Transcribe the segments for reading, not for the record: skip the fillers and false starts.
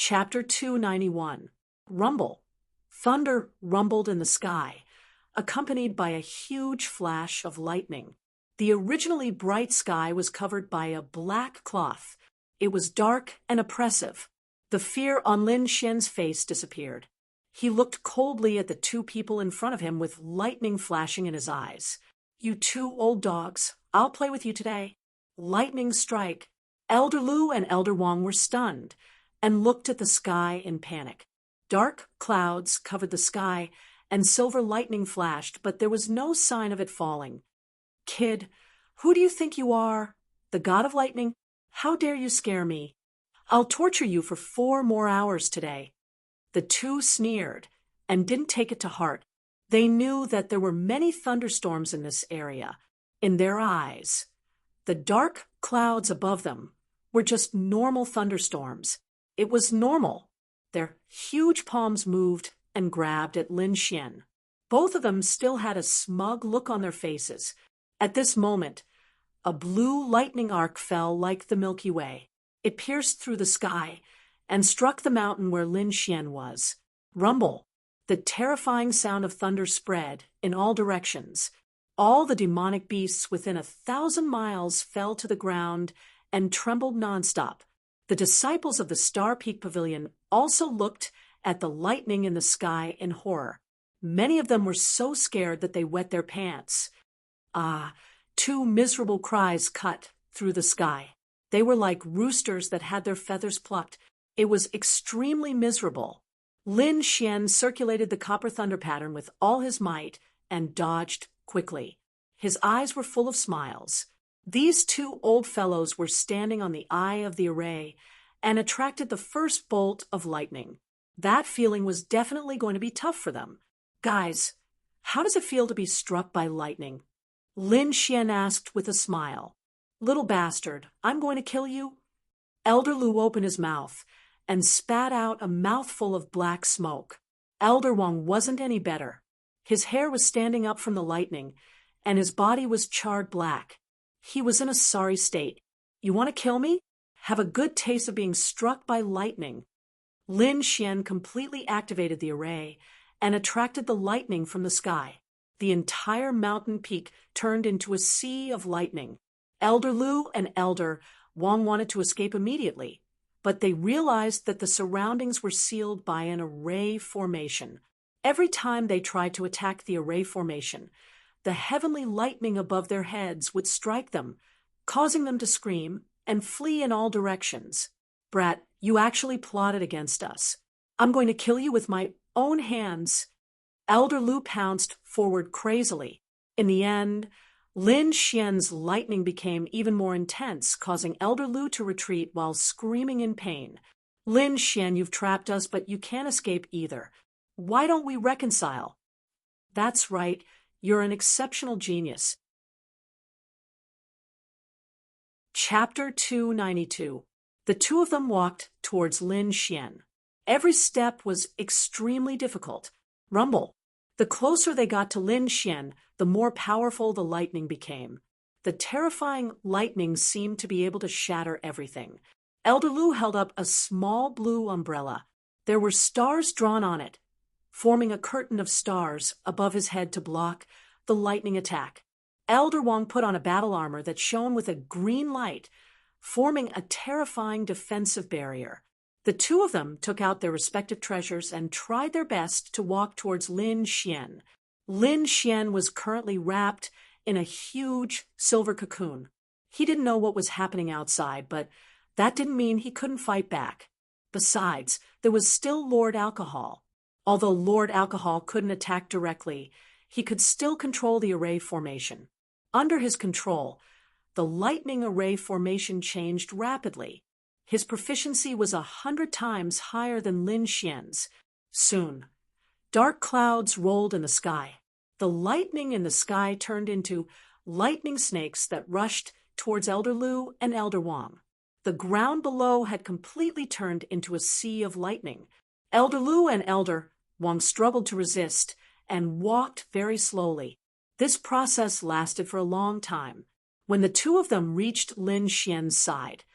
Chapter 291. Rumble. Thunder rumbled in the sky, accompanied by a huge flash of lightning. The originally bright sky was covered by a black cloth. It was dark and oppressive. The fear on Lin Xian's face disappeared. He looked coldly at the two people in front of him with lightning flashing in his eyes. "You two old dogs, I'll play with you today." Lightning strike. Elder Lu and Elder Wang were stunned and looked at the sky in panic. Dark clouds covered the sky and silver lightning flashed, but there was no sign of it falling. "Kid, who do you think you are? The god of lightning? How dare you scare me? I'll torture you for 4 more hours today." The two sneered and didn't take it to heart. They knew that there were many thunderstorms in this area. In their eyes, the dark clouds above them were just normal thunderstorms. It was normal. Their huge palms moved and grabbed at Lin Xian. Both of them still had a smug look on their faces. At this moment, a blue lightning arc fell like the Milky Way. It pierced through the sky and struck the mountain where Lin Xian was. Rumble. The terrifying sound of thunder spread in all directions. All the demonic beasts within 1,000 miles fell to the ground and trembled nonstop. The disciples of the Star Peak Pavilion also looked at the lightning in the sky in horror. Many of them were so scared that they wet their pants. Two miserable cries cut through the sky. They were like roosters that had their feathers plucked. It was extremely miserable. Lin Xian circulated the copper thunder pattern with all his might and dodged quickly. His eyes were full of smiles. These two old fellows were standing on the eye of the array and attracted the first bolt of lightning. That feeling was definitely going to be tough for them. "Guys, how does it feel to be struck by lightning?" Lin Xian asked with a smile. "Little bastard, I'm going to kill you." Elder Lu opened his mouth and spat out a mouthful of black smoke. Elder Wang wasn't any better. His hair was standing up from the lightning, and his body was charred black. He was in a sorry state. "You want to kill me? Have a good taste of being struck by lightning." Lin Xian completely activated the array and attracted the lightning from the sky. The entire mountain peak turned into a sea of lightning. Elder Lu and Elder Wang wanted to escape immediately, but they realized that the surroundings were sealed by an array formation. Every time they tried to attack the array formation, the heavenly lightning above their heads would strike them, causing them to scream and flee in all directions. "Brat, you actually plotted against us. I'm going to kill you with my own hands." Elder Lu pounced forward crazily. In the end, Lin Xian's lightning became even more intense, causing Elder Lu to retreat while screaming in pain. "Lin Xian, you've trapped us, but you can't escape either. Why don't we reconcile?" "That's right. You're an exceptional genius." Chapter 292. The two of them walked towards Lin Xian. Every step was extremely difficult. Rumble. The closer they got to Lin Xian, the more powerful the lightning became. The terrifying lightning seemed to be able to shatter everything. Elder Lu held up a small blue umbrella. There were stars drawn on it, forming a curtain of stars above his head to block the lightning attack. Elder Wang put on a battle armor that shone with a green light, forming a terrifying defensive barrier. The two of them took out their respective treasures and tried their best to walk towards Lin Xian. Lin Xian was currently wrapped in a huge silver cocoon. He didn't know what was happening outside, but that didn't mean he couldn't fight back. Besides, there was still Lord Alcohol. Although Lord Alcohol couldn't attack directly, he could still control the array formation. Under his control, the lightning array formation changed rapidly. His proficiency was 100 times higher than Lin Xian's. Soon, dark clouds rolled in the sky. The lightning in the sky turned into lightning snakes that rushed towards Elder Lu and Elder Wang. The ground below had completely turned into a sea of lightning. Elder Lu and Elder Wang struggled to resist and walked very slowly. This process lasted for a long time. When the two of them reached Lin Xian's side,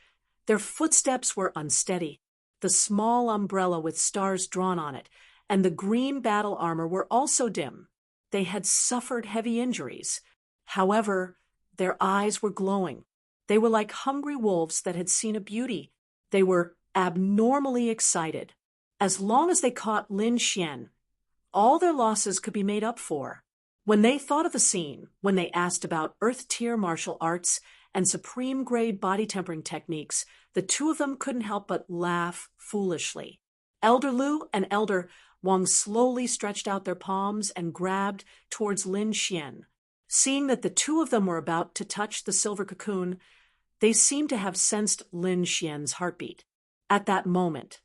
their footsteps were unsteady. The small umbrella with stars drawn on it and the green battle armor were also dim. They had suffered heavy injuries. However, their eyes were glowing. They were like hungry wolves that had seen a beauty. They were abnormally excited. As long as they caught Lin Xian, all their losses could be made up for. When they thought of the scene, when they asked about Earth-tier martial arts and supreme-grade body-tempering techniques, the two of them couldn't help but laugh foolishly. Elder Lu and Elder Wang slowly stretched out their palms and grabbed towards Lin Xian. Seeing that the two of them were about to touch the silver cocoon, they seemed to have sensed Lin Xian's heartbeat. At that moment,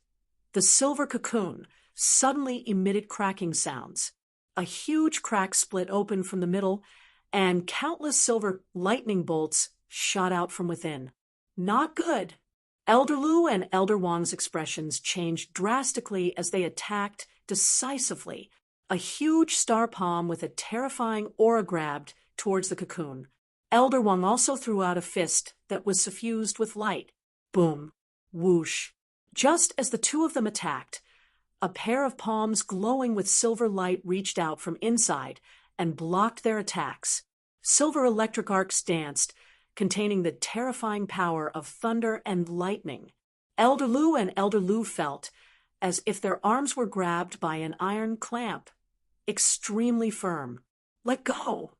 the silver cocoon suddenly emitted cracking sounds. A huge crack split open from the middle, and countless silver lightning bolts shot out from within. Not good. Elder Lu and Elder Wang's expressions changed drastically as they attacked decisively. A huge star palm with a terrifying aura grabbed towards the cocoon. Elder Wang also threw out a fist that was suffused with light. Boom. Whoosh. Just as the two of them attacked, a pair of palms glowing with silver light reached out from inside and blocked their attacks. Silver electric arcs danced, containing the terrifying power of thunder and lightning. Elder Lu and Elder Lu felt as if their arms were grabbed by an iron clamp, extremely firm. Let go!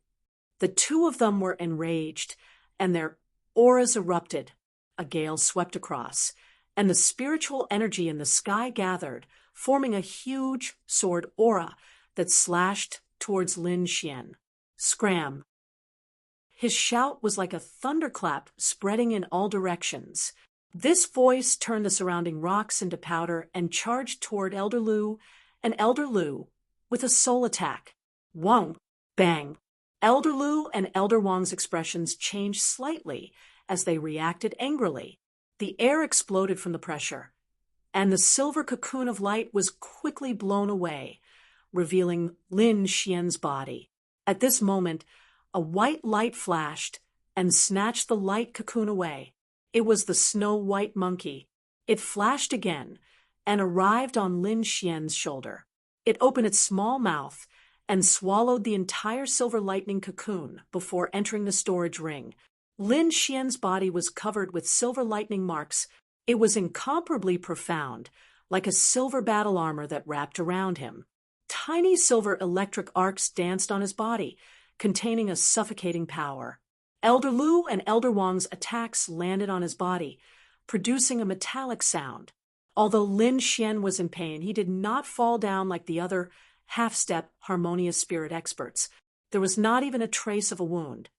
The two of them were enraged, and their auras erupted. A gale swept across, and the spiritual energy in the sky gathered, forming a huge sword aura that slashed towards Lin Xian. Scram! His shout was like a thunderclap spreading in all directions. This voice turned the surrounding rocks into powder and charged toward Elder Lu and Elder Lu with a soul attack. Wong! Bang! Elder Lu and Elder Wang's expressions changed slightly as they reacted angrily. The air exploded from the pressure, and the silver cocoon of light was quickly blown away, revealing Lin Xian's body. At this moment, a white light flashed and snatched the light cocoon away. It was the snow-white monkey. It flashed again and arrived on Lin Xian's shoulder. It opened its small mouth and swallowed the entire silver lightning cocoon before entering the storage ring. Lin Xian's body was covered with silver lightning marks. It was incomparably profound, like a silver battle armor that wrapped around him. Tiny silver electric arcs danced on his body, containing a suffocating power. Elder Lu and Elder Wang's attacks landed on his body, producing a metallic sound. Although Lin Xian was in pain, he did not fall down like the other half-step harmonious spirit experts. There was not even a trace of a wound.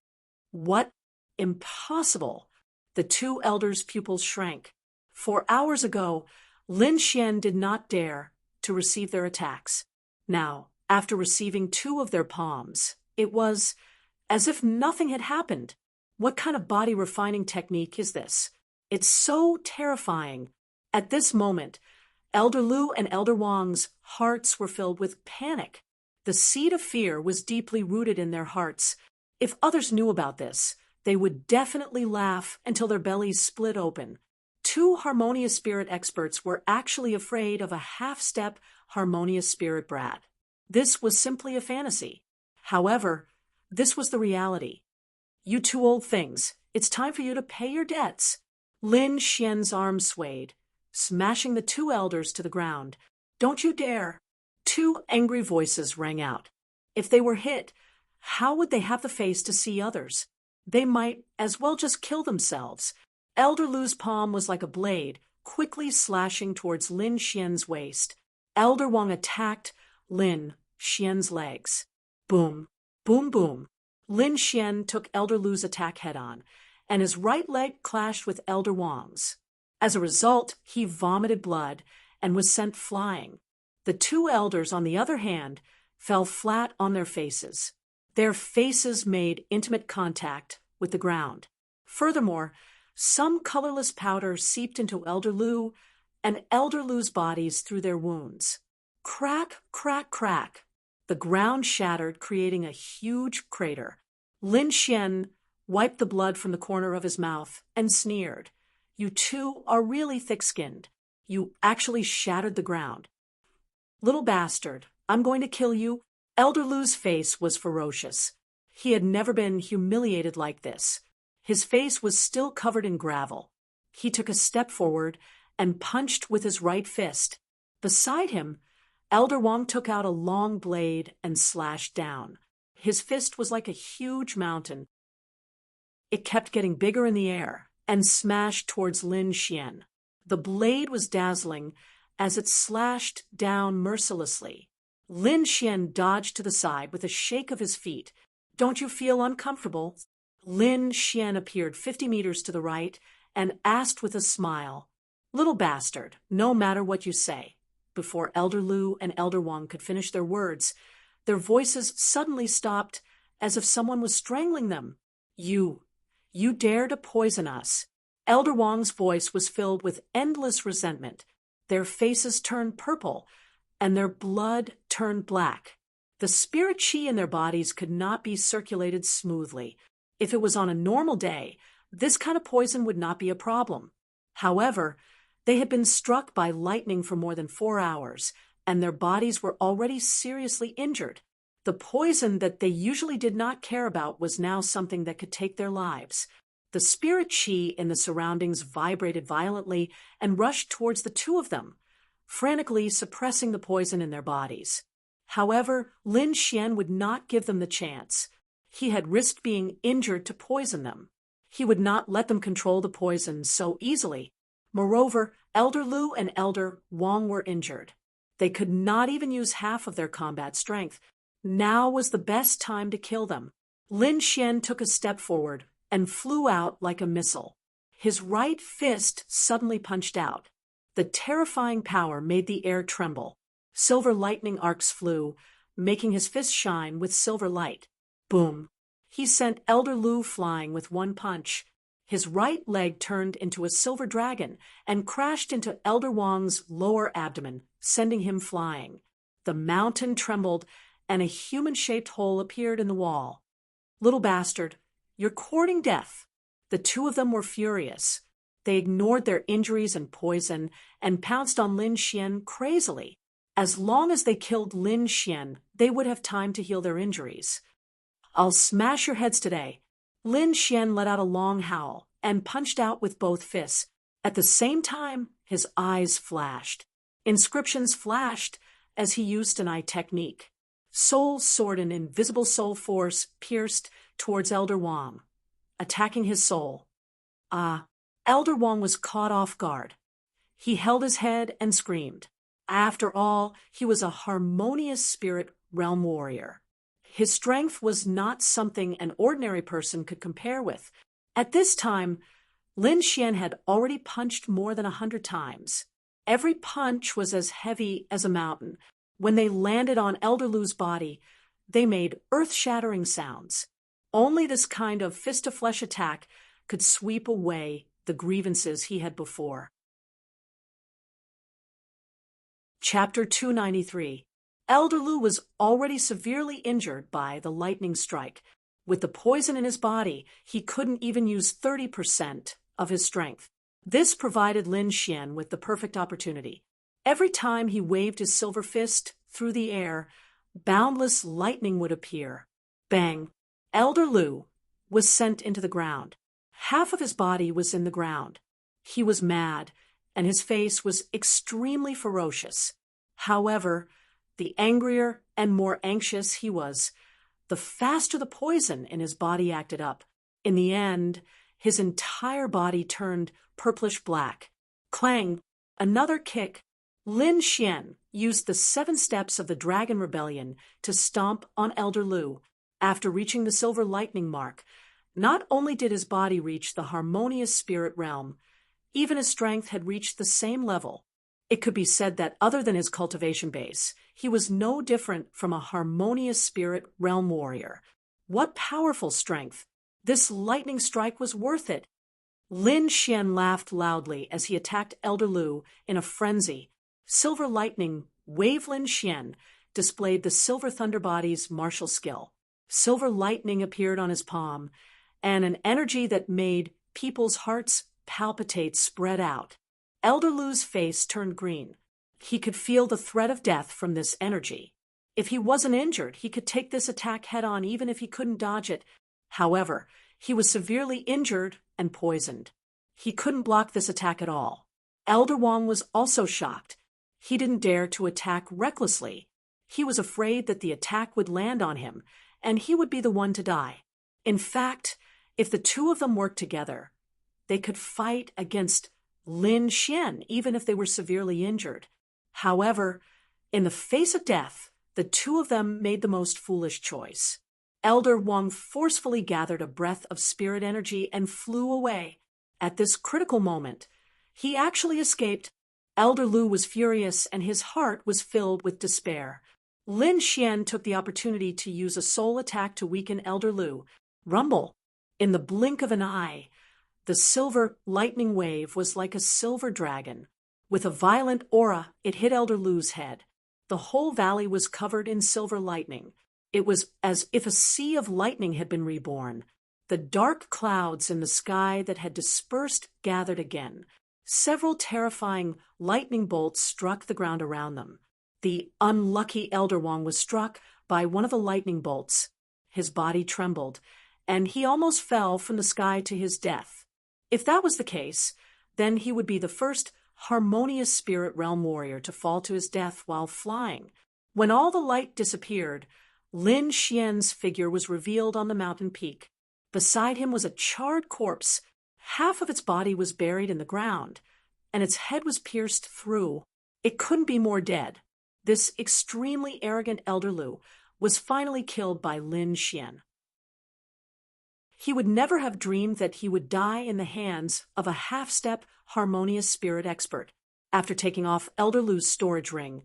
What? Impossible! The two elders' pupils shrank. 4 hours ago, Lin Xian did not dare to receive their attacks. Now, after receiving 2 of their palms, it was as if nothing had happened. What kind of body refining technique is this? It's so terrifying. At this moment, Elder Lu and Elder Wang's hearts were filled with panic. The seed of fear was deeply rooted in their hearts. If others knew about this, they would definitely laugh until their bellies split open. 2 harmonious spirit experts were actually afraid of a half-step harmonious spirit brat. This was simply a fantasy. However, this was the reality. You 2 old things, it's time for you to pay your debts. Lin Xian's arms swayed, smashing the 2 elders to the ground. Don't you dare! 2 angry voices rang out. If they were hit, how would they have the face to see others? They might as well just kill themselves. Elder Lu's palm was like a blade, quickly slashing towards Lin Xian's waist. Elder Wang attacked Lin Xian's legs. Boom, boom, boom. Lin Xian took Elder Lu's attack head-on, and his right leg clashed with Elder Wang's. As a result, he vomited blood and was sent flying. The 2 elders, on the other hand, fell flat on their faces. Their faces made intimate contact with the ground. Furthermore, some colorless powder seeped into Elder Lu and Elder Lu's bodies through their wounds. Crack, crack, crack. The ground shattered, creating a huge crater. Lin Xian wiped the blood from the corner of his mouth and sneered. You 2 are really thick-skinned. You actually shattered the ground. Little bastard, I'm going to kill you. Elder Lu's face was ferocious. He had never been humiliated like this. His face was still covered in gravel. He took a step forward and punched with his right fist. Beside him, Elder Wong took out a long blade and slashed down. His fist was like a huge mountain. It kept getting bigger in the air and smashed towards Lin Xian. The blade was dazzling as it slashed down mercilessly. Lin Xian dodged to the side with a shake of his feet. Don't you feel uncomfortable? Lin Xian appeared 50 meters to the right and asked with a smile, Little bastard, no matter what you say. Before Elder Lu and Elder Wang could finish their words, their voices suddenly stopped as if someone was strangling them. You dare to poison us. Elder Wang's voice was filled with endless resentment. Their faces turned purple, and their blood turned black. The spirit chi in their bodies could not be circulated smoothly. If it was on a normal day, this kind of poison would not be a problem. However, they had been struck by lightning for more than 4 hours, and their bodies were already seriously injured. The poison that they usually did not care about was now something that could take their lives. The spirit chi in the surroundings vibrated violently and rushed towards the two of them, frantically suppressing the poison in their bodies. However, Lin Xian would not give them the chance. He had risked being injured to poison them. He would not let them control the poison so easily. Moreover, Elder Lu and Elder Wang were injured. They could not even use half of their combat strength. Now was the best time to kill them. Lin Xian took a step forward and flew out like a missile. His right fist suddenly punched out. The terrifying power made the air tremble. Silver lightning arcs flew, making his fist shine with silver light. Boom! He sent Elder Lu flying with one punch. His right leg turned into a silver dragon and crashed into Elder Wang's lower abdomen, sending him flying. The mountain trembled, and a human-shaped hole appeared in the wall. Little bastard, you're courting death. The two of them were furious. They ignored their injuries and poison and pounced on Lin Xian crazily. As long as they killed Lin Xian, they would have time to heal their injuries. I'll smash your heads today. Lin Xian let out a long howl and punched out with both fists. At the same time, his eyes flashed. Inscriptions flashed as he used an eye technique. Soul Sword and Invisible Soul Force pierced towards Elder Wang, attacking his soul. Elder Wang was caught off guard. He held his head and screamed. After all, he was a harmonious spirit realm warrior. His strength was not something an ordinary person could compare with. At this time, Lin Xian had already punched more than 100 times. Every punch was as heavy as a mountain. When they landed on Elder Lu's body, they made earth-shattering sounds. Only this kind of fist-to-flesh attack could sweep away the grievances he had before. Chapter 293. Elder Lu was already severely injured by the lightning strike. With the poison in his body, he couldn't even use 30% of his strength. This provided Lin Xian with the perfect opportunity. Every time he waved his silver fist through the air, boundless lightning would appear. Bang! Elder Lu was sent into the ground. Half of his body was in the ground. He was mad, and his face was extremely ferocious. However, the angrier and more anxious he was, the faster the poison in his body acted up. In the end, his entire body turned purplish black. Clang! Another kick. Lin Xian used the 7 steps of the Dragon Rebellion to stomp on Elder Lu. After reaching the silver lightning mark, not only did his body reach the harmonious spirit realm, even his strength had reached the same level. It could be said that other than his cultivation base, he was no different from a harmonious spirit realm warrior. What powerful strength! This lightning strike was worth it. Lin Xian laughed loudly as he attacked Elder Lu in a frenzy. Silver lightning, Wave Lin Xian, displayed the Silver Thunder Body's martial skill. Silver lightning appeared on his palm, and an energy that made people's hearts palpitate spread out. Elder Lu's face turned green. He could feel the threat of death from this energy. If he wasn't injured, he could take this attack head-on even if he couldn't dodge it. However, he was severely injured and poisoned. He couldn't block this attack at all. Elder Wong was also shocked. He didn't dare to attack recklessly. He was afraid that the attack would land on him, and he would be the one to die. In fact, if the two of them worked together, they could fight against Lin Xian, even if they were severely injured. However, in the face of death, the two of them made the most foolish choice. Elder Wong forcefully gathered a breath of spirit energy and flew away. At this critical moment, he actually escaped. Elder Lu was furious and his heart was filled with despair. Lin Xian took the opportunity to use a soul attack to weaken Elder Lu. Rumble! In the blink of an eye, the silver lightning wave was like a silver dragon. With a violent aura, it hit Elder Lu's head. The whole valley was covered in silver lightning. It was as if a sea of lightning had been reborn. The dark clouds in the sky that had dispersed gathered again. Several terrifying lightning bolts struck the ground around them. The unlucky Elder Wong was struck by one of the lightning bolts. His body trembled, and he almost fell from the sky to his death. If that was the case, then he would be the first harmonious spirit realm warrior to fall to his death while flying. When all the light disappeared, Lin Xian's figure was revealed on the mountain peak. Beside him was a charred corpse. Half of its body was buried in the ground, and its head was pierced through. It couldn't be more dead. This extremely arrogant Elder Lu was finally killed by Lin Xian. He would never have dreamed that he would die in the hands of a half-step harmonious spirit expert. After taking off Elder Lu's storage ring,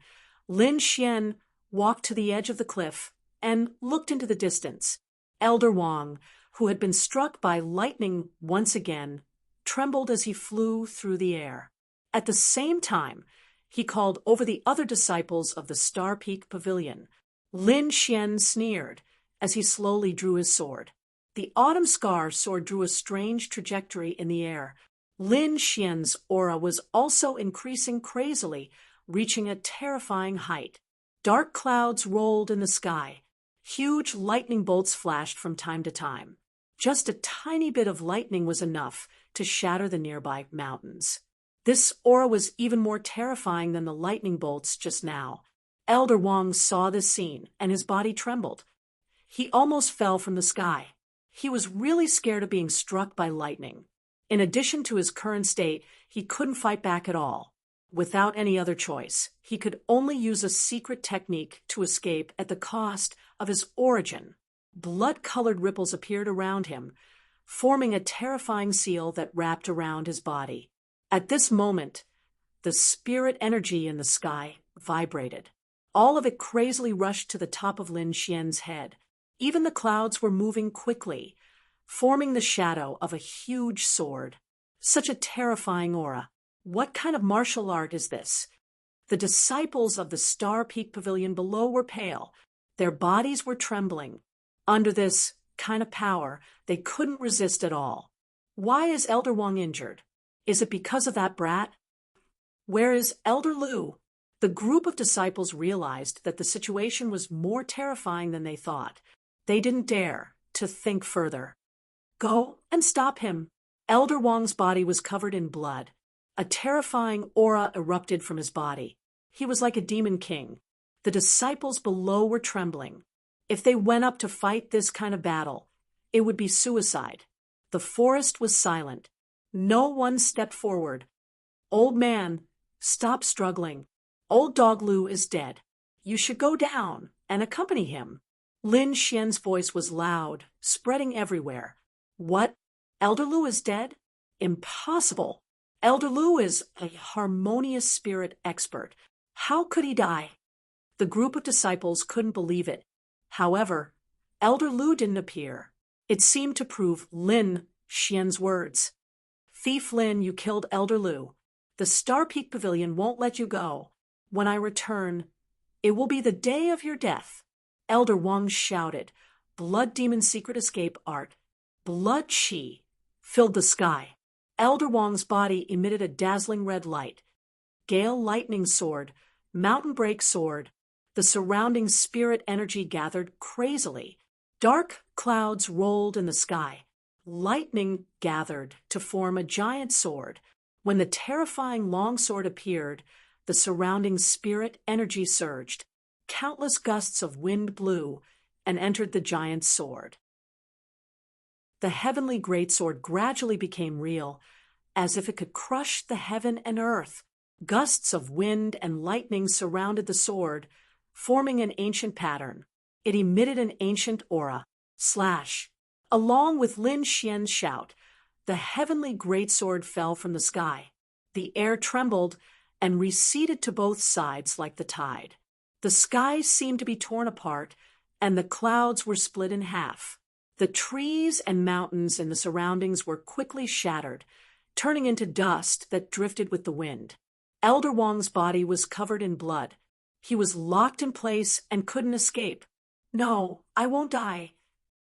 Lin Xian walked to the edge of the cliff and looked into the distance. Elder Wong, who had been struck by lightning once again, trembled as he flew through the air. At the same time, he called over the other disciples of the Star Peak Pavilion. Lin Xian sneered as he slowly drew his sword. The autumn scar sword drew a strange trajectory in the air. Lin Xian's aura was also increasing crazily, reaching a terrifying height. Dark clouds rolled in the sky. Huge lightning bolts flashed from time to time. Just a tiny bit of lightning was enough to shatter the nearby mountains. This aura was even more terrifying than the lightning bolts just now. Elder Wong saw this scene, and his body trembled. He almost fell from the sky. He was really scared of being struck by lightning. In addition to his current state, he couldn't fight back at all. Without any other choice, he could only use a secret technique to escape at the cost of his origin. Blood-colored ripples appeared around him, forming a terrifying seal that wrapped around his body. At this moment, the spirit energy in the sky vibrated. All of it crazily rushed to the top of Lin Xian's head. Even the clouds were moving quickly, forming the shadow of a huge sword. Such a terrifying aura. What kind of martial art is this? The disciples of the Star Peak Pavilion below were pale. Their bodies were trembling. Under this kind of power, they couldn't resist at all. Why is Elder Wong injured? Is it because of that brat? Where is Elder Lu? The group of disciples realized that the situation was more terrifying than they thought. They didn't dare to think further. Go and stop him. Elder Wong's body was covered in blood. A terrifying aura erupted from his body. He was like a demon king. The disciples below were trembling. If they went up to fight this kind of battle, it would be suicide. The forest was silent. No one stepped forward. Old man, stop struggling. Old Dog Lu is dead. You should go down and accompany him. Lin Xian's voice was loud, spreading everywhere. What? Elder Lu is dead? Impossible. Elder Lu is a harmonious spirit expert. How could he die? The group of disciples couldn't believe it. However, Elder Lu didn't appear. It seemed to prove Lin Xian's words. Thief Lin, you killed Elder Lu. The Star Peak Pavilion won't let you go. When I return, it will be the day of your death. Elder Wang shouted. Blood Demon secret escape art. Blood chi filled the sky. Elder Wong's body emitted a dazzling red light. Gale lightning sword, mountain break sword. The surrounding spirit energy gathered crazily. Dark clouds rolled in the sky. Lightning gathered to form a giant sword. When the terrifying longsword appeared, the surrounding spirit energy surged. Countless gusts of wind blew and entered the giant sword. The heavenly greatsword gradually became real, as if it could crush the heaven and earth. Gusts of wind and lightning surrounded the sword, forming an ancient pattern. It emitted an ancient aura. Slash! Along with Lin Xian's shout, the heavenly greatsword fell from the sky. The air trembled and receded to both sides like the tide. The sky seemed to be torn apart, and the clouds were split in half. The trees and mountains in the surroundings were quickly shattered, turning into dust that drifted with the wind. Elder Wong's body was covered in blood. He was locked in place and couldn't escape. No, I won't die.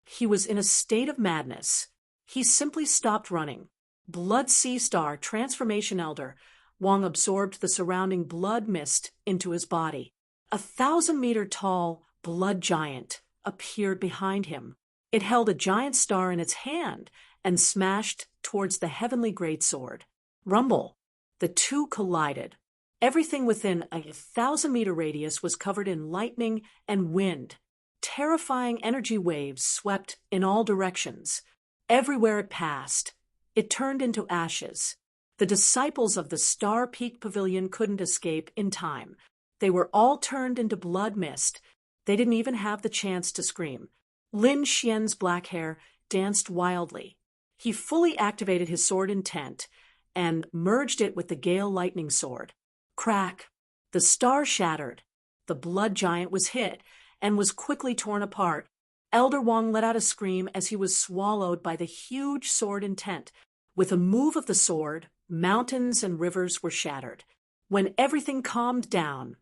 He was in a state of madness. He simply stopped running. Blood Sea Star Transformation Elder Wong absorbed the surrounding blood mist into his body. 1,000-meter-tall blood giant appeared behind him. It held a giant star in its hand and smashed towards the heavenly greatsword. Rumble! The two collided. Everything within a 1,000-meter radius was covered in lightning and wind. Terrifying energy waves swept in all directions. Everywhere it passed, it turned into ashes. The disciples of the Star Peak Pavilion couldn't escape in time. They were all turned into blood mist. They didn't even have the chance to scream. Lin Xian's black hair danced wildly. He fully activated his sword intent and merged it with the Gale lightning sword. Crack! The star shattered. The blood giant was hit and was quickly torn apart. Elder Wong let out a scream as he was swallowed by the huge sword intent. With a move of the sword, mountains and rivers were shattered. When everything calmed down,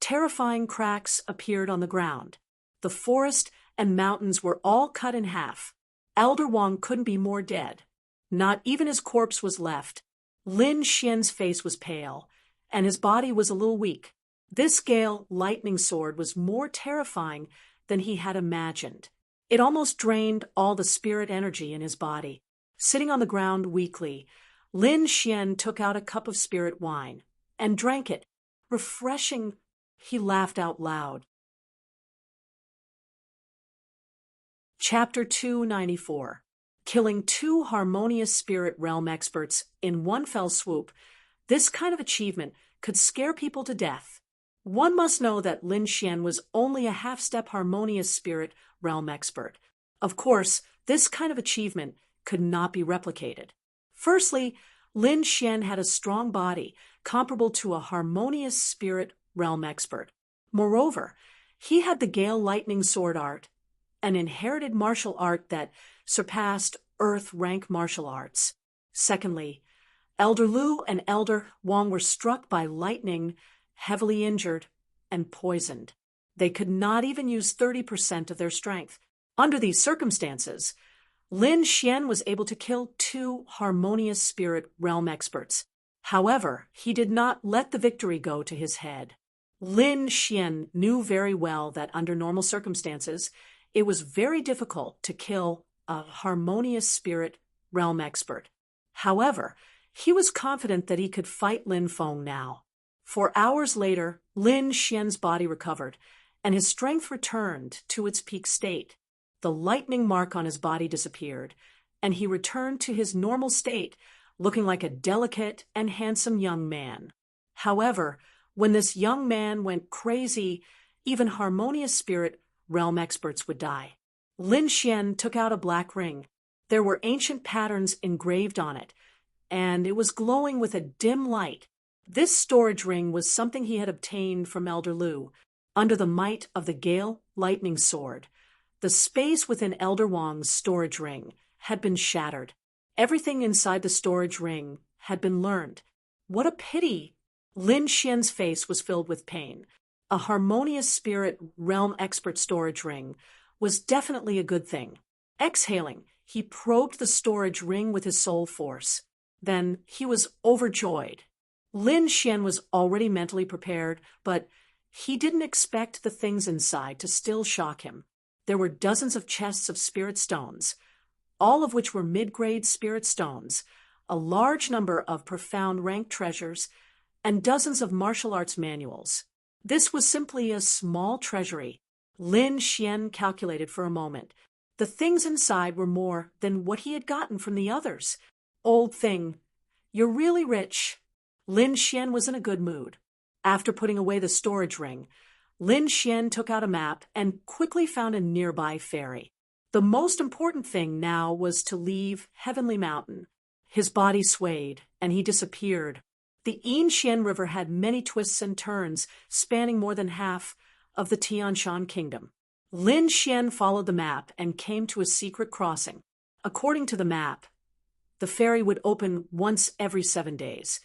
terrifying cracks appeared on the ground. The forest and mountains were all cut in half. Elder Wong couldn't be more dead. Not even his corpse was left. Lin Xian's face was pale, and his body was a little weak. This Gale lightning sword was more terrifying than he had imagined. It almost drained all the spirit energy in his body. Sitting on the ground weakly, Lin Xian took out a cup of spirit wine and drank it. Refreshing, he laughed out loud. Chapter 294. Killing 2 harmonious spirit realm experts in one fell swoop. This kind of achievement could scare people to death. One must know that Lin Xian was only a half-step harmonious spirit realm expert. Of course, this kind of achievement could not be replicated. Firstly, Lin Xian had a strong body comparable to a harmonious spirit realm expert. Moreover, he had the Gale lightning sword art, an inherited martial art that surpassed Earth rank martial arts. Secondly, Elder Lu and Elder Wong were struck by lightning, heavily injured, and poisoned. They could not even use 30% of their strength. Under these circumstances, Lin Xian was able to kill 2 harmonious spirit realm experts. However, he did not let the victory go to his head. Lin Xian knew very well that under normal circumstances, it was very difficult to kill a harmonious spirit realm expert. However, he was confident that he could fight Lin Feng now. 4 hours later, Lin Xian's body recovered, and his strength returned to its peak state. The lightning mark on his body disappeared, and he returned to his normal state, looking like a delicate and handsome young man. However, when this young man went crazy, even harmonious spirit realm experts would die. Lin Xian took out a black ring. There were ancient patterns engraved on it, and it was glowing with a dim light. This storage ring was something he had obtained from Elder Lu. Under the might of the Gale lightning sword, the space within Elder Wong's storage ring had been shattered. Everything inside the storage ring had been learned. What a pity! Lin Xian's face was filled with pain. A harmonious spirit realm expert storage ring was definitely a good thing. Exhaling, he probed the storage ring with his soul force. Then he was overjoyed. Lin Xian was already mentally prepared, but he didn't expect the things inside to still shock him. There were dozens of chests of spirit stones, all of which were mid-grade spirit stones, a large number of profound rank treasures, and dozens of martial arts manuals. This was simply a small treasury. Lin Xian calculated for a moment. The things inside were more than what he had gotten from the others. Old thing, you're really rich. Lin Xian was in a good mood. After putting away the storage ring, Lin Xian took out a map and quickly found a nearby ferry. The most important thing now was to leave Heavenly Mountain. His body swayed, and he disappeared. The Yinshan River had many twists and turns, spanning more than half of the Tianshan Kingdom. Lin Xian followed the map and came to a secret crossing. According to the map, the ferry would open once every 7 days,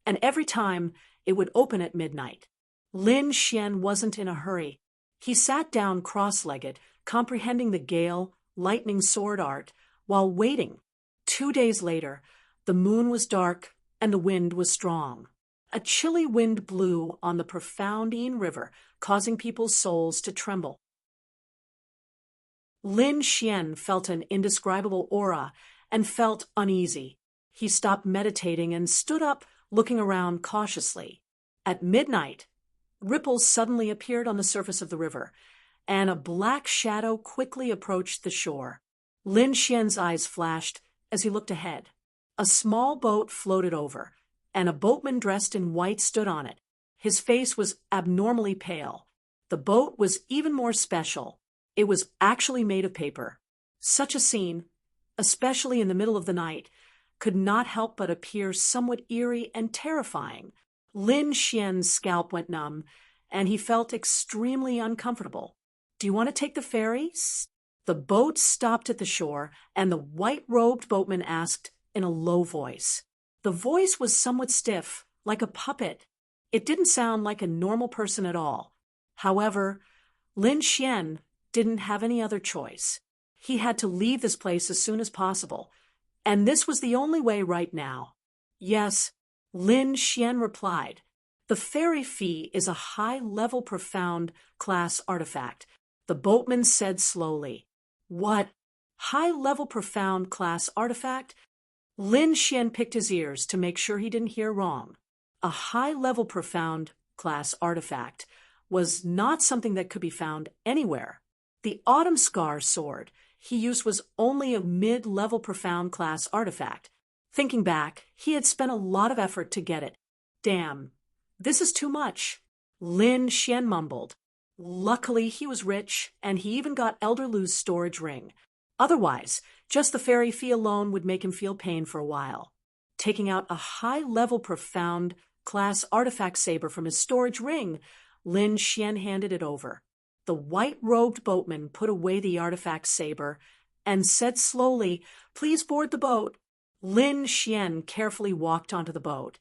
and every time it would open at midnight. Lin Xian wasn't in a hurry. He sat down cross-legged, comprehending the gale, lightning sword art, while waiting. 2 days later, the moon was dark and the wind was strong. A chilly wind blew on the profound Yin River, causing people's souls to tremble. Lin Xian felt an indescribable aura and felt uneasy. He stopped meditating and stood up, looking around cautiously. At midnight, ripples suddenly appeared on the surface of the river, and a black shadow quickly approached the shore. Lin Xian's eyes flashed as he looked ahead. A small boat floated over, and a boatman dressed in white stood on it. His face was abnormally pale. The boat was even more special. It was actually made of paper. Such a scene, especially in the middle of the night, could not help but appear somewhat eerie and terrifying. Lin Xian's scalp went numb, and he felt extremely uncomfortable. "Do you want to take the ferry?" The boat stopped at the shore, and the white-robed boatman asked in a low voice. The voice was somewhat stiff, like a puppet. It didn't sound like a normal person at all. However, Lin Xian didn't have any other choice. He had to leave this place as soon as possible, and this was the only way right now. "Yes," Lin Xian replied. "The ferry fee is a high-level profound class artifact," the boatman said slowly. "What? High-level profound class artifact?" Lin Xian picked his ears to make sure he didn't hear wrong. A high-level profound class artifact was not something that could be found anywhere. The Autumn Scar sword he used was only a mid-level profound class artifact. Thinking back, he had spent a lot of effort to get it. "Damn, this is too much," Lin Xian mumbled. Luckily, he was rich, and he even got Elder Lu's storage ring. Otherwise, just the ferry fee alone would make him feel pain for a while. Taking out a high-level profound class artifact saber from his storage ring, Lin Xian handed it over. The white-robed boatman put away the artifact saber and said slowly, "Please board the boat." Lin Xian carefully walked onto the boat,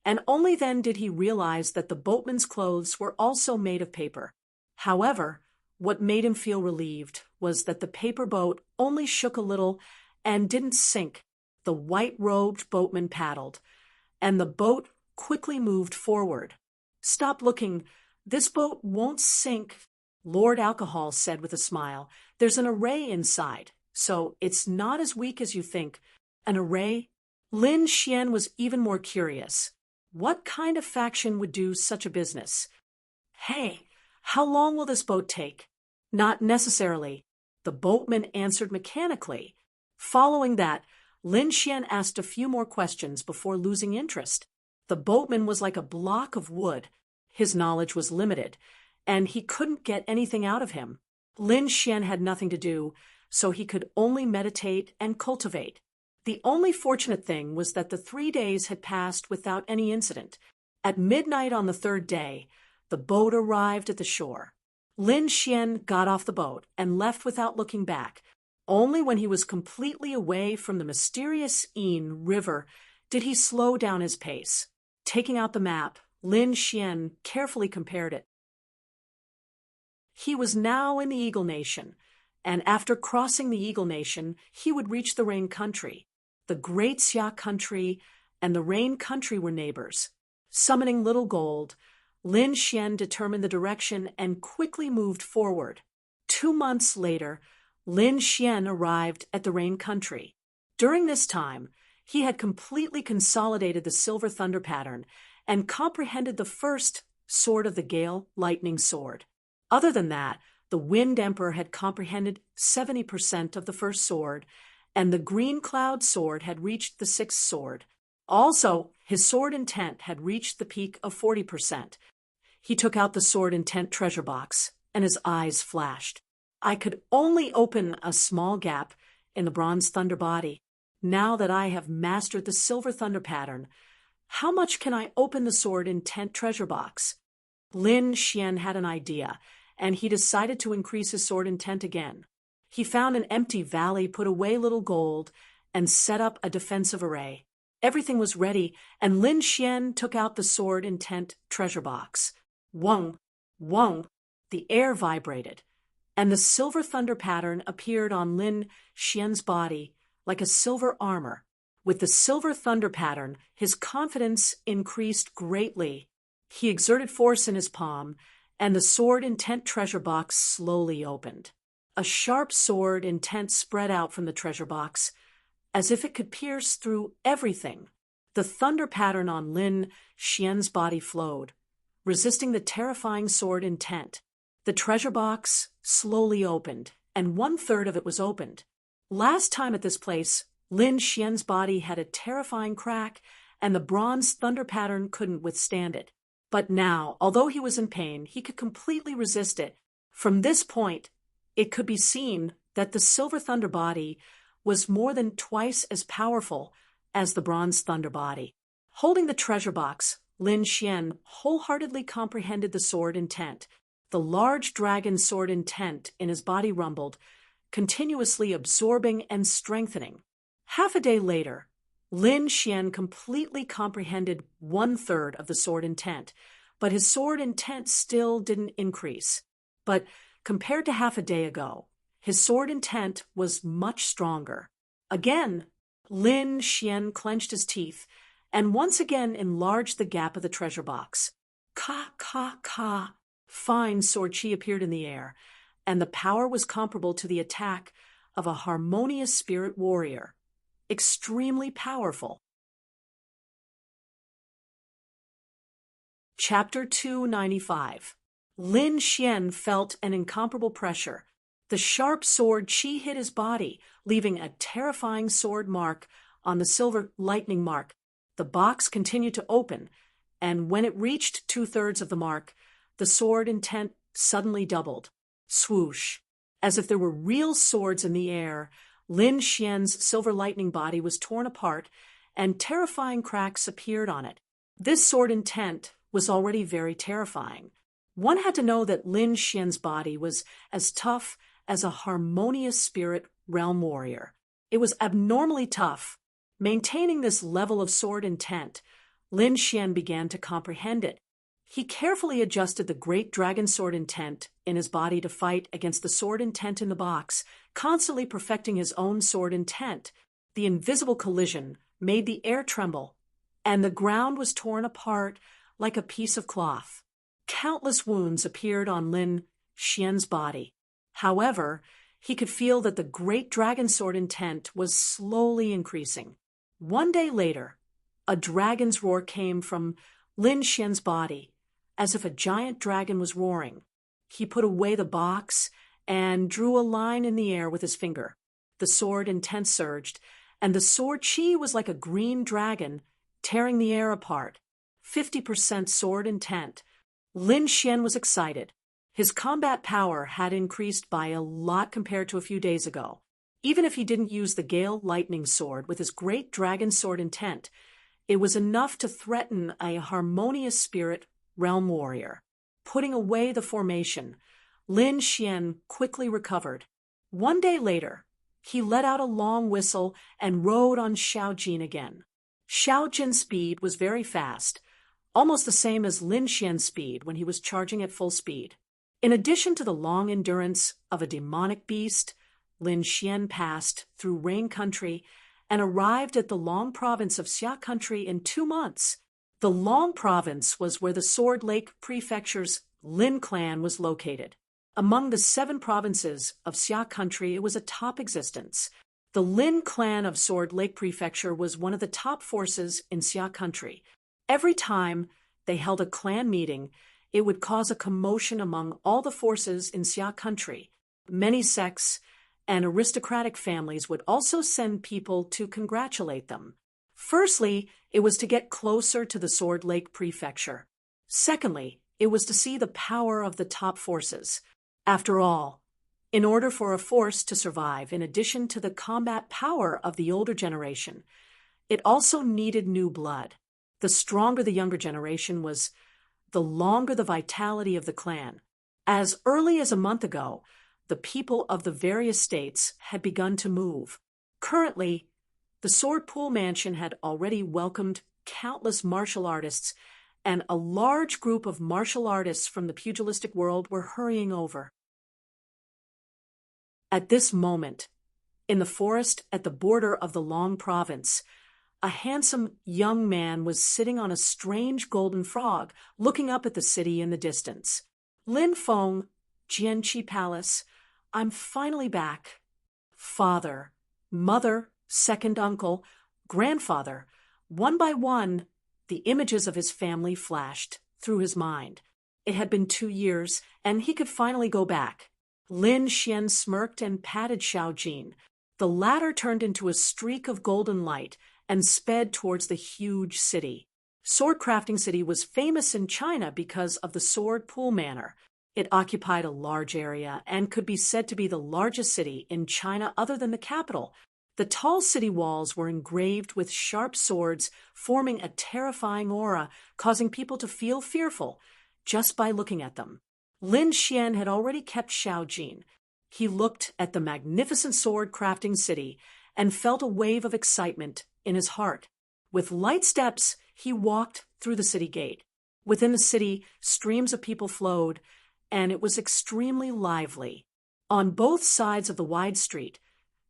and only then did he realize that the boatman's clothes were also made of paper. However, what made him feel relieved was that the paper boat only shook a little and didn't sink. The white-robed boatman paddled, and the boat quickly moved forward. "Stop looking. This boat won't sink," Lord Alcohol said with a smile. "There's an array inside, so it's not as weak as you think." "An array?" Lin Xian was even more curious. What kind of faction would do such a business? "Hey, how long will this boat take?" "Not necessarily," the boatman answered mechanically. Following that, Lin Xian asked a few more questions before losing interest. The boatman was like a block of wood. His knowledge was limited, and he couldn't get anything out of him. Lin Xian had nothing to do, so he could only meditate and cultivate. The only fortunate thing was that the 3 days had passed without any incident. At midnight on the 3rd day, the boat arrived at the shore. Lin Xian got off the boat and left without looking back. Only when he was completely away from the mysterious Yin River did he slow down his pace. Taking out the map, Lin Xian carefully compared it. He was now in the Eagle Nation, and after crossing the Eagle Nation, he would reach the Rain Country. The Great Xia country and the Rain country were neighbors. Summoning Little Gold, Lin Xian determined the direction and quickly moved forward. 2 months later, Lin Xian arrived at the Rain country. During this time, he had completely consolidated the Silver Thunder pattern and comprehended the first Sword of the Gale, Lightning Sword. Other than that, the Wind Emperor had comprehended 70% of the first sword, and the Green Cloud Sword had reached the 6th sword. Also, his sword intent had reached the peak of 40%. He took out the sword intent treasure box, and his eyes flashed. I could only open a small gap in the Bronze Thunder body. Now that I have mastered the Silver Thunder pattern, how much can I open the sword intent treasure box? Lin Xian had an idea, and he decided to increase his sword intent again. He found an empty valley, put away Little Gold, and set up a defensive array. Everything was ready, and Lin Xian took out the sword intent treasure box. Wong, wong, the air vibrated, and the Silver Thunder pattern appeared on Lin Xian's body like a silver armor. With the Silver Thunder pattern, his confidence increased greatly. He exerted force in his palm, and the sword intent treasure box slowly opened. A sharp sword intent spread out from the treasure box, as if it could pierce through everything. The thunder pattern on Lin Xian's body flowed, resisting the terrifying sword intent. The treasure box slowly opened, and 1/3 of it was opened. Last time at this place, Lin Xian's body had a terrifying crack, and the bronze thunder pattern couldn't withstand it. But now, although he was in pain, he could completely resist it. From this point, it could be seen that the Silver Thunder body was more than twice as powerful as the Bronze Thunder body. Holding the treasure box, Lin Xian wholeheartedly comprehended the sword intent. The large dragon sword intent in his body rumbled, continuously absorbing and strengthening. Half a day later, Lin Xian completely comprehended 1/3 of the sword intent, but his sword intent still didn't increase. But compared to half a day ago, his sword intent was much stronger. Again, Lin Xian clenched his teeth and once again enlarged the gap of the treasure box. Ka, ka, ka. Fine sword chi appeared in the air, and the power was comparable to the attack of a harmonious spirit warrior. Extremely powerful. Chapter 295. Lin Xian felt an incomparable pressure. The sharp sword chi hit his body, leaving a terrifying sword mark on the silver lightning mark. The box continued to open, and when it reached 2/3 of the mark, the sword intent suddenly doubled. Swoosh! As if there were real swords in the air, Lin Xian's silver lightning body was torn apart, and terrifying cracks appeared on it. This sword intent was already very terrifying. One had to know that Lin Xian's body was as tough as a harmonious spirit realm warrior. It was abnormally tough. Maintaining this level of sword intent, Lin Xian began to comprehend it. He carefully adjusted the great dragon sword intent in his body to fight against the sword intent in the box, constantly perfecting his own sword intent. The invisible collision made the air tremble, and the ground was torn apart like a piece of cloth. Countless wounds appeared on Lin Xian's body. However, he could feel that the great dragon sword intent was slowly increasing. One day later, a dragon's roar came from Lin Xian's body, as if a giant dragon was roaring. He put away the box and drew a line in the air with his finger. The sword intent surged, and the sword chi was like a green dragon, tearing the air apart. 50% sword intent. Lin Xian was excited. His combat power had increased by a lot compared to a few days ago. Even if he didn't use the Gale Lightning Sword with his great dragon sword intent, it was enough to threaten a harmonious spirit realm warrior. Putting away the formation, Lin Xian quickly recovered. One day later, he let out a long whistle and rode on Xiaojin again. Xiaojin's speed was very fast, almost the same as Lin Xian's speed when he was charging at full speed. In addition to the long endurance of a demonic beast, Lin Xian passed through Rain Country and arrived at the Long province of Xia country in 2 months. The Long province was where the Sword Lake Prefecture's Lin clan was located. Among the 7 provinces of Xia country, it was a top existence. The Lin clan of Sword Lake Prefecture was one of the top forces in Xia country. Every time they held a clan meeting, it would cause a commotion among all the forces in Xia country. Many sects and aristocratic families would also send people to congratulate them. Firstly, it was to get closer to the Sword Lake Prefecture. Secondly, it was to see the power of the top forces. After all, in order for a force to survive, in addition to the combat power of the older generation, it also needed new blood. The stronger the younger generation was, the longer the vitality of the clan. As early as a month ago, the people of the various states had begun to move. Currently, the Sword Pool Mansion had already welcomed countless martial artists, and a large group of martial artists from the pugilistic world were hurrying over. At this moment, in the forest at the border of the Long province, a handsome young man was sitting on a strange golden frog, looking up at the city in the distance. Lin Feng, Jianqi Palace, I'm finally back. Father, mother, second uncle, grandfather, one by one, the images of his family flashed through his mind. It had been 2 years, and he could finally go back. Lin Xian smirked and patted Xiao Jin. The latter turned into a streak of golden light and sped towards the huge city. Sword Crafting City was famous in China because of the Sword Pool Manor. It occupied a large area and could be said to be the largest city in China other than the capital. The tall city walls were engraved with sharp swords, forming a terrifying aura, causing people to feel fearful just by looking at them. Lin Xian had already kept Xiao Jin. He looked at the magnificent sword crafting city and felt a wave of excitement in his heart. With light steps, he walked through the city gate. Within the city, streams of people flowed, and it was extremely lively. On both sides of the wide street,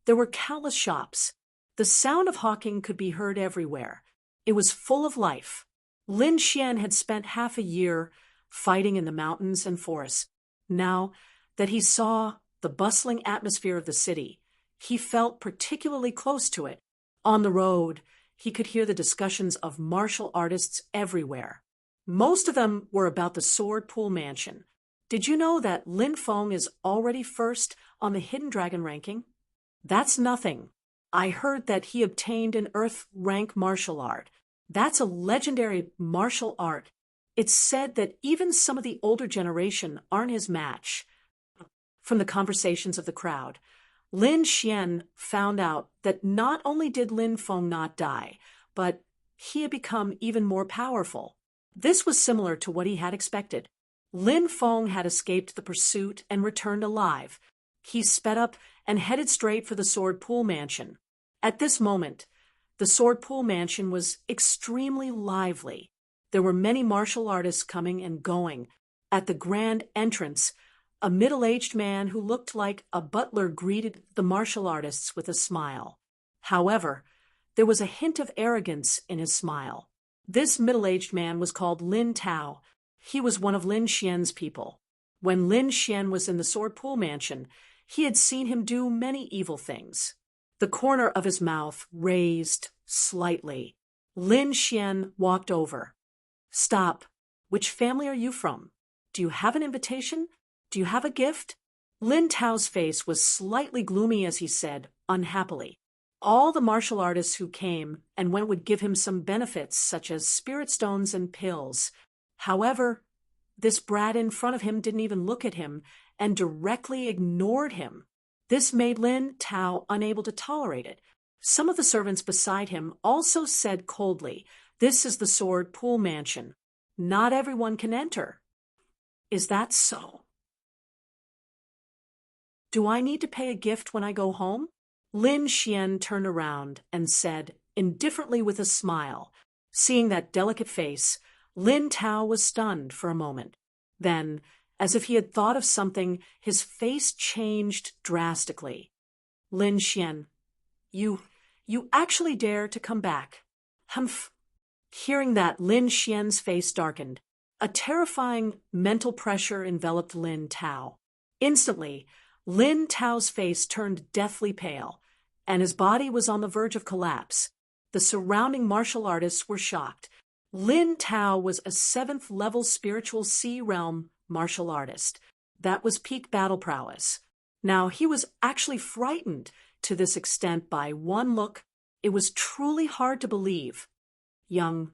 there were countless shops. The sound of hawking could be heard everywhere. It was full of life. Lin Xian had spent half a year fighting in the mountains and forests. Now that he saw the bustling atmosphere of the city, he felt particularly close to it. On the road, he could hear the discussions of martial artists everywhere. Most of them were about the Sword Pool Mansion. Did you know that Lin Feng is already first on the Hidden Dragon ranking? That's nothing. I heard that he obtained an Earth rank martial art. That's a legendary martial art. It's said that even some of the older generation aren't his match. From the conversations of the crowd, Lin Xian found out that not only did Lin Feng not die, but he had become even more powerful. This was similar to what he had expected. Lin Feng had escaped the pursuit and returned alive. He sped up and headed straight for the Sword Pool Mansion. At this moment, the Sword Pool Mansion was extremely lively. There were many martial artists coming and going. At the grand entrance, a middle-aged man who looked like a butler greeted the martial artists with a smile. However, there was a hint of arrogance in his smile. This middle-aged man was called Lin Tao. He was one of Lin Xian's people. When Lin Xian was in the Sword Pool Mansion, he had seen him do many evil things. The corner of his mouth raised slightly. Lin Xian walked over. Stop. Which family are you from? Do you have an invitation? Do you have a gift? Lin Tao's face was slightly gloomy as he said, unhappily. All the martial artists who came and went would give him some benefits, such as spirit stones and pills. However, this brat in front of him didn't even look at him and directly ignored him. This made Lin Tao unable to tolerate it. Some of the servants beside him also said coldly, "This is the Sword Pool Mansion. Not everyone can enter." Is that so? Do I need to pay a gift when I go home? Lin Xian turned around and said, indifferently with a smile. Seeing that delicate face, Lin Tao was stunned for a moment. Then, as if he had thought of something, his face changed drastically. Lin Xian, you You actually dare to come back? Humph. Hearing that, Lin Xian's face darkened. A terrifying mental pressure enveloped Lin Tao. Instantly, Lin Tao's face turned deathly pale, and his body was on the verge of collapse. The surrounding martial artists were shocked. Lin Tao was a 7th-level spiritual sea realm martial artist. That was peak battle prowess. Now, he was actually frightened to this extent by one look. It was truly hard to believe. Young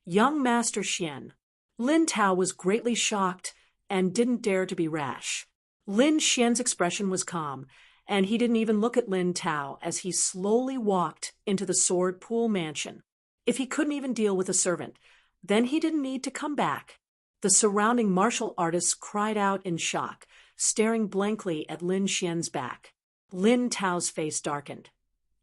Master Xian. Lin Tao was greatly shocked and didn't dare to be rash. Lin Xian's expression was calm, and he didn't even look at Lin Tao as he slowly walked into the Sword Pool Mansion. If he couldn't even deal with a servant, then he didn't need to come back. The surrounding martial artists cried out in shock, staring blankly at Lin Xian's back. Lin Tao's face darkened,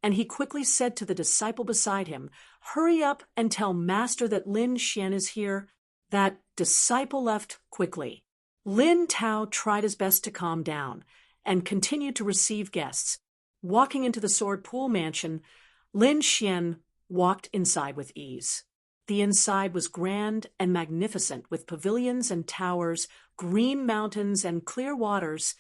and he quickly said to the disciple beside him, "Hurry up and tell Master that Lin Xian is here." That disciple left quickly. Lin Tao tried his best to calm down and continued to receive guests. Walking into the Sword Pool Mansion, Lin Xian walked inside with ease. The inside was grand and magnificent, with pavilions and towers, green mountains and clear waters,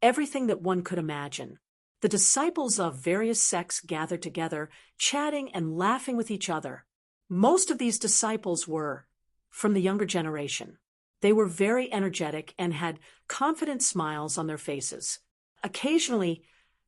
everything that one could imagine. The disciples of various sects gathered together, chatting and laughing with each other. Most of these disciples were from the younger generation. They were very energetic and had confident smiles on their faces. Occasionally,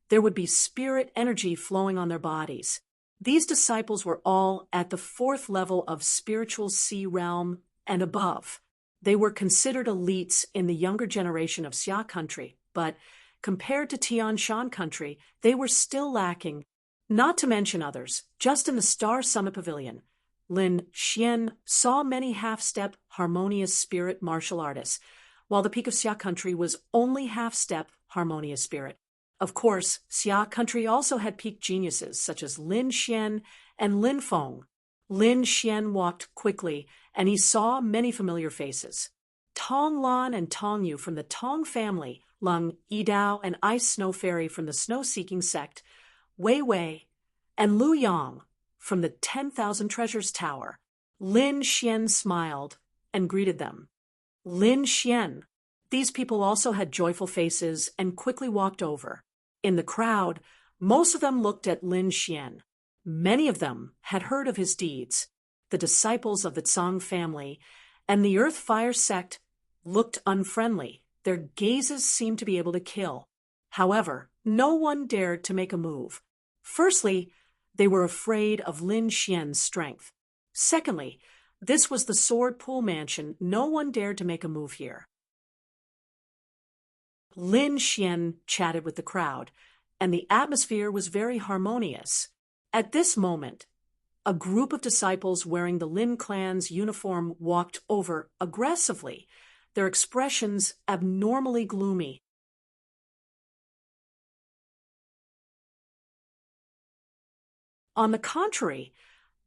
there would be spirit energy flowing on their bodies. These disciples were all at the 4th level of spiritual sea realm and above. They were considered elites in the younger generation of Xia country, but compared to Tian Shan country, they were still lacking. Not to mention others, just in the Star Summit Pavilion, Lin Xian saw many half-step, harmonious spirit martial artists, while the peak of Xia country was only half-step, harmonious spirit. Of course, Xia country also had peak geniuses such as Lin Xian and Lin Feng. Lin Xian walked quickly, and he saw many familiar faces. Tong Lan and Tong Yu from the Tong family, Lung Yidao and Ice Snow Fairy from the Snow-Seeking sect, Wei Wei, and Lu Yang from the 10,000 Treasures Tower. Lin Xian smiled and greeted them. Lin Xian. These people also had joyful faces and quickly walked over. In the crowd, most of them looked at Lin Xian. Many of them had heard of his deeds. The disciples of the Tsang family and the Earth Fire sect looked unfriendly. Their gazes seemed to be able to kill. However, no one dared to make a move. Firstly, they were afraid of Lin Xian's strength. Secondly, this was the Sword Pool Mansion. No one dared to make a move here. Lin Xian chatted with the crowd, and the atmosphere was very harmonious. At this moment, a group of disciples wearing the Lin clan's uniform walked over aggressively, their expressions abnormally gloomy. On the contrary,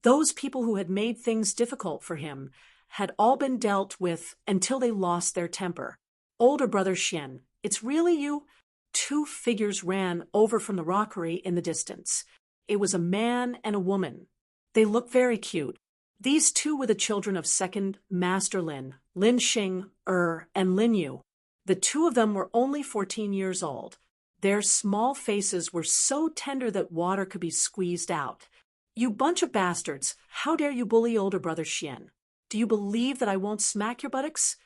those people who had made things difficult for him had all been dealt with until they lost their temper. Older brother Xian, "It's really you?" Two figures ran over from the rockery in the distance. It was a man and a woman. They looked very cute. These two were the children of second Master Lin, Lin Xing, and Lin Yu. The two of them were only 14 years old. Their small faces were so tender that water could be squeezed out. "You bunch of bastards, how dare you bully older brother Xian? Do you believe that I won't smack your buttocks?"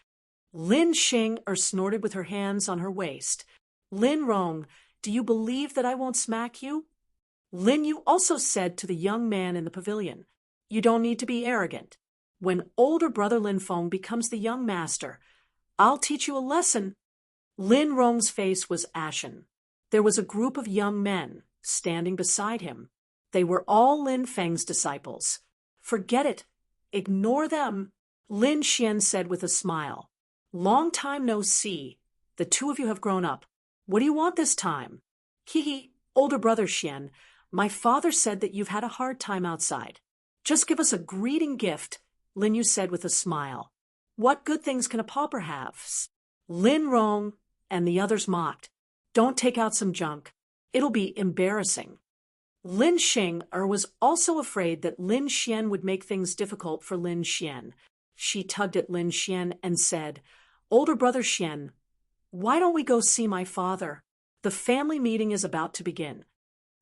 Lin Xing snorted with her hands on her waist. "Lin Rong, do you believe that I won't smack you?" Lin Yu also said to the young man in the pavilion, "You don't need to be arrogant. When older brother Lin Feng becomes the young master, I'll teach you a lesson." Lin Rong's face was ashen. There was a group of young men standing beside him. They were all Lin Feng's disciples. "Forget it. Ignore them," Lin Xian said with a smile. "Long time no see. The two of you have grown up. What do you want this time?" "Hee, older brother Xian, my father said that you've had a hard time outside. Just give us a greeting gift," Lin Yu said with a smile. "What good things can a pauper have?" Lin Rong and the others mocked. "Don't take out some junk. It'll be embarrassing." Lin Xing was also afraid that Lin Xian would make things difficult for Lin Xian. She tugged at Lin Xian and said, "Older brother Xian, why don't we go see my father? The family meeting is about to begin."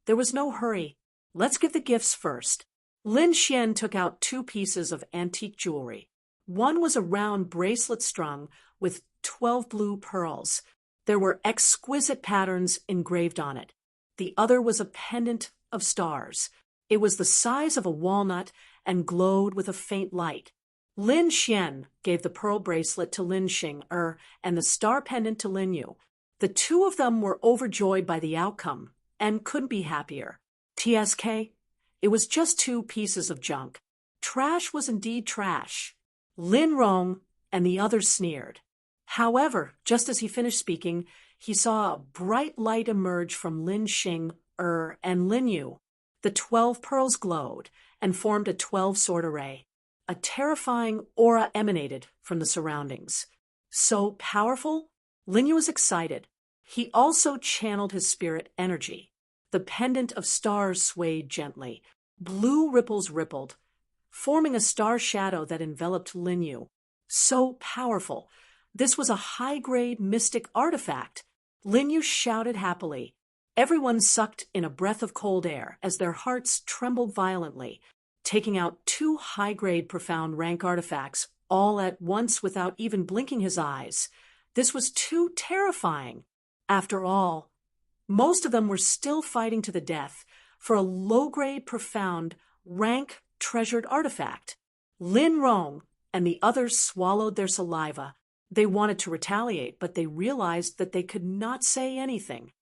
There was no hurry. "Let's give the gifts first." Lin Xian took out 2 pieces of antique jewelry. One was a round bracelet strung with 12 blue pearls. There were exquisite patterns engraved on it. The other was a pendant of stars. It was the size of a walnut and glowed with a faint light. Lin Xian gave the pearl bracelet to Lin Xing and the star pendant to Lin Yu. The 2 of them were overjoyed by the outcome and couldn't be happier. TSK, it was just 2 pieces of junk. Trash was indeed trash. Lin Rong and the others sneered. However, just as he finished speaking, he saw a bright light emerge from Lin Xing and Lin Yu. The 12 pearls glowed and formed a 12-sword array. A terrifying aura emanated from the surroundings. So powerful, Lin Yu was excited. He also channeled his spirit energy. The pendant of stars swayed gently. Blue ripples rippled, forming a star shadow that enveloped Lin Yu. So powerful. This was a high-grade mystic artifact. Lin Yu shouted happily. Everyone sucked in a breath of cold air as their hearts trembled violently, taking out 2 high-grade profound rank artifacts all at once without even blinking his eyes. This was too terrifying. After all, most of them were still fighting to the death for a low-grade profound rank treasured artifact. Lin Rong and the others swallowed their saliva. They wanted to retaliate, but they realized that they could not say anything.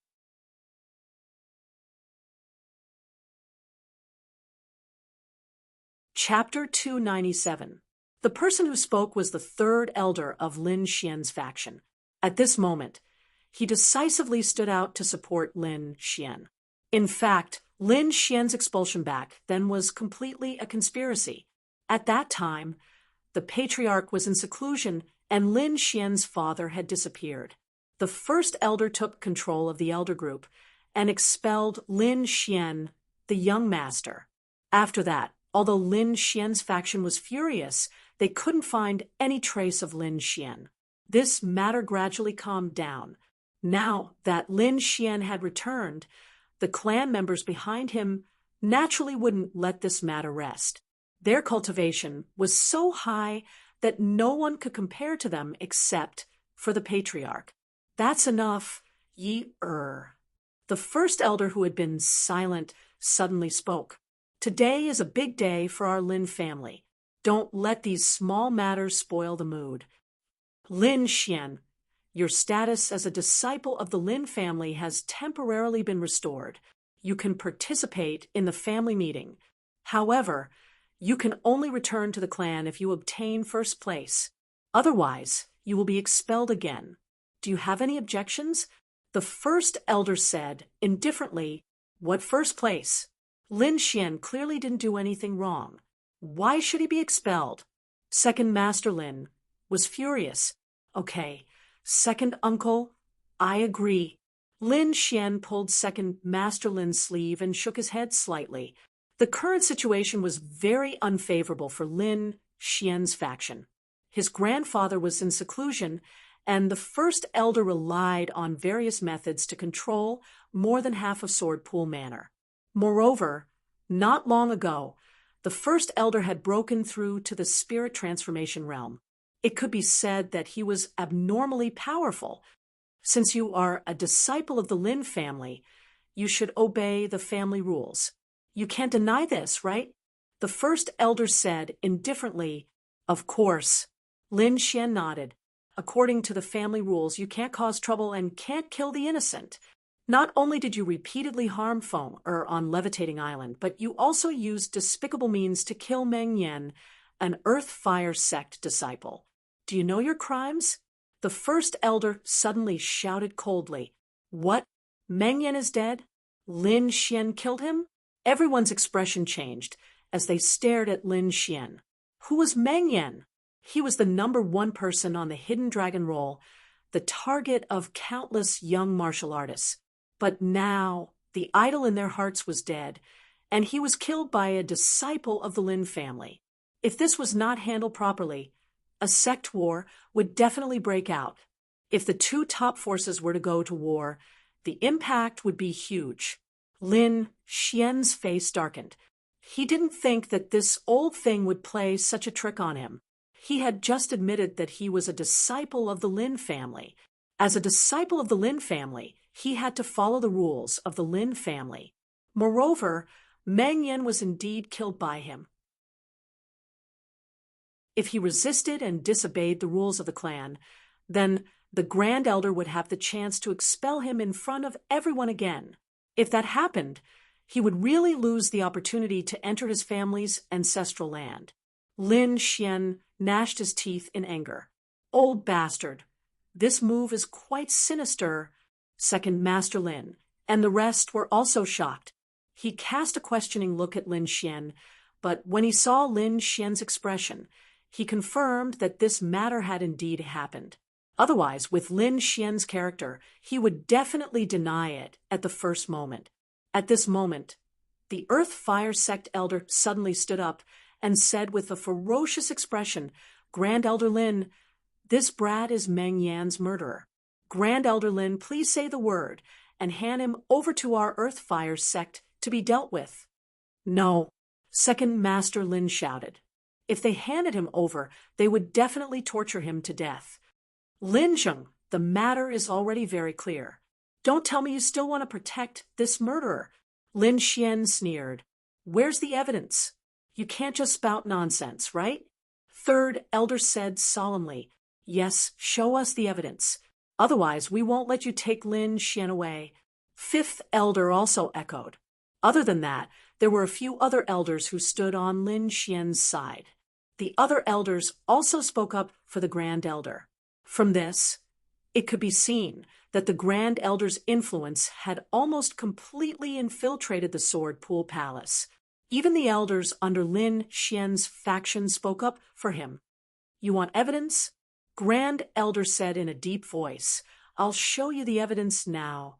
Chapter 297. The person who spoke was the 3rd elder of Lin Xian's faction. At this moment, he decisively stood out to support Lin Xian. In fact, Lin Xian's expulsion back then was completely a conspiracy. At that time, the patriarch was in seclusion and Lin Xian's father had disappeared. The 1st elder took control of the elder group and expelled Lin Xian, the young master. After that, although Lin Xian's faction was furious, they couldn't find any trace of Lin Xian. This matter gradually calmed down. Now that Lin Xian had returned, the clan members behind him naturally wouldn't let this matter rest. Their cultivation was so high that no one could compare to them except for the patriarch. "That's enough, Yi-er." The 1st elder, who had been silent, suddenly spoke. "Today is a big day for our Lin family. Don't let these small matters spoil the mood. Lin Xian, your status as a disciple of the Lin family has temporarily been restored. You can participate in the family meeting. However, you can only return to the clan if you obtain 1st place. Otherwise, you will be expelled again. Do you have any objections?" The 1st elder said, indifferently, "What 1st place? Lin Xian clearly didn't do anything wrong. Why should he be expelled?" 2nd Master Lin was furious. "Okay, 2nd uncle, I agree." Lin Xian pulled 2nd Master Lin's sleeve and shook his head slightly. The current situation was very unfavorable for Lin Xian's faction. His grandfather was in seclusion, and the 1st elder relied on various methods to control more than half of Sword Pool Manor. Moreover, not long ago, the 1st elder had broken through to the spirit transformation realm. It could be said that he was abnormally powerful. Since you are a disciple of the Lin family, you should obey the family rules. You can't deny this, right? The 1st elder said indifferently, "Of course." Lin Xian nodded. "According to the family rules, you can't cause trouble and can't kill the innocent. Not only did you repeatedly harm Feng on Levitating Island, but you also used despicable means to kill Meng Yan, an Earth Fire sect disciple. Do you know your crimes?" The 1st elder suddenly shouted coldly, "What? Meng Yan is dead? Lin Xian killed him?" Everyone's expression changed as they stared at Lin Xian. Who was Meng Yan? He was the #1 person on the Hidden Dragon roll, the target of countless young martial artists. But now The idol in their hearts was dead, and he was killed by a disciple of the Lin family. If this was not handled properly, a sect war would definitely break out. If the two top forces were to go to war, the impact would be huge. Lin Xian's face darkened. He didn't think that this old thing would play such a trick on him. He had just admitted that he was a disciple of the Lin family. As a disciple of the Lin family, he had to follow the rules of the Lin family. Moreover, Meng Yan was indeed killed by him. If he resisted and disobeyed the rules of the clan, then the Grand Elder would have the chance to expel him in front of everyone again. If that happened, he would really lose the opportunity to enter his family's ancestral land. Lin Xian gnashed his teeth in anger. Old bastard. This move is quite sinister. Second Master Lin, and the rest were also shocked. He cast a questioning look at Lin Xian, but when he saw Lin Xian's expression, he confirmed that this matter had indeed happened. Otherwise, with Lin Xian's character, he would definitely deny it at the first moment. At this moment, the Earth Fire Sect Elder suddenly stood up and said with a ferocious expression, "Grand Elder Lin, this brat is Meng Yan's murderer. Grand Elder Lin, please say the word and hand him over to our Earth Fire Sect to be dealt with." "No," Second Master Lin shouted. If they handed him over, they would definitely torture him to death. "Lin Zheng, the matter is already very clear. Don't tell me you still want to protect this murderer." Lin Xian sneered. "Where's the evidence? You can't just spout nonsense, right?" Third Elder said solemnly, "Yes, show us the evidence. Otherwise, we won't let you take Lin Xian away." Fifth Elder also echoed. Other than that, there were a few other elders who stood on Lin Xian's side. The other elders also spoke up for the Grand Elder. From this, it could be seen that the Grand Elder's influence had almost completely infiltrated the Sword Pool Palace. Even the elders under Lin Xian's faction spoke up for him. "You want evidence?" Grand Elder said in a deep voice. "I'll show you the evidence now."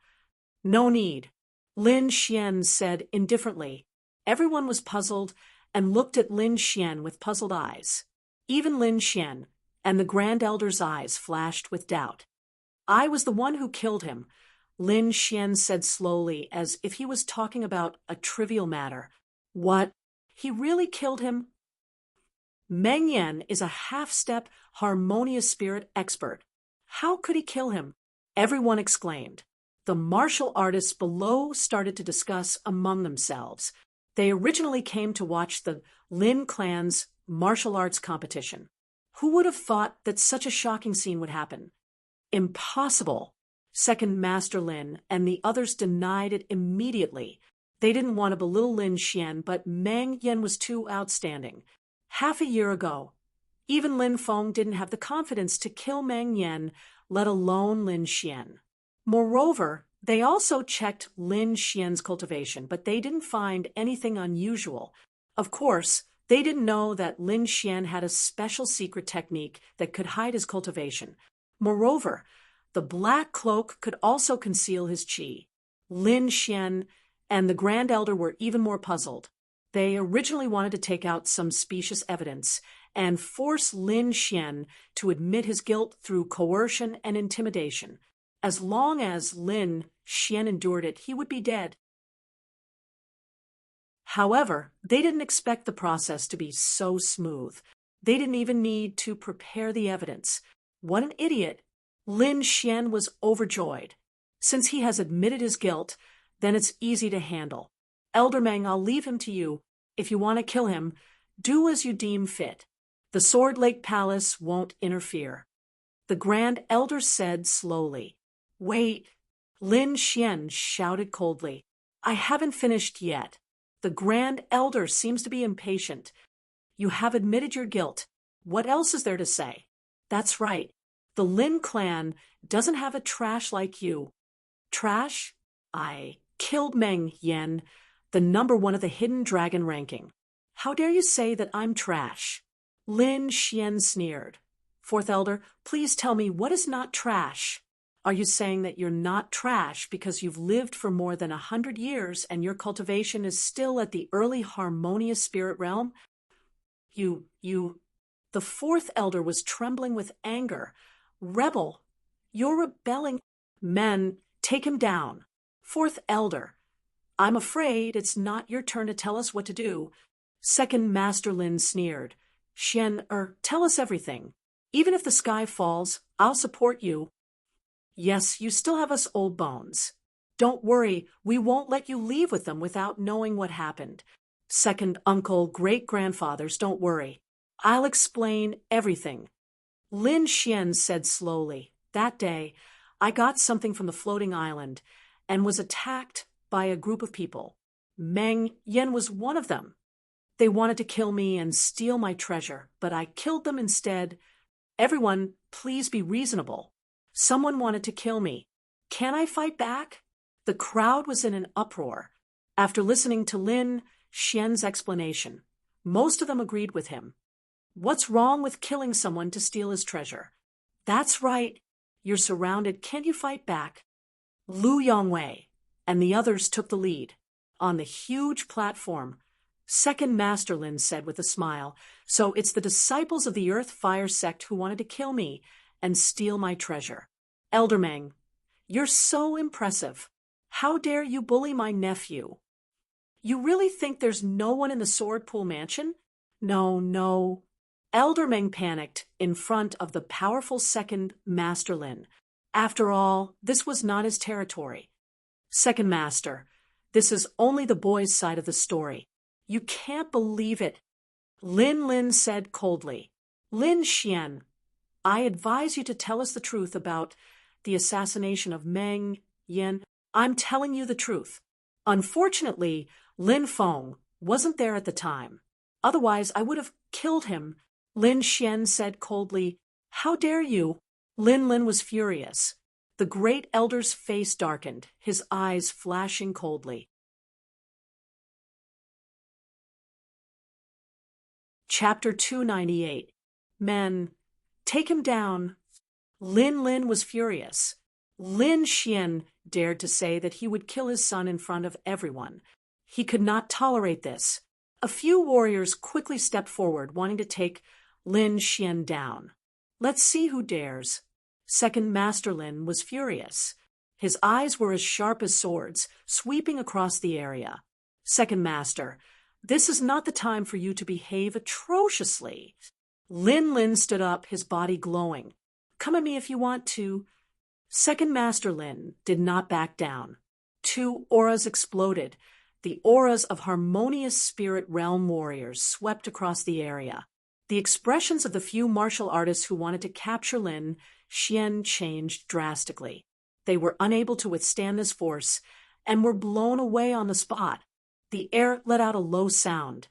"No need," Lin Xian said indifferently. Everyone was puzzled and looked at Lin Xian with puzzled eyes. Even Lin Xian and the Grand Elder's eyes flashed with doubt. "I was the one who killed him," Lin Xian said slowly, as if he was talking about a trivial matter. "What? He really killed him?" "Meng Yan is a half-step harmonious spirit expert. How could he kill him?" Everyone exclaimed. The martial artists below started to discuss among themselves. They originally came to watch the Lin clan's martial arts competition. Who would have thought that such a shocking scene would happen? Impossible. Second Master Lin and the others denied it immediately. They didn't want to belittle Lin Xian, but Meng Yan was too outstanding. Half a year ago, even Lin Feng didn't have the confidence to kill Meng Yan, let alone Lin Xian. Moreover, they also checked Lin Xian's cultivation, but they didn't find anything unusual. Of course, they didn't know that Lin Xian had a special secret technique that could hide his cultivation. Moreover, the black cloak could also conceal his qi. Lin Xian and the Grand Elder were even more puzzled. They originally wanted to take out some specious evidence and force Lin Xian to admit his guilt through coercion and intimidation. As long as Lin Xian endured it, he would be dead. However, they didn't expect the process to be so smooth. They didn't even need to prepare the evidence. What an idiot! Lin Xian was overjoyed. Since he has admitted his guilt, then it's easy to handle. Elder Meng, I'll leave him to you. If you want to kill him, do as you deem fit. The Sword Lake Palace won't interfere. The Grand Elder said slowly. "Wait," Lin Xian shouted coldly. "I haven't finished yet. The Grand Elder seems to be impatient. You have admitted your guilt. What else is there to say?" "That's right. The Lin clan doesn't have a trash like you." "Trash? I killed Meng Yan, the #1 of the Hidden Dragon ranking. How dare you say that I'm trash?" Lin Xian sneered. "Fourth Elder, please tell me what is not trash." Are you saying that you're not trash because you've lived for more than 100 years and your cultivation is still at the early harmonious spirit realm? You. The fourth elder was trembling with anger. Rebel, you're rebelling. Men, take him down. Fourth elder, I'm afraid it's not your turn to tell us what to do. Second Master Lin sneered. Tell us everything. Even if the sky falls, I'll support you. Yes, you still have us old bones. Don't worry, we won't let you leave with them without knowing what happened. Second uncle, great-grandfathers, don't worry. I'll explain everything. Lin Xian said slowly, that day, I got something from the floating island and was attacked by a group of people. Meng Yen was one of them. They wanted to kill me and steal my treasure, but I killed them instead. Everyone, please be reasonable. Someone wanted to kill me. Can I fight back? The crowd was in an uproar. After listening to Lin Xian's explanation, most of them agreed with him. What's wrong with killing someone to steal his treasure? That's right. You're surrounded. Can you fight back? Lu Yongwei and the others took the lead. On the huge platform, Second Master Lin said with a smile, so it's the disciples of the Earth Fire sect who wanted to kill me and steal my treasure. Elder Meng, you're so impressive. How dare you bully my nephew? You really think there's no one in the Sword Pool Mansion? No. Elder Meng panicked in front of the powerful Second Master Lin. After all, this was not his territory. Second Master, this is only the boy's side of the story. You can't believe it. Lin said coldly. Lin Xian, I advise you to tell us the truth about the assassination of Meng Yen. I'm telling you the truth. Unfortunately, Lin Feng wasn't there at the time. Otherwise, I would have killed him. Lin Xian said coldly, How dare you? Lin was furious. The great elder's face darkened, his eyes flashing coldly. Chapter 298. Men, take him down. Lin was furious. Lin Xian dared to say that he would kill his son in front of everyone. He could not tolerate this. A few warriors quickly stepped forward, wanting to take Lin Xian down. Let's see who dares. Second Master Lin was furious. His eyes were as sharp as swords, sweeping across the area. Second Master, this is not the time for you to behave atrociously. Lin stood up, his body glowing. Come at me if you want to. Second Master Lin did not back down. Two auras exploded. The auras of harmonious spirit realm warriors swept across the area. The expressions of the few martial artists who wanted to capture Lin Xian changed drastically. They were unable to withstand this force and were blown away on the spot. The air let out a low sound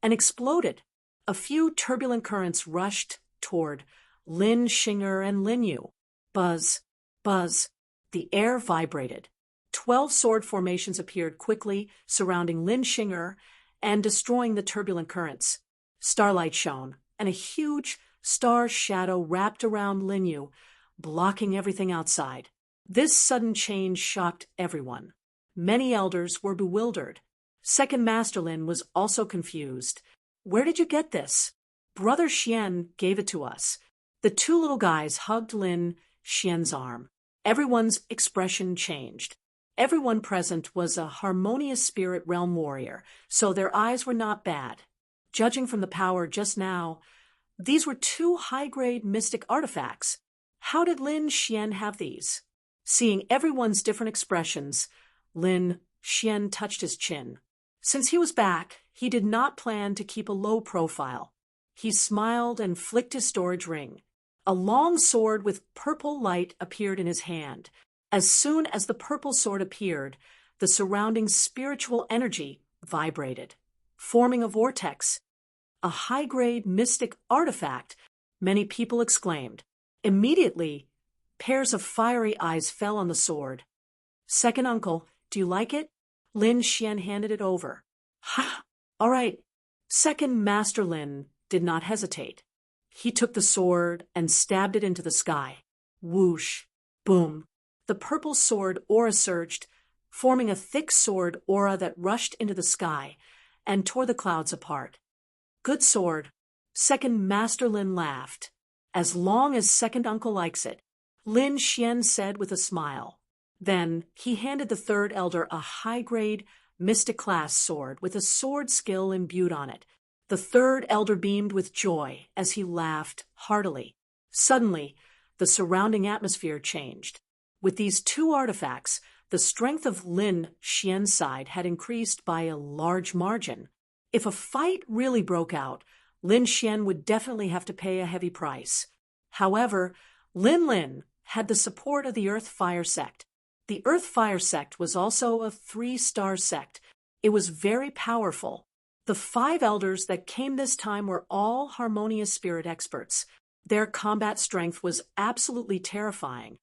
and exploded. A few turbulent currents rushed toward Lin Xinger and Lin Yu. Buzz. The air vibrated. 12 sword formations appeared quickly, surrounding Lin Xinger and destroying the turbulent currents. Starlight shone, and a huge star shadow wrapped around Lin Yu, blocking everything outside. This sudden change shocked everyone. Many elders were bewildered. Second Master Lin was also confused. Where did you get this? Brother Xian gave it to us. The two little guys hugged Lin Xian's arm. Everyone's expression changed. Everyone present was a harmonious spirit realm warrior, so their eyes were not bad. Judging from the power just now, these were two high-grade mystic artifacts. How did Lin Xian have these? Seeing everyone's different expressions, Lin Xian touched his chin. Since he was back, he did not plan to keep a low profile. He smiled and flicked his storage ring. A long sword with purple light appeared in his hand. As soon as the purple sword appeared, the surrounding spiritual energy vibrated, forming a vortex. A high-grade mystic artifact, many people exclaimed. Immediately, pairs of fiery eyes fell on the sword. Second uncle, do you like it? Lin Xian handed it over. Ha! All right. Second Master Lin did not hesitate. He took the sword and stabbed it into the sky. Whoosh! Boom! the purple sword aura surged, forming a thick sword aura that rushed into the sky and tore the clouds apart. Good sword. Second Master Lin laughed. As long as second uncle likes it, Lin Xian said with a smile. Then he handed the third elder a high-grade, mystic-class sword with a sword skill imbued on it. The third elder beamed with joy as he laughed heartily. Suddenly, the surrounding atmosphere changed. With these two artifacts, the strength of Lin Xian's side had increased by a large margin. If a fight really broke out, Lin Xian would definitely have to pay a heavy price. However, Lin had the support of the Earth Fire sect. The Earth Fire sect was also a 3-star sect. It was very powerful. The 5 elders that came this time were all harmonious spirit experts. Their combat strength was absolutely terrifying.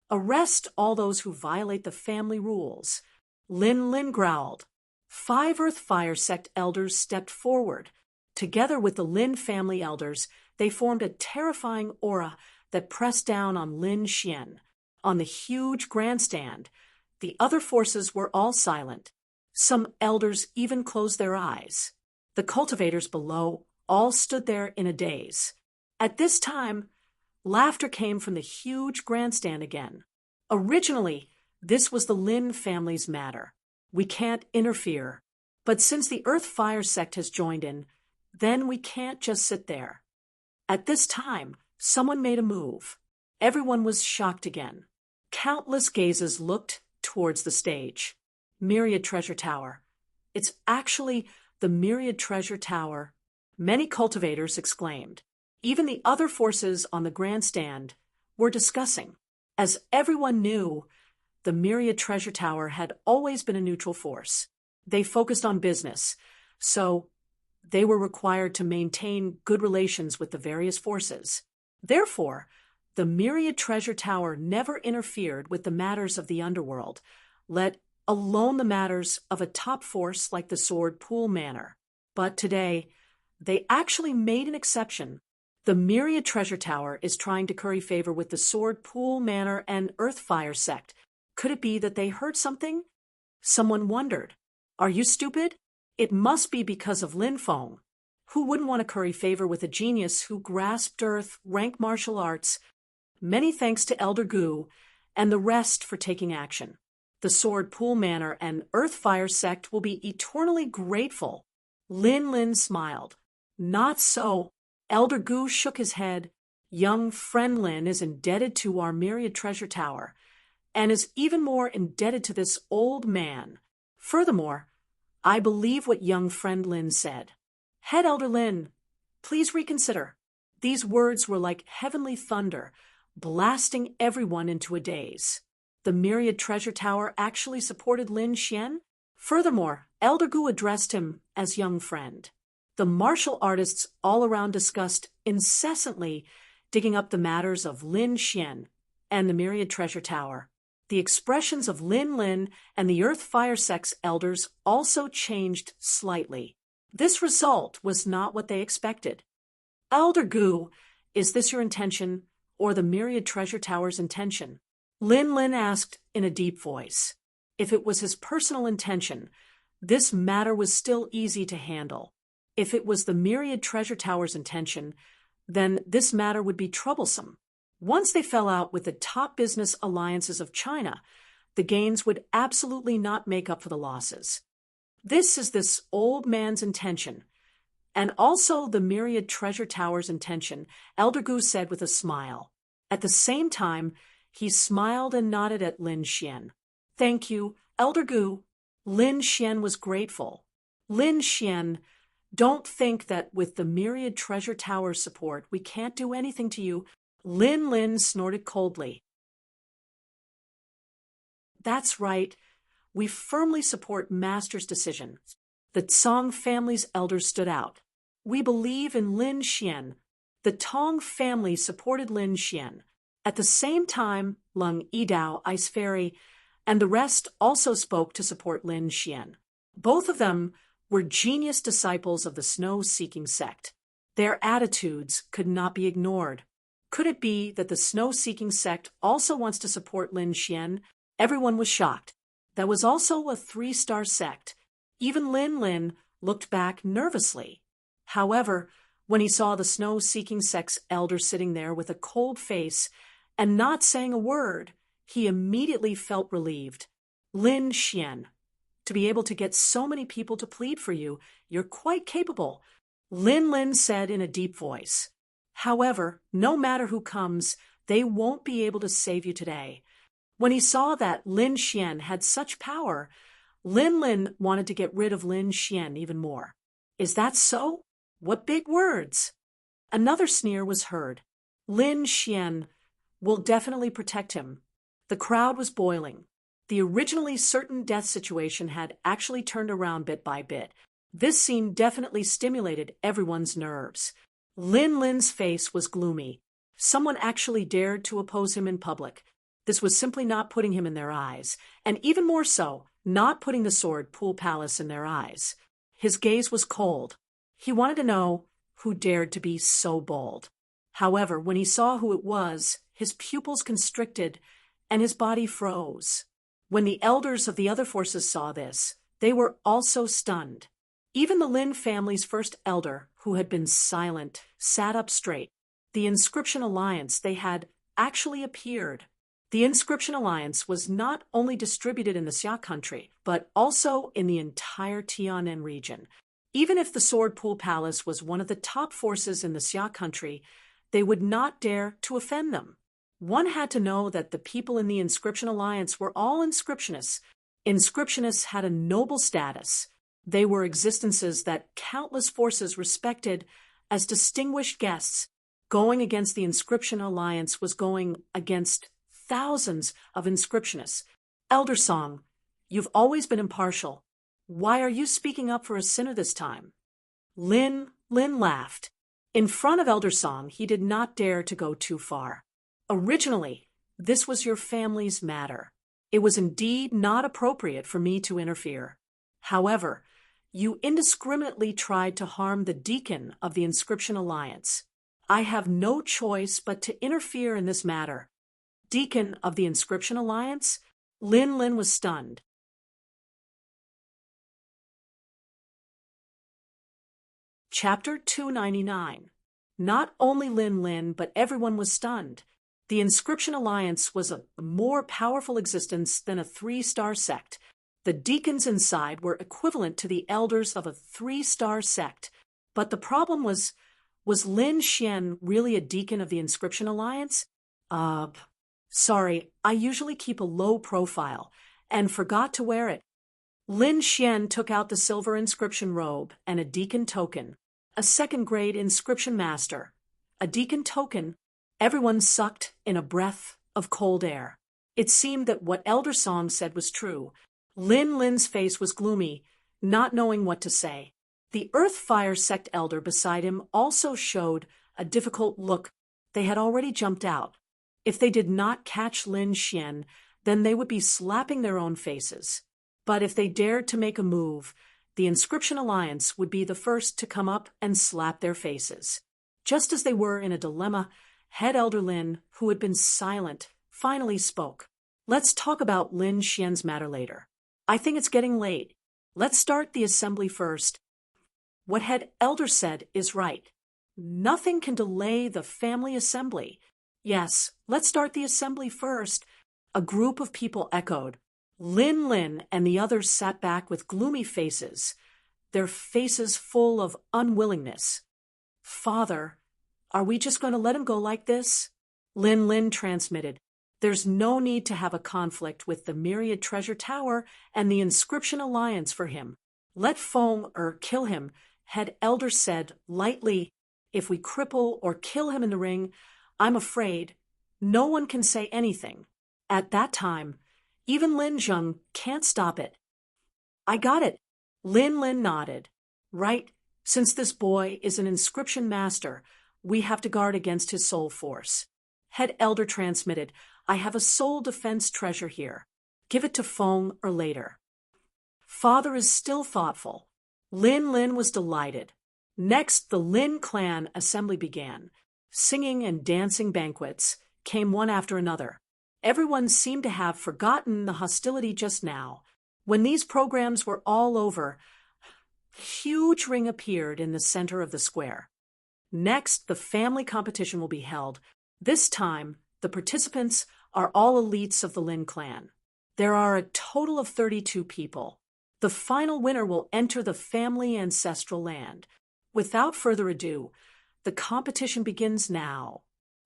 Arrest all those who violate the family rules. Lin growled. 5 Earth Fire sect elders stepped forward. Together with the Lin family elders, they formed a terrifying aura that pressed down on Lin Xian. On the huge grandstand, the other forces were all silent. Some elders even closed their eyes. The cultivators below all stood there in a daze. At this time, laughter came from the huge grandstand again. Originally, this was the Lin family's matter. We can't interfere. But since the Earth Fire sect has joined in, then we can't just sit there. At this time, someone made a move. Everyone was shocked again. Countless gazes looked towards the stage. Myriad Treasure Tower. It's actually the Myriad Treasure Tower. Many cultivators exclaimed. Even the other forces on the grandstand were discussing. As everyone knew, the Myriad Treasure Tower had always been a neutral force. They focused on business, so they were required to maintain good relations with the various forces. Therefore, the Myriad Treasure Tower never interfered with the matters of the underworld, let alone the matters of a top force like the Sword Pool Manor. But today, they actually made an exception. The Myriad Treasure Tower is trying to curry favor with the Sword Pool Manor and Earthfire sect. Could it be that they heard something? Someone wondered. Are you stupid? It must be because of Lin Feng. Who wouldn't want to curry favor with a genius who grasped earth, rank martial arts? Many thanks to Elder Gu and the rest for taking action. The Sword Pool Manor and Earthfire sect will be eternally grateful. Lin smiled. Not so. Elder Gu shook his head. Young friend Lin is indebted to our Myriad Treasure Tower, and is even more indebted to this old man. Furthermore, I believe what young friend Lin said. Head Elder Lin, please reconsider. These words were like heavenly thunder, blasting everyone into a daze. The Myriad Treasure Tower actually supported Lin Xian. Furthermore, Elder Gu addressed him as young friend. The martial artists all around discussed incessantly, digging up the matters of Lin Xian and the Myriad Treasure Tower. The expressions of Lin and the Earth Fire sect's elders also changed slightly. This result was not what they expected. Elder Gu, is this your intention, or the Myriad Treasure Tower's intention? Lin asked in a deep voice. If it was his personal intention, this matter was still easy to handle. If it was the Myriad Treasure Tower's intention, then this matter would be troublesome. Once they fell out with the top business alliances of China, the gains would absolutely not make up for the losses. This is this old man's intention, and also the Myriad Treasure Tower's intention, Elder Gu said with a smile. At the same time, he smiled and nodded at Lin Xian. Thank you, Elder Gu. Lin Xian was grateful. Lin Xian, don't think that with the Myriad Treasure Tower's support we can't do anything to you. Lin snorted coldly. That's right. We firmly support Master's decision. The Tsong family's elders stood out. We believe in Lin Xian. The Tong family supported Lin Xian. At the same time, Lung Yidao, Ice Fairy, and the rest also spoke to support Lin Xian. Both of them were genius disciples of the Snow-Seeking sect. Their attitudes could not be ignored. Could it be that the snow-seeking sect also wants to support Lin Xian? Everyone was shocked. That was also a 3-star sect. Even Lin looked back nervously. However, when he saw the snow-seeking sect's elder sitting there with a cold face and not saying a word, he immediately felt relieved. Lin Xian, to be able to get so many people to plead for you, you're quite capable, Lin said in a deep voice. However, no matter who comes, they won't be able to save you today. When he saw that Lin Xian had such power, Lin wanted to get rid of Lin Xian even more. Is that so? What big words! Another sneer was heard. Lin Xian will definitely protect him. The crowd was boiling. The originally certain death situation had actually turned around bit by bit. This scene definitely stimulated everyone's nerves. Lin's face was gloomy. Someone actually dared to oppose him in public. This was simply not putting him in their eyes, and even more so, not putting the sword pool palace in their eyes. His gaze was cold. He wanted to know who dared to be so bold. However, when he saw who it was, his pupils constricted and his body froze. When the elders of the other forces saw this, they were also stunned. Even the Lin family's first elder, who had been silent, sat up straight. The Inscription Alliance, they had actually appeared. The Inscription Alliance was not only distributed in the Xia country, but also in the entire Tianan region. Even if the Sword Pool Palace was one of the top forces in the Xia country, they would not dare to offend them. One had to know that the people in the Inscription Alliance were all inscriptionists. Inscriptionists had a noble status. They were existences that countless forces respected as distinguished guests. Going against the Inscription Alliance was going against thousands of inscriptionists. Elder Song, you've always been impartial. Why are you speaking up for a sinner this time? Lin laughed. In front of Elder Song, he did not dare to go too far. Originally, this was your family's matter. It was indeed not appropriate for me to interfere. However, you indiscriminately tried to harm the deacon of the Inscription Alliance. I have no choice but to interfere in this matter. Deacon of the Inscription Alliance? Lin was stunned. Chapter 299. Not only Lin, but everyone was stunned. The Inscription Alliance was a more powerful existence than a 3-star sect. The deacons inside were equivalent to the elders of a 3-star sect. But the problem was Lin Xian really a deacon of the Inscription Alliance? Sorry, I usually keep a low profile, and forgot to wear it. Lin Xian took out the silver inscription robe and a deacon token. A 2nd-grade inscription master. A deacon token. Everyone sucked in a breath of cold air. It seemed that what Elder Song said was true. Lin's face was gloomy, not knowing what to say. The Earth Fire sect elder beside him also showed a difficult look. They had already jumped out. If they did not catch Lin Xian, then they would be slapping their own faces. But if they dared to make a move, the Inscription Alliance would be the first to come up and slap their faces. Just as they were in a dilemma, Head Elder Lin, who had been silent, finally spoke. Let's talk about Lin Xian's matter later. I think it's getting late. Let's start the assembly first. What Head Elder said is right. Nothing can delay the family assembly. Yes, let's start the assembly first. A group of people echoed. Lin and the others sat back with gloomy faces, their faces full of unwillingness. Father, are we just going to let him go like this? Lin transmitted. There's no need to have a conflict with the Myriad Treasure Tower and the Inscription Alliance for him. Let Feng kill him, Head Elder said lightly. If we cripple or kill him in the ring, I'm afraid no one can say anything. At that time, even Lin Zheng can't stop it. I got it. Lin nodded. Right, since this boy is an inscription master, we have to guard against his soul force. Head Elder transmitted, I have a soul defense treasure here. Give it to Feng or later. Father is still thoughtful. Lin was delighted. Next, the Lin clan assembly began. Singing and dancing banquets came one after another. Everyone seemed to have forgotten the hostility just now. When these programs were all over, a huge ring appeared in the center of the square. Next, the family competition will be held. This time, the participants are all elites of the Lin clan. There are a total of 32 people. The final winner will enter the family ancestral land. Without further ado, the competition begins now.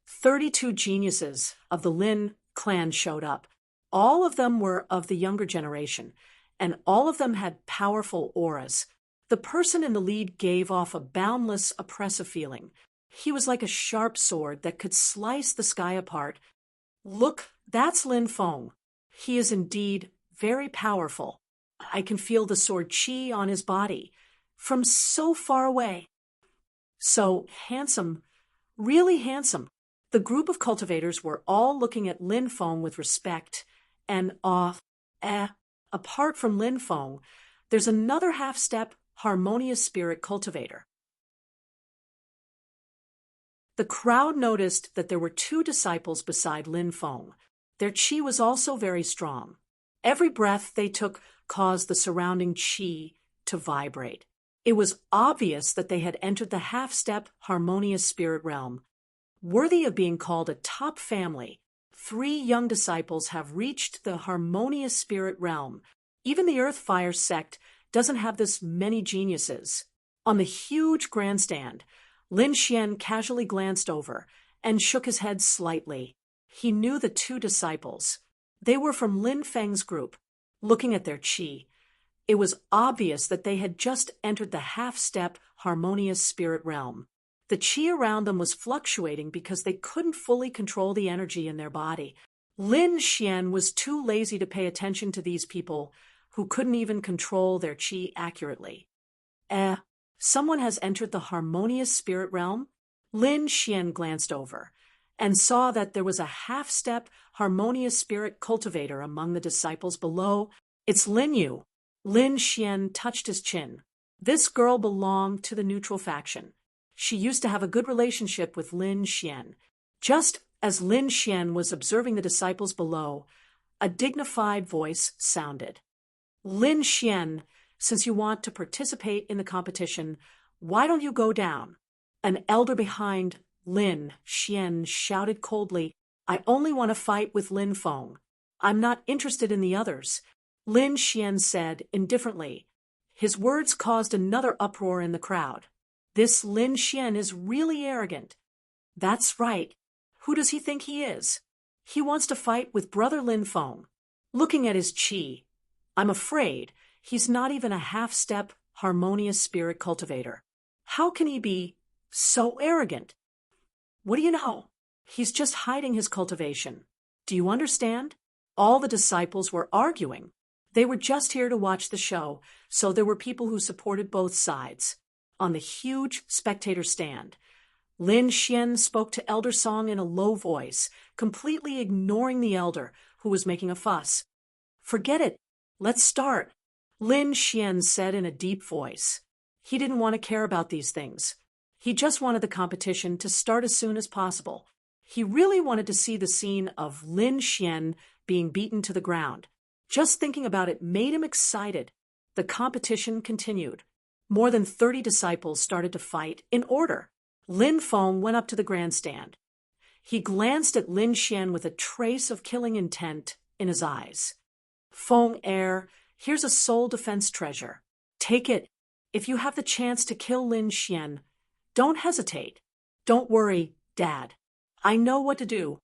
32 geniuses of the Lin clan showed up. All of them were of the younger generation, and all of them had powerful auras. The person in the lead gave off a boundless, oppressive feeling. He was like a sharp sword that could slice the sky apart. Look, that's Lin Feng. He is indeed very powerful. I can feel the sword chi on his body from so far away. So handsome, really handsome. The group of cultivators were all looking at Lin Feng with respect and awe. Apart from Lin Feng, there's another half-step harmonious spirit cultivator. The crowd noticed that there were 2 disciples beside Lin Feng. Their chi was also very strong. Every breath they took caused the surrounding chi to vibrate. It was obvious that they had entered the half-step harmonious spirit realm. Worthy of being called a top family, 3 young disciples have reached the harmonious spirit realm. Even the Earth Fire sect doesn't have this many geniuses. On the huge grandstand, Lin Xian casually glanced over and shook his head slightly. He knew the 2 disciples. They were from Lin Feng's group. Looking at their chi, it was obvious that they had just entered the half-step harmonious spirit realm. The chi around them was fluctuating because they couldn't fully control the energy in their body. Lin Xian was too lazy to pay attention to these people who couldn't even control their chi accurately. Someone has entered the harmonious spirit realm? Lin Xian glanced over and saw that there was a half-step harmonious spirit cultivator among the disciples below. It's Lin Yu. Lin Xian touched his chin. This girl belonged to the neutral faction. She used to have a good relationship with Lin Xian. Just as Lin Xian was observing the disciples below, a dignified voice sounded. Lin Xian, since you want to participate in the competition, why don't you go down? An elder behind Lin Xian shouted coldly, I only want to fight with Lin Feng. I'm not interested in the others. Lin Xian said indifferently. His words caused another uproar in the crowd. This Lin Xian is really arrogant. That's right. Who does he think he is? He wants to fight with brother Lin Feng. Looking at his chi, I'm afraid he's not even a half-step harmonious spirit cultivator. How can he be so arrogant? What do you know? He's just hiding his cultivation. Do you understand? All the disciples were arguing. They were just here to watch the show, so there were people who supported both sides. On the huge spectator stand, Lin Xian spoke to Elder Song in a low voice, completely ignoring the elder, who was making a fuss. Forget it. Let's start, Lin Xian said in a deep voice. He didn't want to care about these things. He just wanted the competition to start as soon as possible. He really wanted to see the scene of Lin Xian being beaten to the ground. Just thinking about it made him excited. The competition continued. More than 30 disciples started to fight in order. Lin Feng went up to the grandstand. He glanced at Lin Xian with a trace of killing intent in his eyes. Feng here's a soul defense treasure. Take it. If you have the chance to kill Lin Xian, don't hesitate. Don't worry, Dad. I know what to do.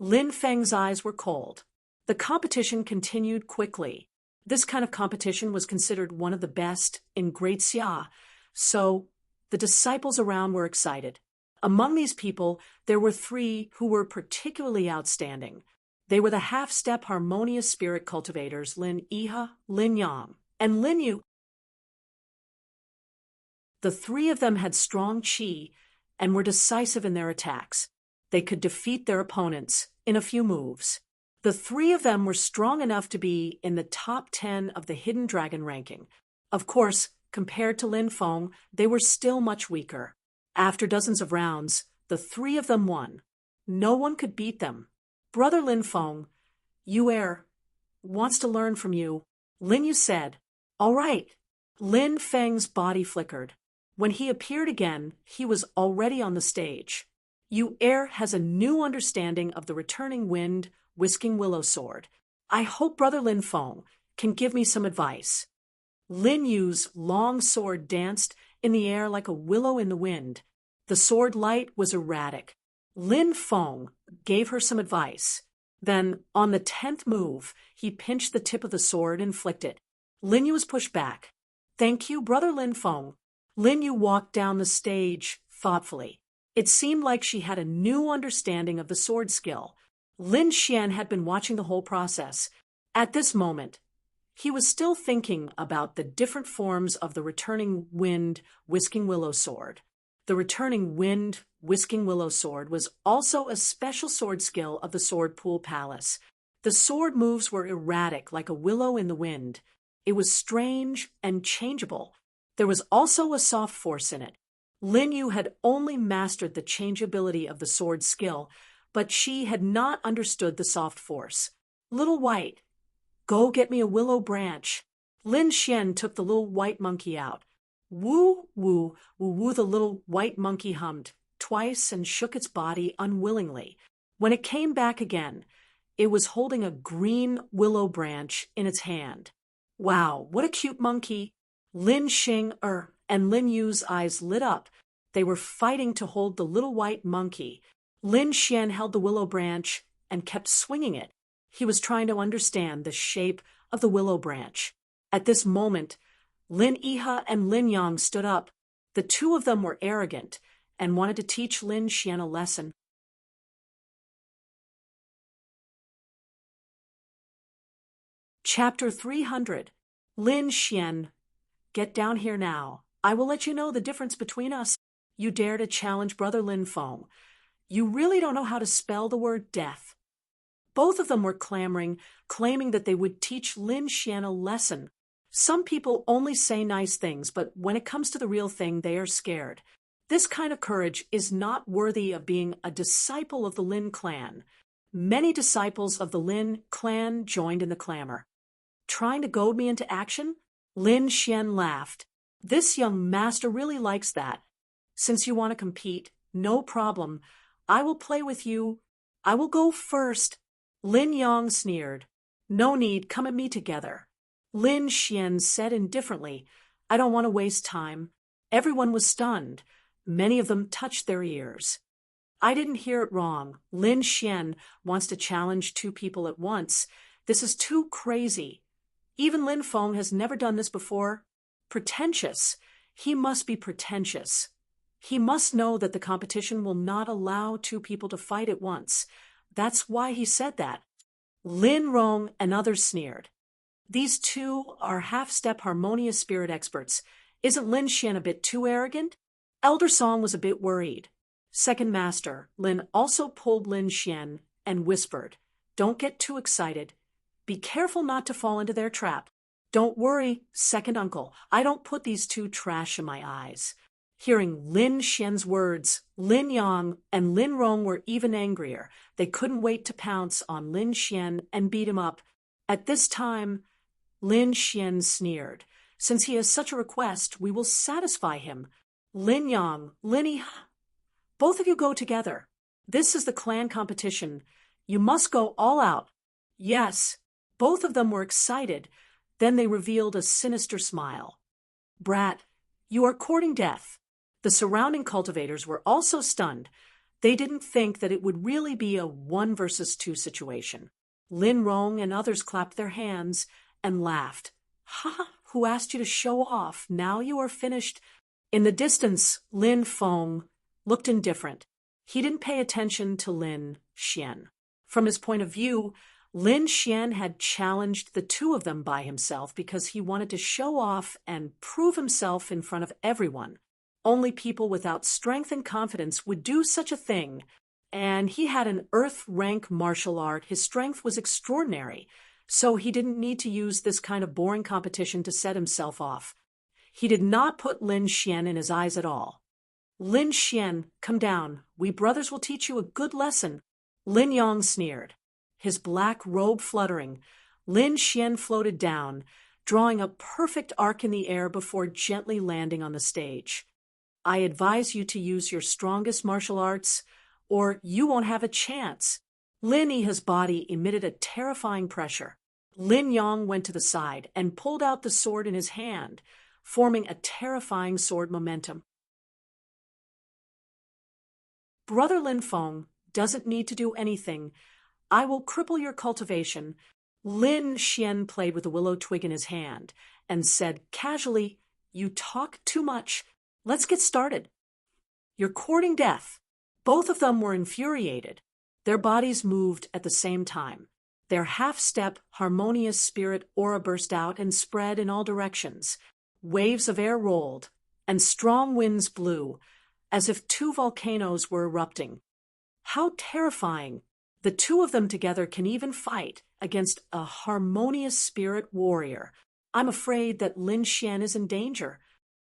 Lin Feng's eyes were cold. The competition continued quickly. This kind of competition was considered one of the best in Great Xia, so the disciples around were excited. Among these people, there were 3 who were particularly outstanding. They were the half-step harmonious spirit cultivators Lin Iha, Lin Yang, and Lin Yu. The 3 of them had strong chi and were decisive in their attacks. They could defeat their opponents in a few moves. The 3 of them were strong enough to be in the top 10 of the Hidden Dragon ranking. Of course, compared to Lin Feng, they were still much weaker. After dozens of rounds, The three of them won. No one could beat them. Brother Lin Feng, wants to learn from you. Lin Yu said. All right. Lin Feng's body flickered. When he appeared again, he was already on the stage. Yu has a new understanding of the returning wind, whisking willow sword. I hope Brother Lin Feng can give me some advice. Lin Yu's long sword danced in the air like a willow in the wind. The sword light was erratic. Lin Feng gave her some advice. Then, on the 10th move, he pinched the tip of the sword and flicked it. Lin Yu was pushed back. Thank you, Brother Lin Feng. Lin Yu walked down the stage thoughtfully. It seemed like she had a new understanding of the sword skill. Lin Xian had been watching the whole process. At this moment, he was still thinking about the different forms of the returning wind, whisking willow sword. The returning wind, whisking willow sword was also a special sword skill of the Sword Pool Palace. The sword moves were erratic like a willow in the wind. It was strange and changeable. There was also a soft force in it. Lin Yu had only mastered the changeability of the sword skill, but she had not understood the soft force. Little White, go get me a willow branch. Lin Xian took the little white monkey out. Woo, woo, woo, woo, the little white monkey hummed twice and shook its body unwillingly. When it came back again, it was holding a green willow branch in its hand. Wow, what a cute monkey. Lin Xing and Lin Yu's eyes lit up. They were fighting to hold the little white monkey. Lin Xian held the willow branch and kept swinging it. He was trying to understand the shape of the willow branch. At this moment, Lin Yihe and Lin Yang stood up. The two of them were arrogant and wanted to teach Lin Xian a lesson. Chapter 300. Lin Xian, get down here now. I will let you know the difference between us. You dare to challenge Brother Lin Feng. You really don't know how to spell the word death. Both of them were clamoring, claiming that they would teach Lin Xian a lesson. Some people only say nice things, but when it comes to the real thing, they are scared. This kind of courage is not worthy of being a disciple of the Lin clan. Many disciples of the Lin clan joined in the clamor. Trying to goad me into action? Lin Xian laughed. This young master really likes that. Since you want to compete, no problem. I will play with you. I will go first. Lin Yang sneered. No need, come at me together. Lin Xian said indifferently, I don't want to waste time. Everyone was stunned. Many of them touched their ears. I didn't hear it wrong. Lin Xian wants to challenge two people at once. This is too crazy. Even Lin Feng has never done this before. Pretentious. He must be pretentious. He must know that the competition will not allow two people to fight at once. That's why he said that. Lin Rong and others sneered. These two are half-step harmonious spirit experts. Isn't Lin Xian a bit too arrogant? Elder Song was a bit worried. Second Master, Lin also pulled Lin Xian and whispered, Don't get too excited. Be careful not to fall into their trap. Don't worry, Second Uncle. I don't put these two trash in my eyes. Hearing Lin Xian's words, Lin Yang and Lin Rong were even angrier. They couldn't wait to pounce on Lin Xian and beat him up. At this time, Lin Xian sneered. Since he has such a request, we will satisfy him. Lin Yang, Lin Yihe, both of you go together. This is the clan competition. You must go all out. Yes. Both of them were excited. Then they revealed a sinister smile. Brat, you are courting death. The surrounding cultivators were also stunned. They didn't think that it would really be a 1 versus 2 situation. Lin Rong and others clapped their hands and laughed. Ha! Who asked you to show off? Now you are finished. In the distance, Lin Feng looked indifferent. He didn't pay attention to Lin Xian. From his point of view, Lin Xian had challenged the two of them by himself because he wanted to show off and prove himself in front of everyone. Only people without strength and confidence would do such a thing. And he had an earth-rank martial art. His strength was extraordinary, so he didn't need to use this kind of boring competition to set himself off. He did not put Lin Xian in his eyes at all. Lin Xian, come down. We brothers will teach you a good lesson. Lin Yang sneered. His black robe fluttering, Lin Xian floated down, drawing a perfect arc in the air before gently landing on the stage. I advise you to use your strongest martial arts, or you won't have a chance. Lin Yi's body emitted a terrifying pressure. Lin Yang went to the side and pulled out the sword in his hand, forming a terrifying sword momentum. Brother Lin Feng doesn't need to do anything. I will cripple your cultivation. Lin Xian played with a willow twig in his hand and said casually, You talk too much. Let's get started. You're courting death. Both of them were infuriated. Their bodies moved at the same time. Their half-step, harmonious spirit aura burst out and spread in all directions. Waves of air rolled, and strong winds blew, as if two volcanoes were erupting. How terrifying! The two of them together can even fight against a harmonious spirit warrior. I'm afraid that Lin Xian is in danger.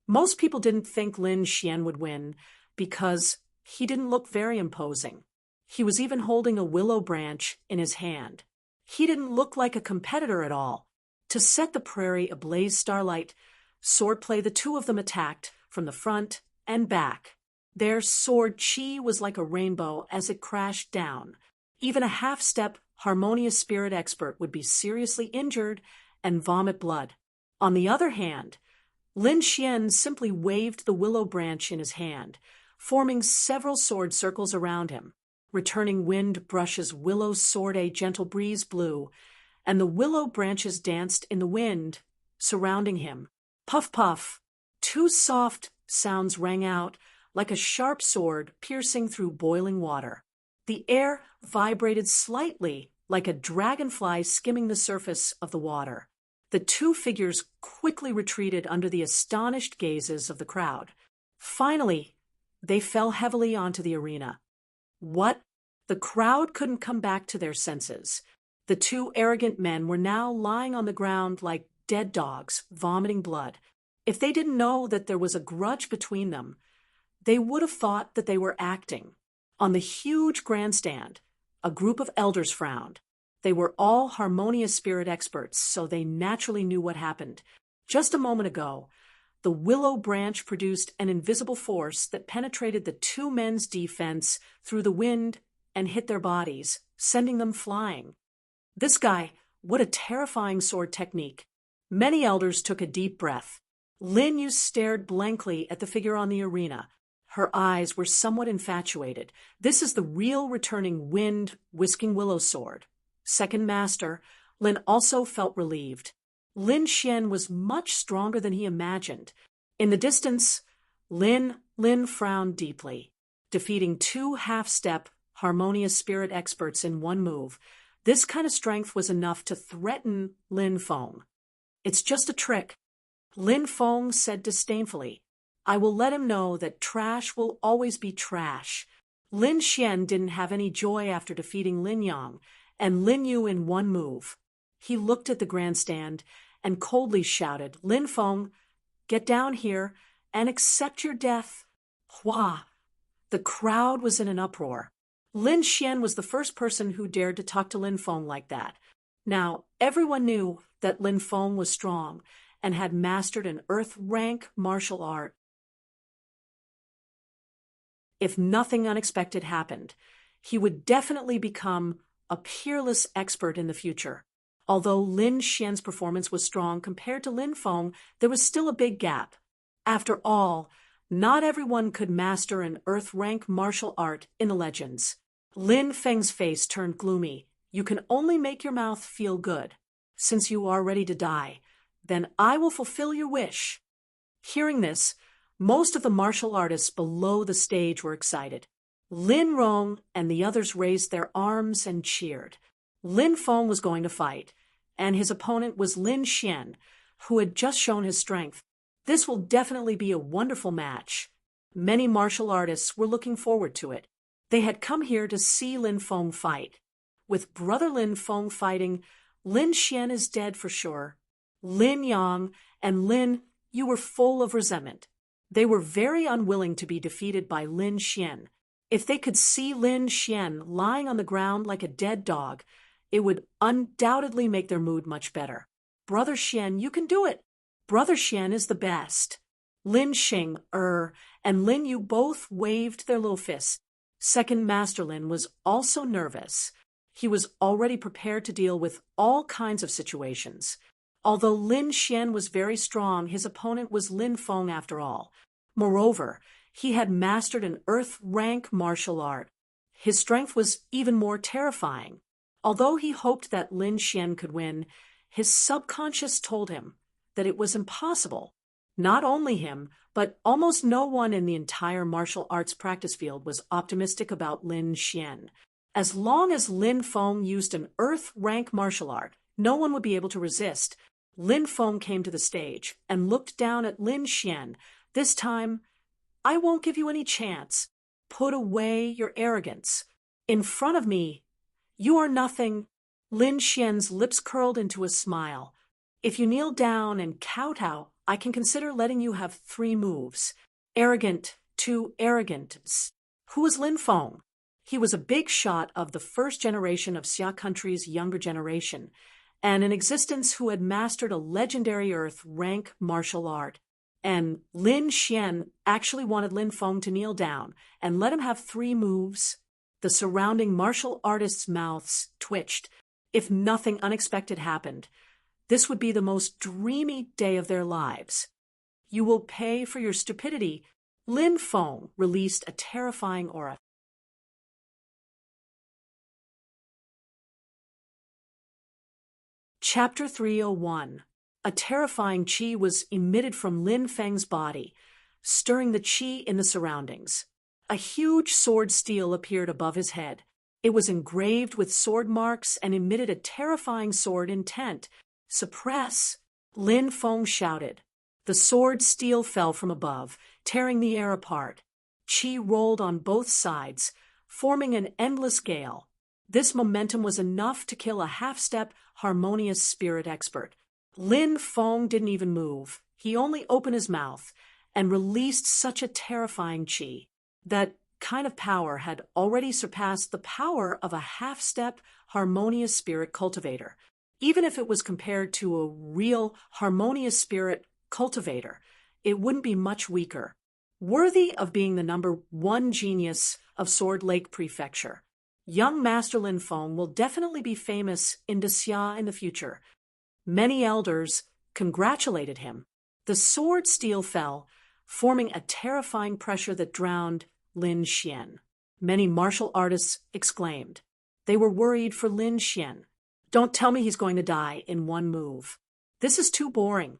Most people didn't think Lin Xian would win because he didn't look very imposing. He was even holding a willow branch in his hand. He didn't look like a competitor at all. To set the prairie ablaze starlight, swordplay, the two of them attacked from the front and back. Their sword chi was like a rainbow as it crashed down. Even a half-step, harmonious spirit expert would be seriously injured and vomit blood. On the other hand, Lin Xian simply waved the willow branch in his hand, forming several sword circles around him. Returning wind brushes Willow's sword, a gentle breeze blew, and the willow branches danced in the wind, surrounding him. Puff, puff. Two soft sounds rang out, like a sharp sword piercing through boiling water. The air vibrated slightly, like a dragonfly skimming the surface of the water. The two figures quickly retreated under the astonished gazes of the crowd. Finally, they fell heavily onto the arena. What? The crowd couldn't come back to their senses. The two arrogant men were now lying on the ground like dead dogs, vomiting blood. If they didn't know that there was a grudge between them, they would have thought that they were acting. On the huge grandstand, a group of elders frowned. They were all harmonious spirit experts, so they naturally knew what happened. Just a moment ago, the willow branch produced an invisible force that penetrated the two men's defense through the wind and hit their bodies, sending them flying. This guy, what a terrifying sword technique. Many elders took a deep breath. Lin Yu stared blankly at the figure on the arena. Her eyes were somewhat infatuated. This is the real returning wind-whisking willow sword. Second master, Lin also felt relieved. Lin Xian was much stronger than he imagined. In the distance, Lin frowned deeply. Defeating two half-step, harmonious spirit experts in one move, this kind of strength was enough to threaten Lin Feng. It's just a trick. Lin Feng said disdainfully. I will let him know that trash will always be trash. Lin Xian didn't have any joy after defeating Lin Yang and Lin Yu in one move. He looked at the grandstand and coldly shouted, Lin Feng, get down here and accept your death. Hua! The crowd was in an uproar. Lin Xian was the first person who dared to talk to Lin Feng like that. Now, everyone knew that Lin Feng was strong and had mastered an earth-rank martial art. If nothing unexpected happened, he would definitely become a peerless expert in the future. Although Lin Xian's performance was strong compared to Lin Feng, there was still a big gap. After all, not everyone could master an earth-rank martial art in the legends. Lin Feng's face turned gloomy. You can only make your mouth feel good. Since you are ready to die, then I will fulfill your wish. Hearing this, most of the martial artists below the stage were excited. Lin Rong and the others raised their arms and cheered. Lin Feng was going to fight, and his opponent was Lin Xian, who had just shown his strength. This will definitely be a wonderful match. Many martial artists were looking forward to it. They had come here to see Lin Feng fight. With brother Lin Feng fighting, Lin Xian is dead for sure. Lin Yang and Lin Yu were full of resentment. They were very unwilling to be defeated by Lin Xian. If they could see Lin Xian lying on the ground like a dead dog, it would undoubtedly make their mood much better. Brother Xian, you can do it. Brother Xian is the best. Lin Xing, and Lin Yu both waved their little fists. Second Master Lin was also nervous. He was already prepared to deal with all kinds of situations. Although Lin Xian was very strong, his opponent was Lin Feng after all. Moreover, he had mastered an earth-rank martial art. His strength was even more terrifying. Although he hoped that Lin Xian could win, his subconscious told him that it was impossible. Not only him, but almost no one in the entire martial arts practice field was optimistic about Lin Xian. As long as Lin Feng used an earth-rank martial art, no one would be able to resist. Lin Feng came to the stage and looked down at Lin Xian. This time, I won't give you any chance. Put away your arrogance. In front of me, you are nothing. Lin Xian's lips curled into a smile. If you kneel down and kowtow, I can consider letting you have 3 moves. Arrogant, 2 arrogant. Who was Lin Feng? He was a big shot of the first generation of Xia country's younger generation, and in existence who had mastered a legendary earth-rank martial art. And Lin Xian actually wanted Lin Feng to kneel down and let him have 3 moves. The surrounding martial artists' mouths twitched. If nothing unexpected happened, this would be the most dreamy day of their lives. You will pay for your stupidity. Lin Feng released a terrifying aura. Chapter 301. A terrifying qi was emitted from Lin Feng's body, stirring the qi in the surroundings. A huge sword steel appeared above his head. It was engraved with sword marks and emitted a terrifying sword intent. Suppress! Lin Feng shouted. The sword steel fell from above, tearing the air apart. Qi rolled on both sides, forming an endless gale. This momentum was enough to kill a half-step, harmonious spirit expert. Lin Feng didn't even move. He only opened his mouth and released such a terrifying qi. That kind of power had already surpassed the power of a half-step, harmonious spirit cultivator. Even if it was compared to a real harmonious spirit cultivator, it wouldn't be much weaker. Worthy of being the number 1 genius of Sword Lake Prefecture, young Master Lin Feng will definitely be famous in Xia in the future. Many elders congratulated him. The sword steel fell, forming a terrifying pressure that drowned Lin Xian. Many martial artists exclaimed. They were worried for Lin Xian. Don't tell me he's going to die in 1 move. This is too boring.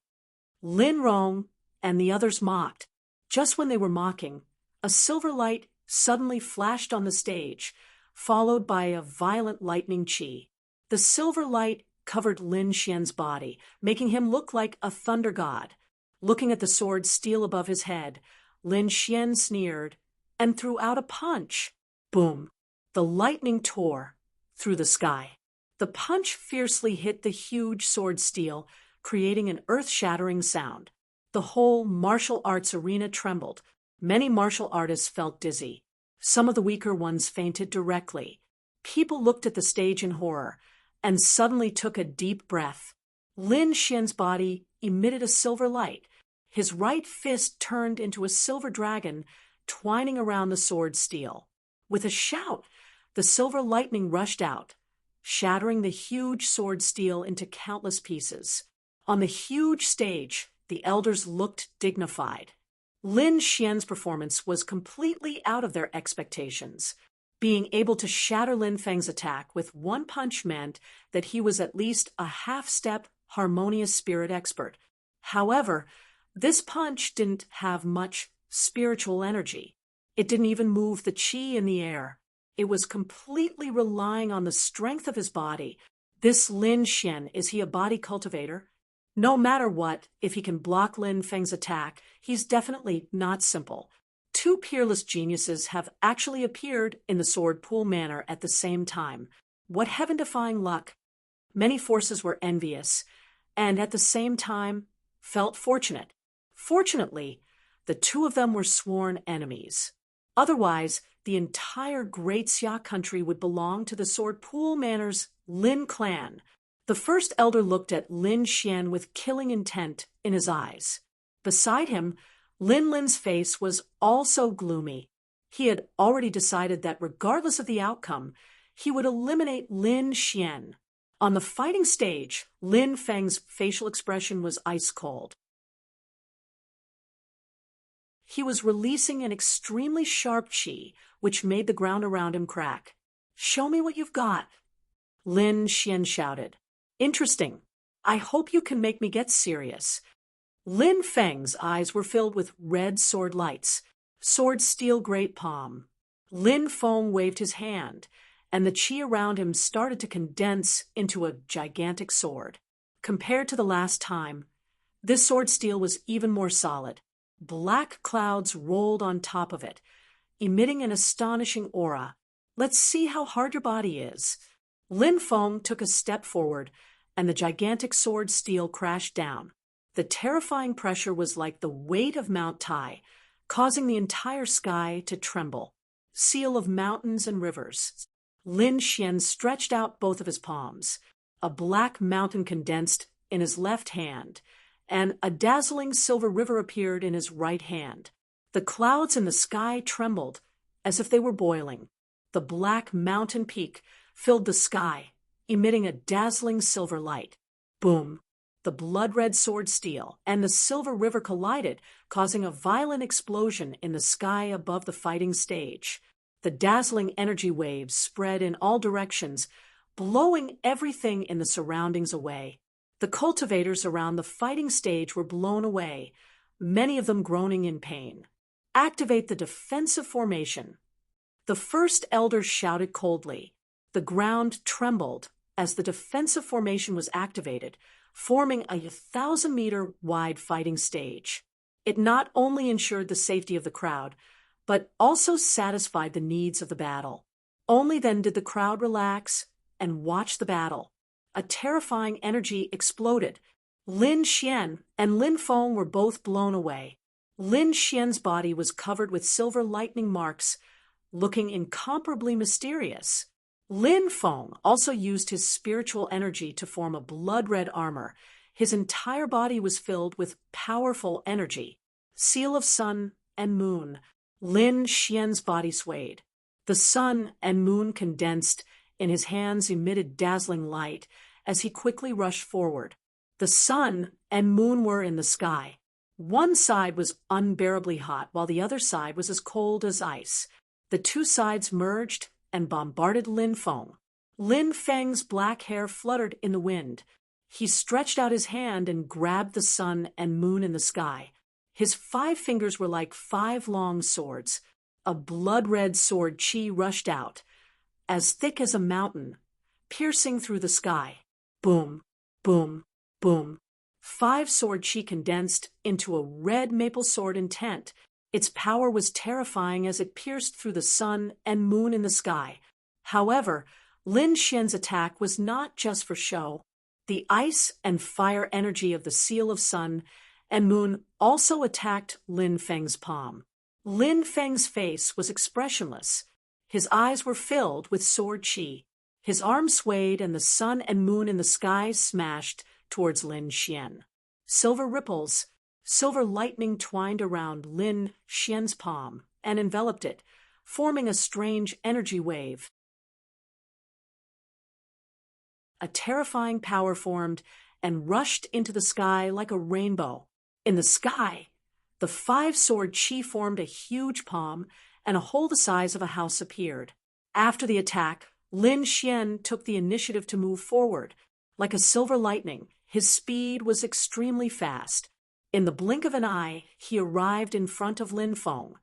Lin Rong and the others mocked. Just when they were mocking, a silver light suddenly flashed on the stage, followed by a violent lightning qi. The silver light covered Lin Xian's body, making him look like a thunder god. Looking at the sword steel above his head, Lin Xian sneered and threw out a punch. Boom! The lightning tore through the sky. The punch fiercely hit the huge sword steel, creating an earth-shattering sound. The whole martial arts arena trembled. Many martial artists felt dizzy. Some of the weaker ones fainted directly. People looked at the stage in horror and suddenly took a deep breath. Lin Xian's body emitted a silver light. His right fist turned into a silver dragon, twining around the sword steel. With a shout, the silver lightning rushed out, shattering the huge sword steel into countless pieces. On the huge stage, the elders looked dignified. Lin Xian's performance was completely out of their expectations. Being able to shatter Lin Feng's attack with 1 punch meant that he was at least a half-step harmonious spirit expert. However, this punch didn't have much spiritual energy. It didn't even move the qi in the air. It was completely relying on the strength of his body. This Lin Xian, is he a body cultivator? No matter what, if he can block Lin Feng's attack, he's definitely not simple. 2 peerless geniuses have actually appeared in the Sword Pool Manor at the same time. What heaven-defying luck! Many forces were envious, and at the same time felt fortunate. Fortunately, The two of them were sworn enemies. Otherwise, the entire Great Xia country would belong to the Sword Pool Manor's Lin clan. The first elder looked at Lin Xian with killing intent in his eyes. Beside him, Lin's face was also gloomy. He had already decided that regardless of the outcome, he would eliminate Lin Xian. On the fighting stage, Lin Feng's facial expression was ice cold. He was releasing an extremely sharp qi, which made the ground around him crack. "Show me what you've got," Lin Xian shouted. "Interesting. I hope you can make me get serious." Lin Feng's eyes were filled with red sword lights. Sword steel great palm. Lin Feng waved his hand, and the qi around him started to condense into a gigantic sword. Compared to the last time, this sword steel was even more solid. Black clouds rolled on top of it, emitting an astonishing aura. "Let's see how hard your body is." Lin Feng took a step forward, and the gigantic sword steel crashed down. The terrifying pressure was like the weight of Mount Tai, causing the entire sky to tremble. Seal of mountains and rivers. Lin Xian stretched out both of his palms. A black mountain condensed in his left hand, and a dazzling silver river appeared in his right hand. The clouds in the sky trembled as if they were boiling. The black mountain peak filled the sky, emitting a dazzling silver light. Boom! The blood-red sword steel and the silver river collided, causing a violent explosion in the sky above the fighting stage. The dazzling energy waves spread in all directions, blowing everything in the surroundings away. The cultivators around the fighting stage were blown away, many of them groaning in pain. "Activate the defensive formation." The first elder shouted coldly. The ground trembled as the defensive formation was activated, forming a 1,000-meter wide fighting stage. It not only ensured the safety of the crowd, but also satisfied the needs of the battle. Only then did the crowd relax and watch the battle. A terrifying energy exploded. Lin Xian and Lin Feng were both blown away. Lin Xian's body was covered with silver lightning marks, looking incomparably mysterious. Lin Feng also used his spiritual energy to form a blood-red armor. His entire body was filled with powerful energy. Seal of sun and moon. Lin Xian's body swayed. The sun and moon condensed, and his hands emitted dazzling light as he quickly rushed forward. The sun and moon were in the sky. One side was unbearably hot, while the other side was as cold as ice. The two sides merged and bombarded Lin Feng. Lin Feng's black hair fluttered in the wind. He stretched out his hand and grabbed the sun and moon in the sky. His 5 fingers were like 5 long swords. A blood-red sword qi rushed out, as thick as a mountain, piercing through the sky. Boom, boom, boom. 5 sword qi condensed into a red maple sword intent. Its power was terrifying as it pierced through the sun and moon in the sky. However, Lin Xian's attack was not just for show. The ice and fire energy of the seal of sun and moon also attacked Lin Feng's palm. Lin Feng's face was expressionless. His eyes were filled with sword qi. His arms swayed and the sun and moon in the sky smashed towards Lin Xian. Silver ripples, silver lightning twined around Lin Xian's palm and enveloped it, forming a strange energy wave. A terrifying power formed and rushed into the sky like a rainbow. In the sky, the 5-sword qi formed a huge palm, and a hole the size of a house appeared. After the attack, Lin Xian took the initiative to move forward. Like a silver lightning, his speed was extremely fast. In the blink of an eye, he arrived in front of Lin Feng.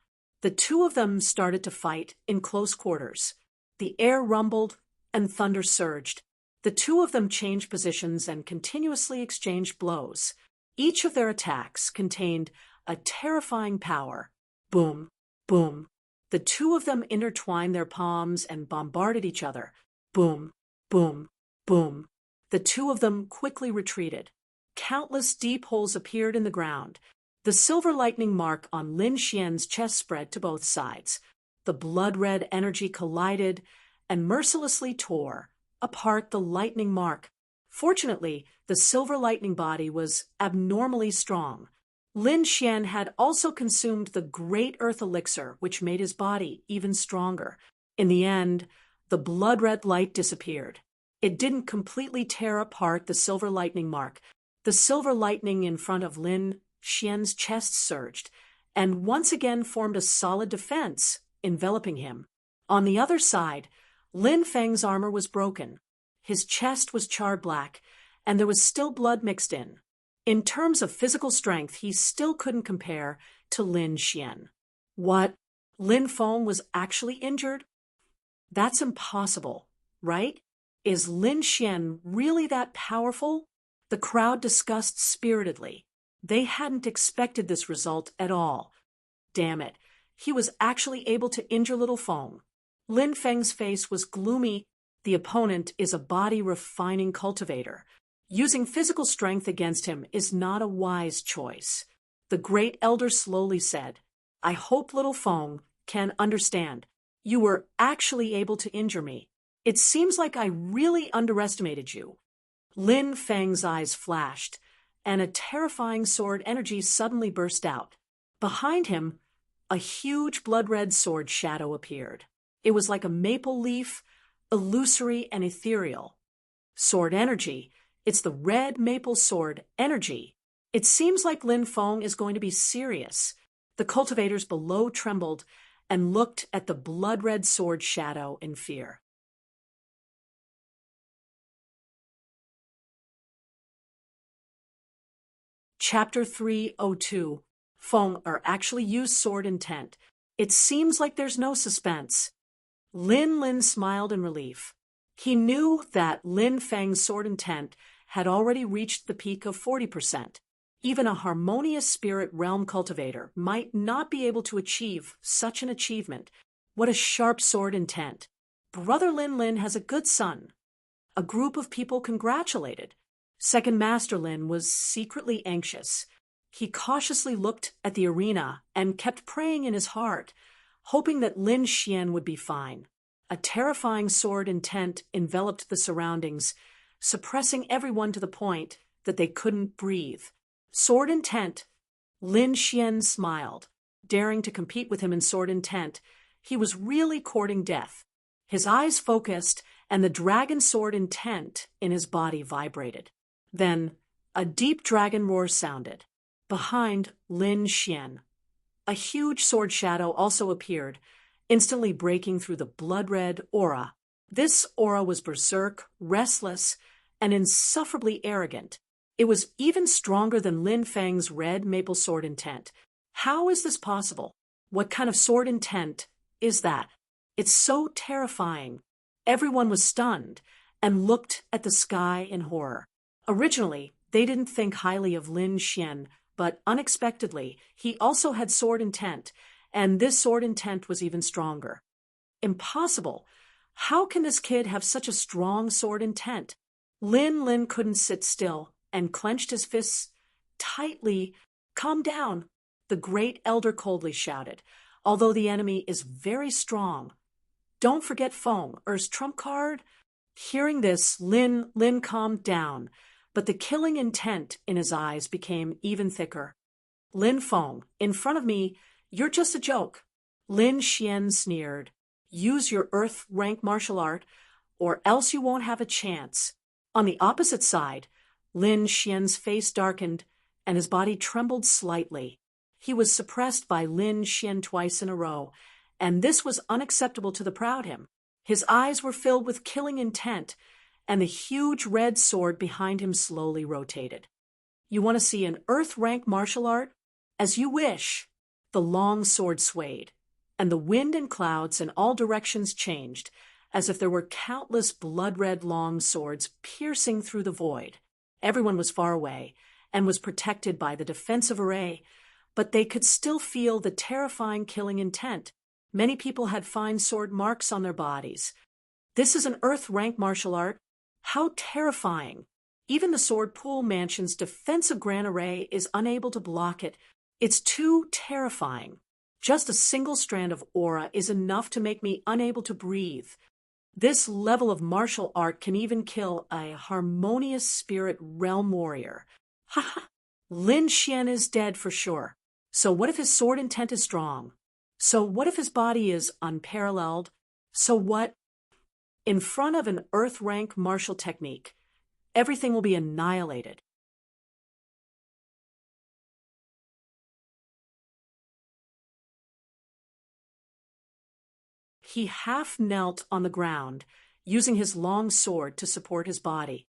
The two of them started to fight in close quarters. The air rumbled and thunder surged. The two of them changed positions and continuously exchanged blows. Each of their attacks contained a terrifying power. Boom, boom. The two of them intertwined their palms and bombarded each other. Boom, boom, boom. The two of them quickly retreated. Countless deep holes appeared in the ground. The silver lightning mark on Lin Xian's chest spread to both sides. The blood-red energy collided and mercilessly tore apart the lightning mark. Fortunately, the silver lightning body was abnormally strong. Lin Xian had also consumed the great earth elixir, which made his body even stronger. In the end, the blood-red light disappeared. It didn't completely tear apart the silver lightning mark. The silver lightning in front of Lin Xian's chest surged, and once again formed a solid defense, enveloping him. On the other side, Lin Feng's armor was broken. His chest was charred black, and there was still blood mixed in. In terms of physical strength, he still couldn't compare to Lin Xian. What? Lin Feng was actually injured? That's impossible, right? Is Lin Xian really that powerful? The crowd discussed spiritedly. They hadn't expected this result at all. Damn it, he was actually able to injure little Feng. Lin Feng's face was gloomy. The opponent is a body-refining cultivator. Using physical strength against him is not a wise choice. The great elder slowly said, I hope little Feng can understand. You were actually able to injure me. It seems like I really underestimated you. Lin Feng's eyes flashed, and a terrifying sword energy suddenly burst out. Behind him, a huge blood-red sword shadow appeared. It was like a maple leaf, illusory and ethereal. Sword energy. It's the red maple sword energy. It seems like Lin Feng is going to be serious. The cultivators below trembled and looked at the blood-red sword shadow in fear. Chapter 302. Feng actually used sword intent. It seems like there's no suspense. Lin smiled in relief. He knew that Lin Feng's sword intent had already reached the peak of 40%. Even a harmonious spirit realm cultivator might not be able to achieve such an achievement. What a sharp sword intent. Brother Lin has a good son. A group of people congratulated. Second Master Lin was secretly anxious. He cautiously looked at the arena and kept praying in his heart, hoping that Lin Xian would be fine. A terrifying sword intent enveloped the surroundings, suppressing everyone to the point that they couldn't breathe. Sword intent. Lin Xian smiled. Daring to compete with him in sword intent, he was really courting death. His eyes focused, and the dragon sword intent in his body vibrated. Then, a deep dragon roar sounded. Behind Lin Xian, a huge sword shadow also appeared, instantly breaking through the blood-red aura. This aura was berserk, restless, and insufferably arrogant. It was even stronger than Lin Feng's red maple sword intent. How is this possible? What kind of sword intent is that? It's so terrifying. Everyone was stunned and looked at the sky in horror. Originally, they didn't think highly of Lin Xian, but unexpectedly, he also had sword intent, and this sword intent was even stronger. Impossible! How can this kid have such a strong sword intent? Lin couldn't sit still and clenched his fists tightly. Calm down, the great elder coldly shouted. Although the enemy is very strong, don't forget Feng, Er's trump card. Hearing this, Lin calmed down, but the killing intent in his eyes became even thicker. Lin Feng, in front of me, you're just a joke. Lin Xian sneered. Use your earth rank martial art, or else you won't have a chance. On the opposite side, Lin Xian's face darkened, and his body trembled slightly. He was suppressed by Lin Xian twice in a row, and this was unacceptable to the proud him. His eyes were filled with killing intent, and the huge red sword behind him slowly rotated. You want to see an earth rank martial art? As you wish. The long sword swayed, and the wind and clouds in all directions changed, as if there were countless blood-red long swords piercing through the void. Everyone was far away, and was protected by the defensive array, but they could still feel the terrifying killing intent. Many people had fine sword marks on their bodies. This is an earth rank martial art. How terrifying! Even the Sword Pool Mansion's defensive Grand Array is unable to block it. It's too terrifying. Just a single strand of aura is enough to make me unable to breathe. This level of martial art can even kill a harmonious spirit realm warrior. Ha ha! Lin Xian is dead for sure. So what if his sword intent is strong? So what if his body is unparalleled? So what? In front of an earth rank martial technique, everything will be annihilated. He half knelt on the ground, using his long sword to support his body.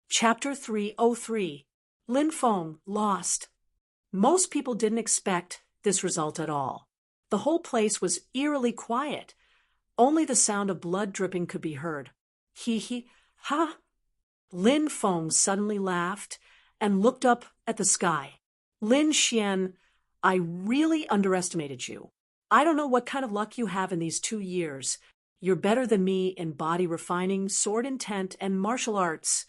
Chapter 303. Lin Feng lost. Most people didn't expect this result at all. The whole place was eerily quiet. Only the sound of blood dripping could be heard. He, ha! Lin Feng suddenly laughed and looked up at the sky. Lin Xian, I really underestimated you. I don't know what kind of luck you have in these 2 years. You're better than me in body refining, sword intent, and martial arts.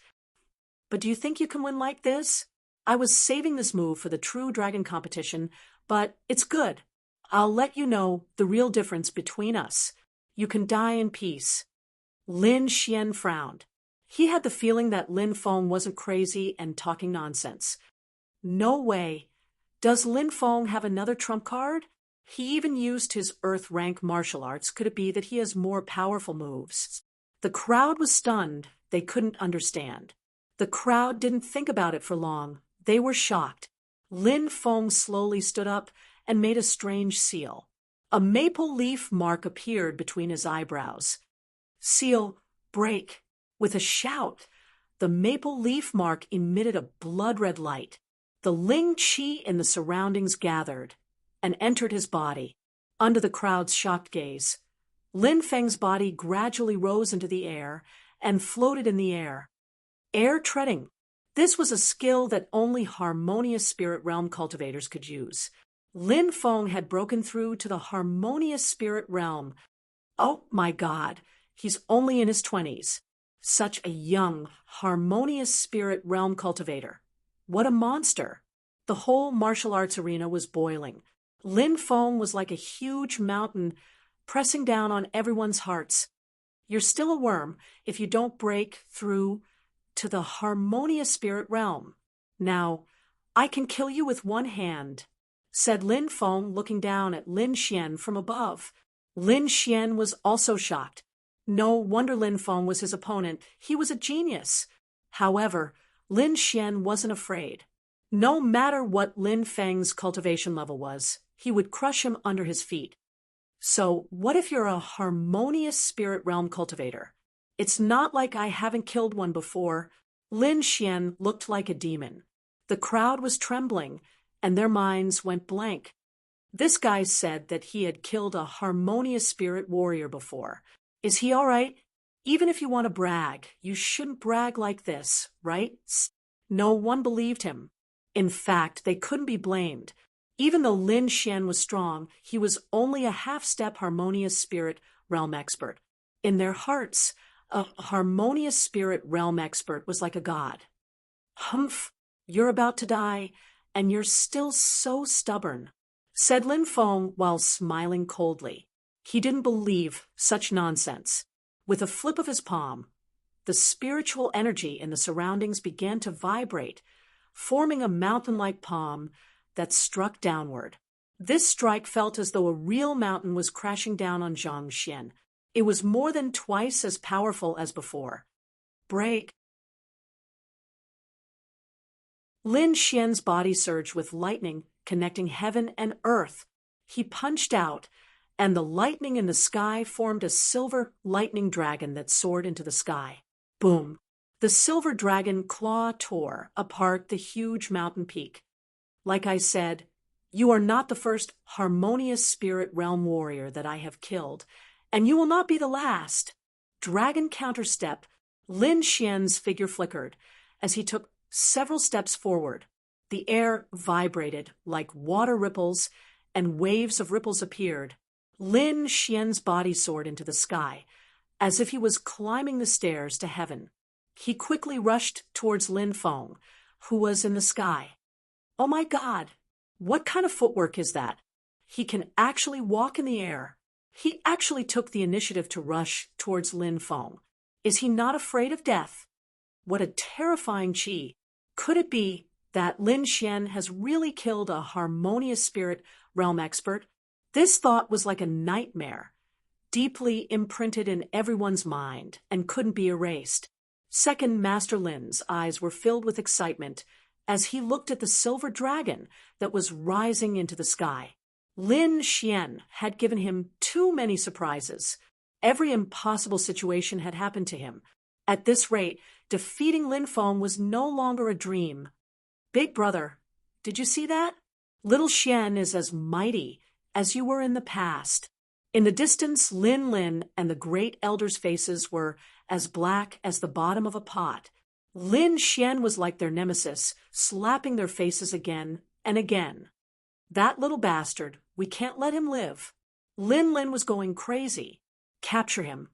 But do you think you can win like this? I was saving this move for the true dragon competition, but it's good. I'll let you know the real difference between us. You can die in peace. Lin Xian frowned. He had the feeling that Lin Feng wasn't crazy and talking nonsense. No way. Does Lin Feng have another trump card? He even used his earth rank martial arts. Could it be that he has more powerful moves? The crowd was stunned. They couldn't understand. The crowd didn't think about it for long. They were shocked. Lin Feng slowly stood up and made a strange seal. A maple leaf mark appeared between his eyebrows. Seal, break. With a shout, the maple leaf mark emitted a blood-red light. The Ling Qi in the surroundings gathered and entered his body. Under the crowd's shocked gaze, Lin Feng's body gradually rose into the air and floated in the air. Air treading. This was a skill that only harmonious spirit realm cultivators could use. Lin Feng had broken through to the harmonious spirit realm. Oh my God, he's only in his 20s. Such a young, harmonious spirit realm cultivator. What a monster. The whole martial arts arena was boiling. Lin Feng was like a huge mountain pressing down on everyone's hearts. You're still a worm if you don't break through to the harmonious spirit realm. Now, I can kill you with one hand, said Lin Feng, looking down at Lin Xian from above. Lin Xian was also shocked. No wonder Lin Feng was his opponent. He was a genius. However, Lin Xian wasn't afraid. No matter what Lin Feng's cultivation level was, he would crush him under his feet. So, what if you're a harmonious spirit realm cultivator? It's not like I haven't killed one before. Lin Xian looked like a demon. The crowd was trembling, and their minds went blank. This guy said that he had killed a harmonious spirit warrior before. Is he all right? Even if you want to brag, you shouldn't brag like this, right? No one believed him. In fact, they couldn't be blamed. Even though Lin Xian was strong, he was only a half-step harmonious spirit realm expert. In their hearts, a harmonious spirit realm expert was like a god. Humph, you're about to die, and you're still so stubborn, said Lin Feng while smiling coldly. He didn't believe such nonsense. With a flip of his palm, the spiritual energy in the surroundings began to vibrate, forming a mountain-like palm that struck downward. This strike felt as though a real mountain was crashing down on Zhang Xian. It was more than twice as powerful as before. Break. Lin Xian's body surged with lightning connecting heaven and earth. He punched out, and the lightning in the sky formed a silver lightning dragon that soared into the sky. Boom! The silver dragon claw tore apart the huge mountain peak. Like I said, you are not the first harmonious spirit realm warrior that I have killed, and you will not be the last. Dragon counterstep. Lin Xian's figure flickered as he took several steps forward. The air vibrated like water ripples, and waves of ripples appeared. Lin Xian's body soared into the sky, as if he was climbing the stairs to heaven. He quickly rushed towards Lin Feng, who was in the sky. Oh my God! What kind of footwork is that? He can actually walk in the air. He actually took the initiative to rush towards Lin Feng. Is he not afraid of death? What a terrifying chi! Could it be that Lin Xian has really killed a harmonious spirit realm expert? This thought was like a nightmare, deeply imprinted in everyone's mind and couldn't be erased. Second Master Lin's eyes were filled with excitement as he looked at the silver dragon that was rising into the sky. Lin Xian had given him too many surprises. Every impossible situation had happened to him. At this rate, defeating Lin Feng was no longer a dream. Big brother, did you see that? Little Xian is as mighty as you were in the past. In the distance, Lin and the great elders' faces were as black as the bottom of a pot. Lin Xian was like their nemesis, slapping their faces again and again. That little bastard, we can't let him live. Lin was going crazy. Capture him,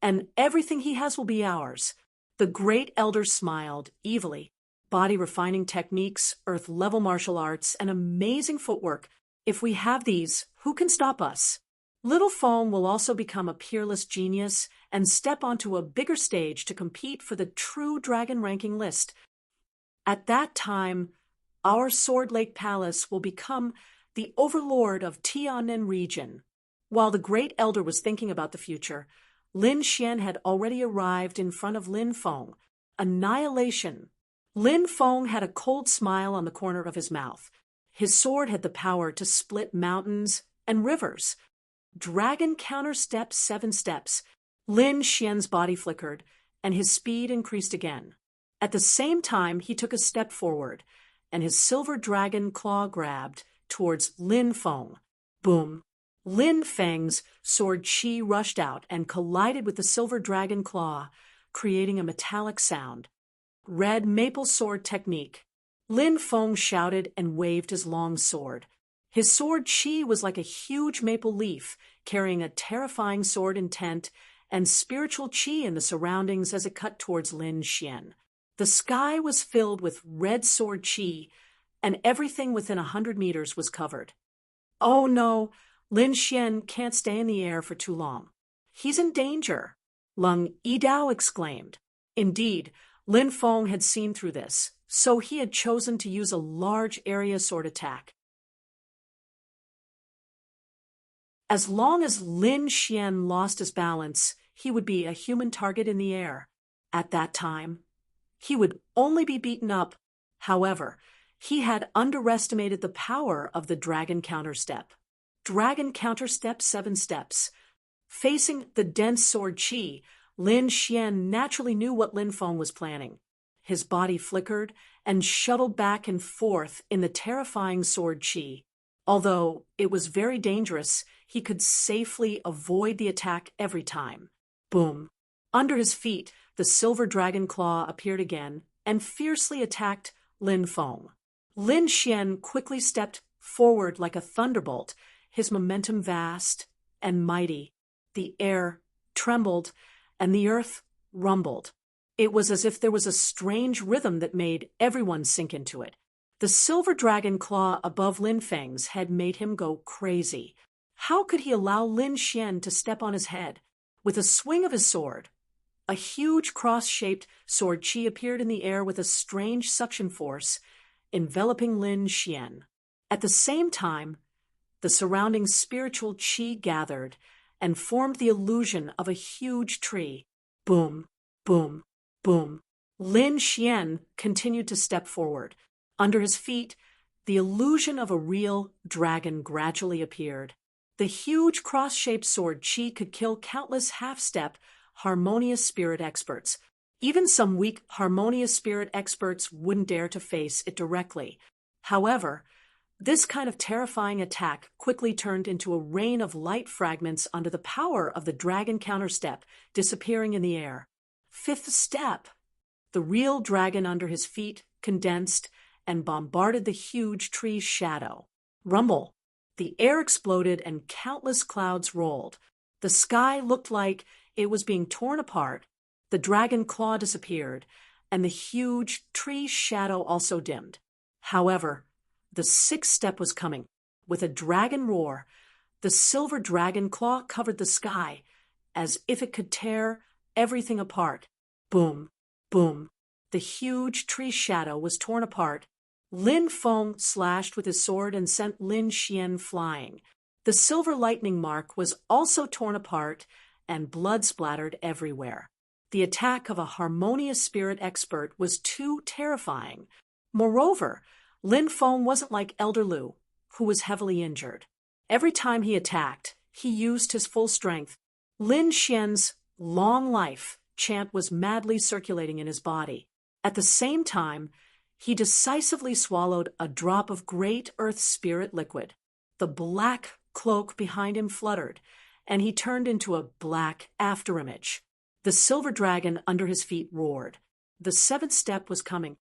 and everything he has will be ours. The great elders smiled evilly. Body refining techniques, earth-level martial arts, and amazing footwork. If we have these, who can stop us? Little Feng will also become a peerless genius and step onto a bigger stage to compete for the true dragon ranking list. At that time, our Sword Lake Palace will become the overlord of Tianan region. While the great elder was thinking about the future, Lin Xian had already arrived in front of Lin Feng. Annihilation. Lin Feng had a cold smile on the corner of his mouth. His sword had the power to split mountains and rivers. Dragon counter-step 7 steps. Lin Xian's body flickered, and his speed increased again. At the same time, he took a step forward, and his silver dragon claw grabbed towards Lin Feng. Boom! Lin Feng's sword chi rushed out and collided with the silver dragon claw, creating a metallic sound. Red maple sword technique. Lin Feng shouted and waved his long sword. His sword chi was like a huge maple leaf, carrying a terrifying sword intent and spiritual chi in the surroundings as it cut towards Lin Xian. The sky was filled with red sword chi, and everything within 100 meters was covered. Oh no, Lin Xian can't stay in the air for too long. He's in danger, Lung Yidao exclaimed. Indeed, Lin Feng had seen through this, so he had chosen to use a large area sword attack. As long as Lin Xian lost his balance, he would be a human target in the air. At that time, he would only be beaten up. However, he had underestimated the power of the dragon counterstep. Dragon counterstep 7 steps. Facing the dense sword chi, Lin Xian naturally knew what Lin Feng was planning. His body flickered and shuttled back and forth in the terrifying sword chi. Although it was very dangerous, he could safely avoid the attack every time. Boom! Under his feet, the silver dragon claw appeared again and fiercely attacked Lin Feng. Lin Xian quickly stepped forward like a thunderbolt, his momentum vast and mighty. The air trembled and the earth rumbled. It was as if there was a strange rhythm that made everyone sink into it. The silver dragon claw above Lin Feng's head made him go crazy. How could he allow Lin Xian to step on his head? With a swing of his sword, a huge cross-shaped sword chi appeared in the air with a strange suction force, enveloping Lin Xian. At the same time, the surrounding spiritual chi gathered and formed the illusion of a huge tree. Boom, boom, boom. Lin Xian continued to step forward. Under his feet, the illusion of a real dragon gradually appeared. The huge cross-shaped sword chi could kill countless half-step, harmonious spirit experts. Even some weak harmonious spirit experts wouldn't dare to face it directly. However, this kind of terrifying attack quickly turned into a rain of light fragments under the power of the dragon counterstep, disappearing in the air. 5th step. The real dragon under his feet condensed and bombarded the huge tree's shadow. Rumble. The air exploded and countless clouds rolled. The sky looked like it was being torn apart. The dragon claw disappeared, and the huge tree shadow also dimmed. However, the sixth step was coming. With a dragon roar, the silver dragon claw covered the sky, as if it could tear everything apart. Boom, boom. The huge tree shadow was torn apart. Lin Feng slashed with his sword and sent Lin Xian flying. The silver lightning mark was also torn apart, and blood splattered everywhere. The attack of a harmonious spirit expert was too terrifying. Moreover, Lin Feng wasn't like Elder Lu, who was heavily injured. Every time he attacked, he used his full strength. Lin Xian's long life chant was madly circulating in his body. At the same time, he decisively swallowed a drop of great earth spirit liquid. The black cloak behind him fluttered, and he turned into a black afterimage. The silver dragon under his feet roared. The seventh step was coming.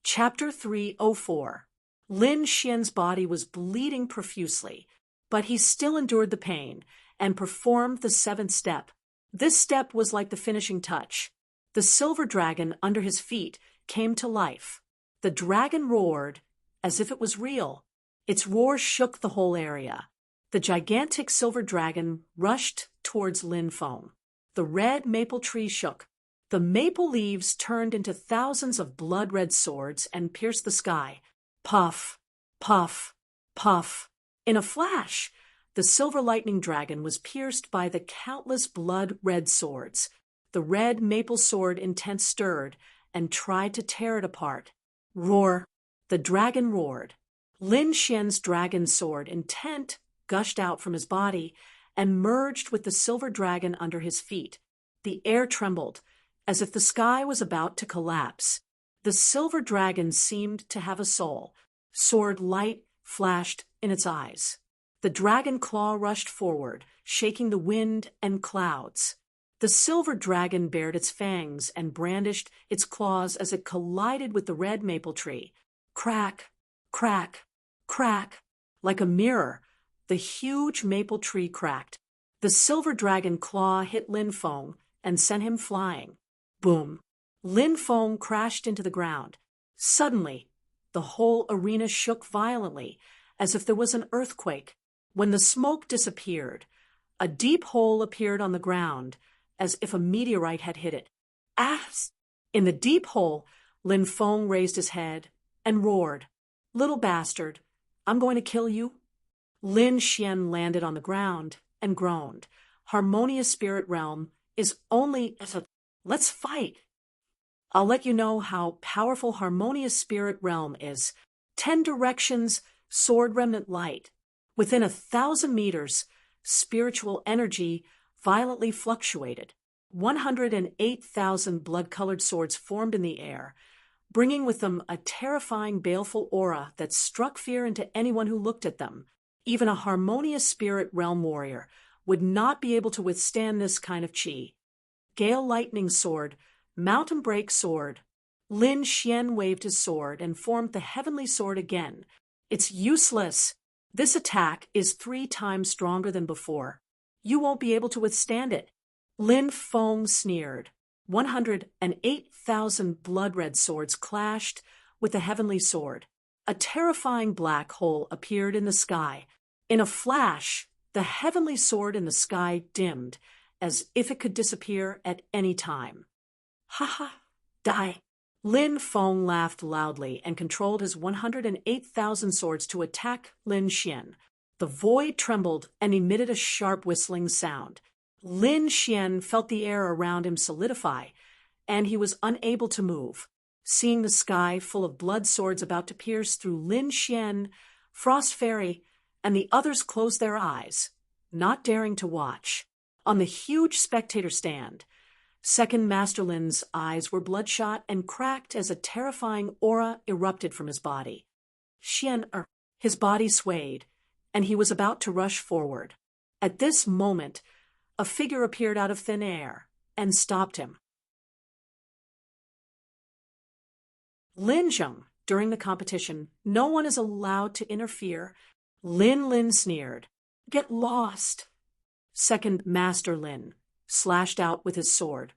Chapter 304. Lin Xian's body was bleeding profusely, but he still endured the pain and performed the seventh step. This step was like the finishing touch. The silver dragon under his feet came to life. The dragon roared as if it was real. Its roar shook the whole area. The gigantic silver dragon rushed towards Lin Feng. The red maple tree shook. The maple leaves turned into thousands of blood-red swords and pierced the sky. Puff, puff, puff. In a flash, the silver lightning dragon was pierced by the countless blood-red swords. The red maple sword intent stirred and tried to tear it apart. Roar! The dragon roared. Lin Xian's dragon sword intent gushed out from his body and merged with the silver dragon under his feet. The air trembled, as if the sky was about to collapse. The silver dragon seemed to have a soul. Sword light flashed in its eyes. The dragon claw rushed forward, shaking the wind and clouds. The silver dragon bared its fangs and brandished its claws as it collided with the red maple tree. Crack, crack, crack. Like a mirror, the huge maple tree cracked. The silver dragon claw hit Lin Feng and sent him flying. Boom. Lin Feng crashed into the ground. Suddenly, the whole arena shook violently, as if there was an earthquake. When the smoke disappeared, a deep hole appeared on the ground, as if a meteorite had hit it. Ass! In the deep hole, Lin Feng raised his head and roared, "Little bastard, I'm going to kill you." Lin Xian landed on the ground and groaned. Harmonious Spirit Realm is only as a... Let's fight. I'll let you know how powerful Harmonious Spirit Realm is. 10 directions, sword remnant light. Within 1,000 meters, spiritual energy violently fluctuated. 108,000 blood-colored swords formed in the air, bringing with them a terrifying, baleful aura that struck fear into anyone who looked at them. Even a Harmonious Spirit Realm warrior would not be able to withstand this kind of chi. Gale Lightning Sword, Mountain Break Sword. Lin Xian waved his sword and formed the Heavenly Sword again. It's useless. This attack is 3 times stronger than before. You won't be able to withstand it. Lin Feng sneered. 108,000 blood-red swords clashed with the Heavenly Sword. A terrifying black hole appeared in the sky. In a flash, the Heavenly Sword in the sky dimmed, as if it could disappear at any time. Ha ha, die. Lin Feng laughed loudly and controlled his 108,000 swords to attack Lin Xian. The void trembled and emitted a sharp whistling sound. Lin Xian felt the air around him solidify, and he was unable to move. Seeing the sky full of blood swords about to pierce through Lin Xian, Frost Fairy, and the others closed their eyes, not daring to watch. On the huge spectator stand, Second Master Lin's eyes were bloodshot and cracked as a terrifying aura erupted from his body. His body swayed, and he was about to rush forward. At this moment, a figure appeared out of thin air and stopped him. Lin Zheng, during the competition, no one is allowed to interfere Lin sneered. Get lost. Second Master Lin slashed out with his sword,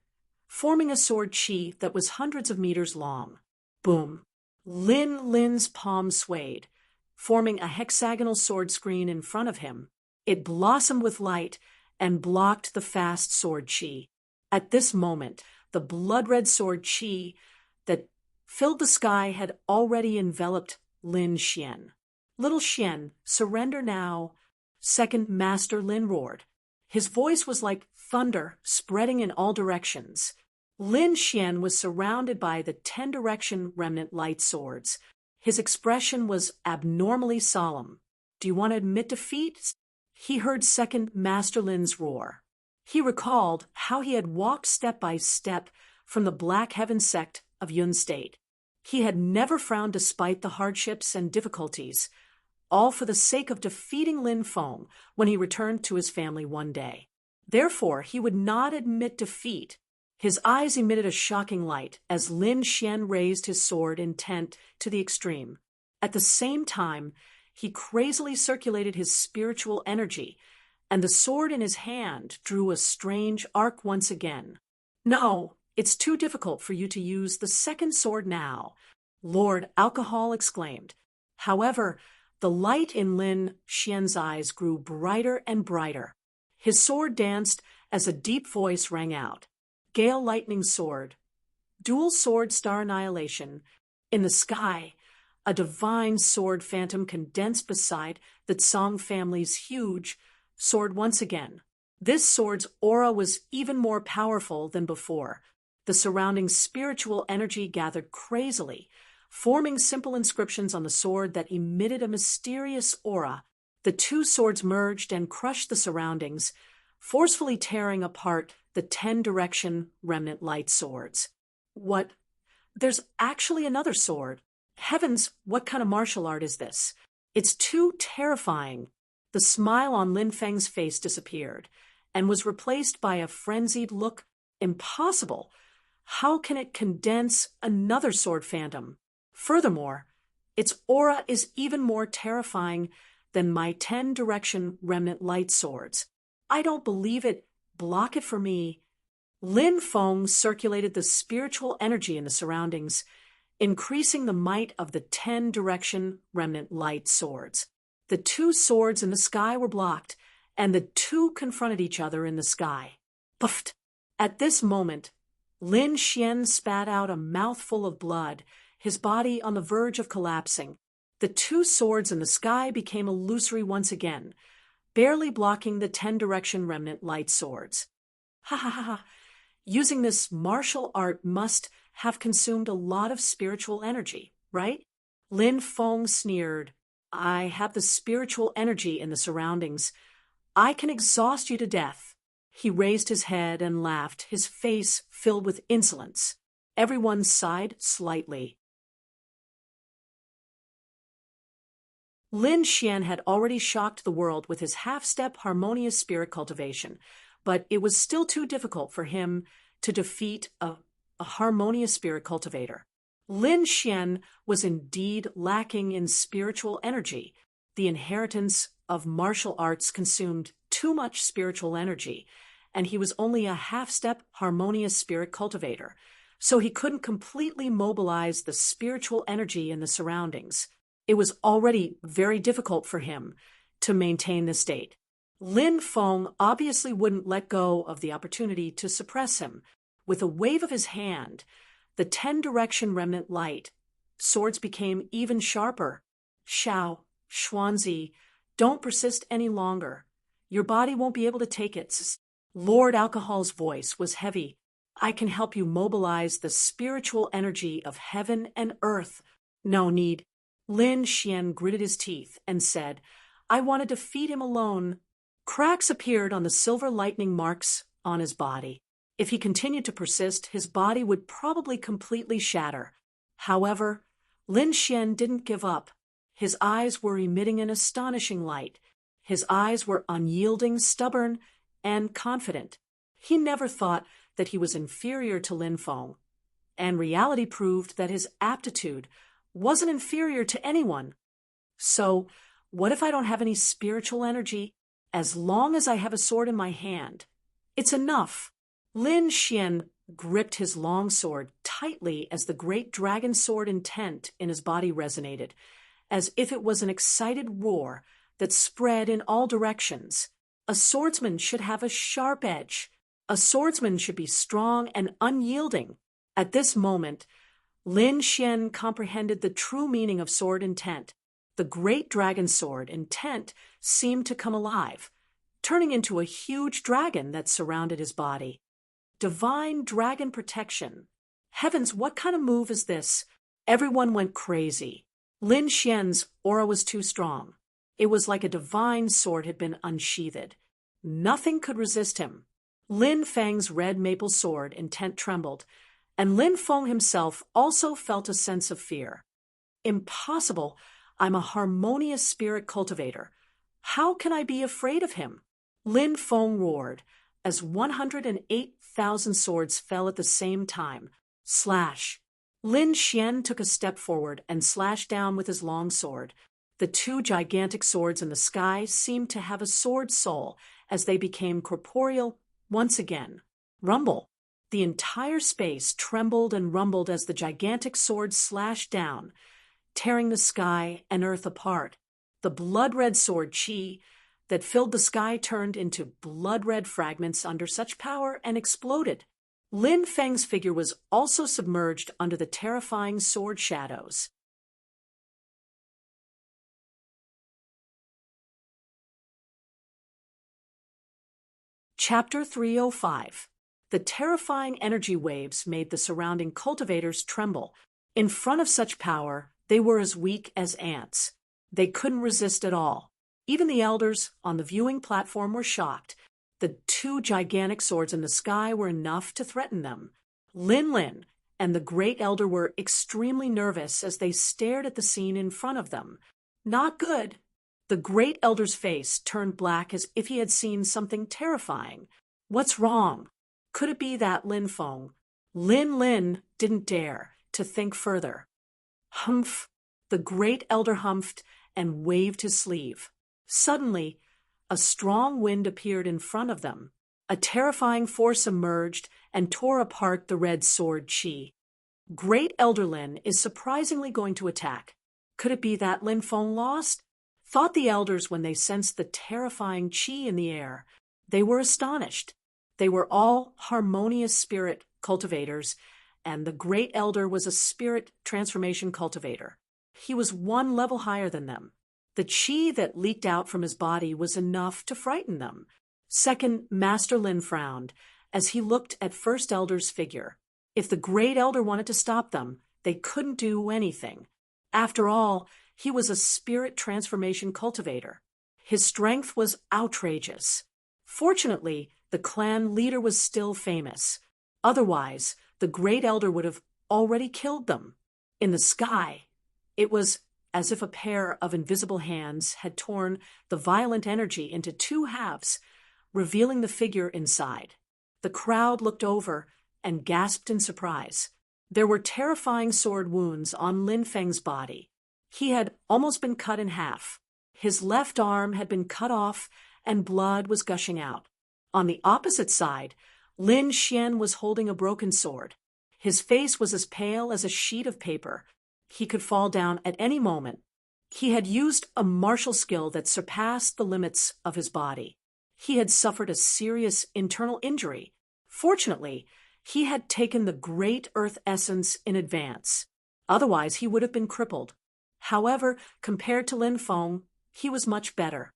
forming a sword chi that was hundreds of meters long. Boom. Lin's palm swayed, forming a hexagonal sword screen in front of him. It blossomed with light and blocked the fast sword chi. At this moment, the blood-red sword chi that filled the sky had already enveloped Lin Xian. Little Xian, surrender now. Second Master Lin roared. His voice was like thunder spreading in all directions. Lin Xian was surrounded by the 10-direction remnant light swords. His expression was abnormally solemn. Do you want to admit defeat? He heard Second Master Lin's roar. He recalled how he had walked step by step from the Black Heaven sect of Yun State. He had never frowned despite the hardships and difficulties, all for the sake of defeating Lin Feng when he returned to his family one day. Therefore, he would not admit defeat. His eyes emitted a shocking light as Lin Xian raised his sword intent to the extreme. At the same time, he crazily circulated his spiritual energy, and the sword in his hand drew a strange arc once again. No, it's too difficult for you to use the second sword now, Lord Alcohol exclaimed. However, the light in Lin Xian's eyes grew brighter and brighter. His sword danced as a deep voice rang out. Gale Lightning Sword. Dual Sword Star Annihilation. In the sky, a divine sword phantom condensed beside the Tsang family's huge sword once again. This sword's aura was even more powerful than before. The surrounding spiritual energy gathered crazily, forming simple inscriptions on the sword that emitted a mysterious aura. The two swords merged and crushed the surroundings, forcefully tearing apart the 10-direction remnant light swords. What? There's actually another sword. Heavens, what kind of martial art is this? It's too terrifying. The smile on Lin Feng's face disappeared and was replaced by a frenzied look. Impossible. How can it condense another sword phantom? Furthermore, its aura is even more terrifying than my 10-direction remnant light swords. I don't believe it. Block it for me. Lin Feng circulated the spiritual energy in the surroundings, increasing the might of the 10-direction remnant light swords. The two swords in the sky were blocked, and the two confronted each other in the sky. Puffed! At this moment, Lin Xian spat out a mouthful of blood, his body on the verge of collapsing. The two swords in the sky became illusory once again, barely blocking the 10-direction remnant light swords. Ha ha ha ha! Using this martial art must have consumed a lot of spiritual energy, right? Lin Feng sneered. I have the spiritual energy in the surroundings. I can exhaust you to death. He raised his head and laughed, his face filled with insolence. Everyone sighed slightly. Lin Xian had already shocked the world with his half-step harmonious spirit cultivation, but it was still too difficult for him to defeat a harmonious spirit cultivator. Lin Xian was indeed lacking in spiritual energy. The inheritance of martial arts consumed too much spiritual energy, and he was only a half-step harmonious spirit cultivator, so he couldn't completely mobilize the spiritual energy in the surroundings. It was already very difficult for him to maintain the state. Lin Feng obviously wouldn't let go of the opportunity to suppress him. With a wave of his hand, the 10-direction remnant light swords became even sharper. Shao, Xuanzi, don't persist any longer. Your body won't be able to take it. Lord Alcohol's voice was heavy. I can help you mobilize the spiritual energy of heaven and earth. No need. Lin Xian gritted his teeth and said, I want to defeat him alone. Cracks appeared on the silver lightning marks on his body. If he continued to persist, his body would probably completely shatter. However, Lin Xian didn't give up. His eyes were emitting an astonishing light. His eyes were unyielding, stubborn, and confident. He never thought that he was inferior to Lin Feng, and reality proved that his aptitude wasn't inferior to anyone. So, What if I don't have any spiritual energy? As long as I have a sword in my hand, it's enough. Lin Xian gripped his long sword tightly as the great dragon sword intent in his body resonated, as if it was an excited roar that spread in all directions. A swordsman should have a sharp edge. A swordsman should be strong and unyielding. At this moment, Lin Xian comprehended the true meaning of sword intent. The great dragon sword intent seemed to come alive, turning into a huge dragon that surrounded his body. Divine dragon protection. Heavens, what kind of move is this? Everyone went crazy. Lin Xian's aura was too strong. It was like a divine sword had been unsheathed. Nothing could resist him. Lin Feng's red maple sword intent trembled, and Lin Feng himself also felt a sense of fear. Impossible! I'm a harmonious spirit cultivator. How can I be afraid of him? Lin Feng roared, as 108,000 swords fell at the same time. Slash! Lin Xian took a step forward and slashed down with his long sword. The two gigantic swords in the sky seemed to have a sword soul as they became corporeal once again. Rumble! The entire space trembled and rumbled as the gigantic sword slashed down, tearing the sky and earth apart. The blood-red sword Qi that filled the sky turned into blood-red fragments under such power and exploded. Lin Feng's figure was also submerged under the terrifying sword shadows. Chapter 305. The terrifying energy waves made the surrounding cultivators tremble. In front of such power, they were as weak as ants. They couldn't resist at all. Even the elders on the viewing platform were shocked. The two gigantic swords in the sky were enough to threaten them. Lin and the great elder were extremely nervous as they stared at the scene in front of them. Not good. The great elder's face turned black as if he had seen something terrifying. What's wrong? Could it be that Lin Feng? Lin didn't dare to think further. Humph! The great elder humphed and waved his sleeve. Suddenly, a strong wind appeared in front of them. A terrifying force emerged and tore apart the red sword Qi. Great Elder Lin is surprisingly going to attack. Could it be that Lin Feng lost? Thought the elders when they sensed the terrifying Qi in the air. They were astonished. They were all harmonious spirit cultivators, and the great elder was a spirit transformation cultivator. He was one level higher than them. The Qi that leaked out from his body was enough to frighten them. Second, Master Lin frowned as he looked at First Elder's figure. If the great elder wanted to stop them, they couldn't do anything. After all, he was a spirit transformation cultivator. His strength was outrageous. Fortunately, the clan leader was still famous. Otherwise, the great elder would have already killed them. In the sky, it was as if a pair of invisible hands had torn the violent energy into two halves, revealing the figure inside. The crowd looked over and gasped in surprise. There were terrifying sword wounds on Lin Feng's body. He had almost been cut in half. His left arm had been cut off and blood was gushing out. On the opposite side, Lin Xian was holding a broken sword. His face was as pale as a sheet of paper. He could fall down at any moment. He had used a martial skill that surpassed the limits of his body. He had suffered a serious internal injury. Fortunately, he had taken the great earth essence in advance. Otherwise, he would have been crippled. However, compared to Lin Feng, he was much better.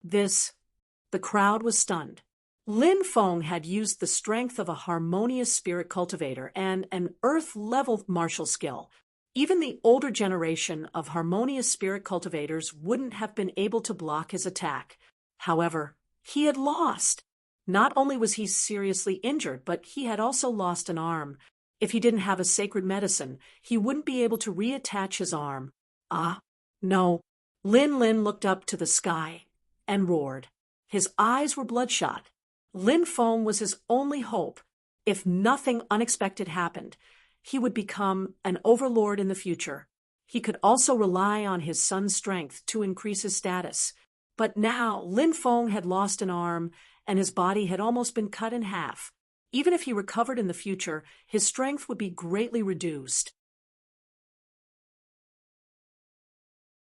The crowd was stunned. Lin Feng had used the strength of a harmonious spirit cultivator and an earth-level martial skill. Even the older generation of harmonious spirit cultivators wouldn't have been able to block his attack. However, he had lost. Not only was he seriously injured, but he had also lost an arm. If he didn't have a sacred medicine, he wouldn't be able to reattach his arm. Ah, no. Lin looked up to the sky and roared. His eyes were bloodshot. Lin Feng was his only hope. If nothing unexpected happened, he would become an overlord in the future. He could also rely on his son's strength to increase his status. But now Lin Feng had lost an arm, and his body had almost been cut in half. Even if he recovered in the future, his strength would be greatly reduced.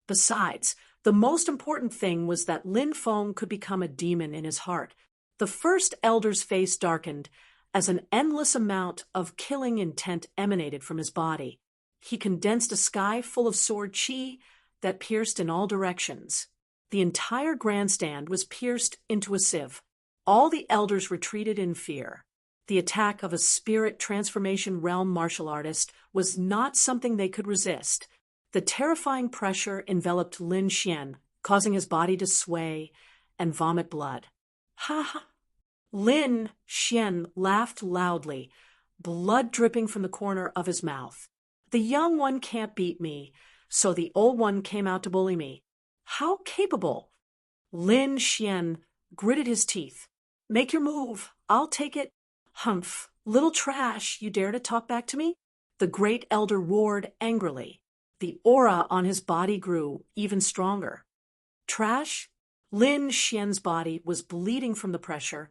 Besides, the most important thing was that Lin Feng could become a demon in his heart. The first elder's face darkened as an endless amount of killing intent emanated from his body. He condensed a sky full of sword chi that pierced in all directions. The entire grandstand was pierced into a sieve. All the elders retreated in fear. The attack of a spirit transformation realm martial artist was not something they could resist. The terrifying pressure enveloped Lin Xian, causing his body to sway and vomit blood. Ha ha! Lin Xian laughed loudly, blood dripping from the corner of his mouth. The young one can't beat me, so the old one came out to bully me. How capable! Lin Xian gritted his teeth. Make your move. I'll take it. Humph! Little trash, you dare to talk back to me? The great elder roared angrily. The aura on his body grew even stronger. Trash? Lin Xian's body was bleeding from the pressure,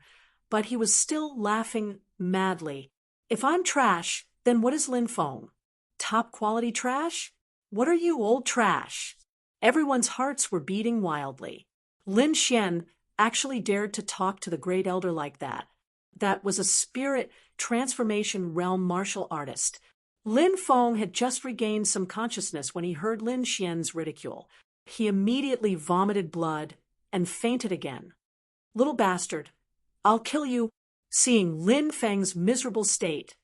but he was still laughing madly. If I'm trash, then what is Lin Feng? Top quality trash? What are you, old trash? Everyone's hearts were beating wildly. Lin Xian actually dared to talk to the great elder like that. That was a spirit transformation realm martial artist. Lin Feng had just regained some consciousness when he heard Lin Xian's ridicule. He immediately vomited blood and fainted again. Little bastard, I'll kill you. Seeing Lin Feng's miserable state,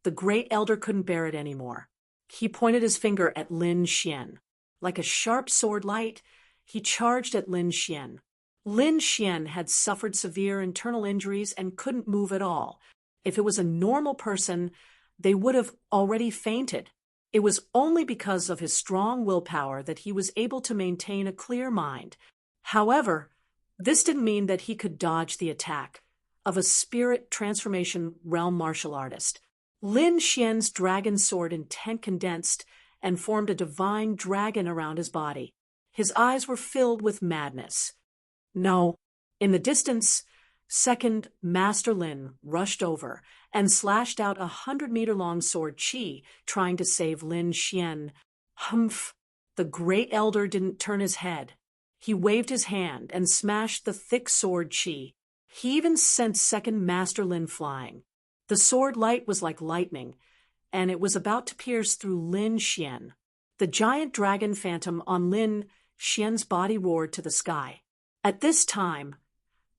the great elder couldn't bear it anymore. He pointed his finger at Lin Xian. Like a sharp sword light, he charged at Lin Xian. Lin Xian had suffered severe internal injuries and couldn't move at all. If it was a normal person, they would have already fainted. It was only because of his strong willpower that he was able to maintain a clear mind. However, this didn't mean that he could dodge the attack of a spirit transformation realm martial artist. Lin Xian's dragon sword intent condensed and formed a divine dragon around his body. His eyes were filled with madness. No. In the distance, second Master Lin rushed over and slashed out 100-meter-long sword chi, trying to save Lin Xian. Humph! The great elder didn't turn his head. He waved his hand and smashed the thick sword chi. He even sent second Master Lin flying. The sword light was like lightning, and it was about to pierce through Lin Xian. The giant dragon phantom on Lin Xian's body roared to the sky. At this time,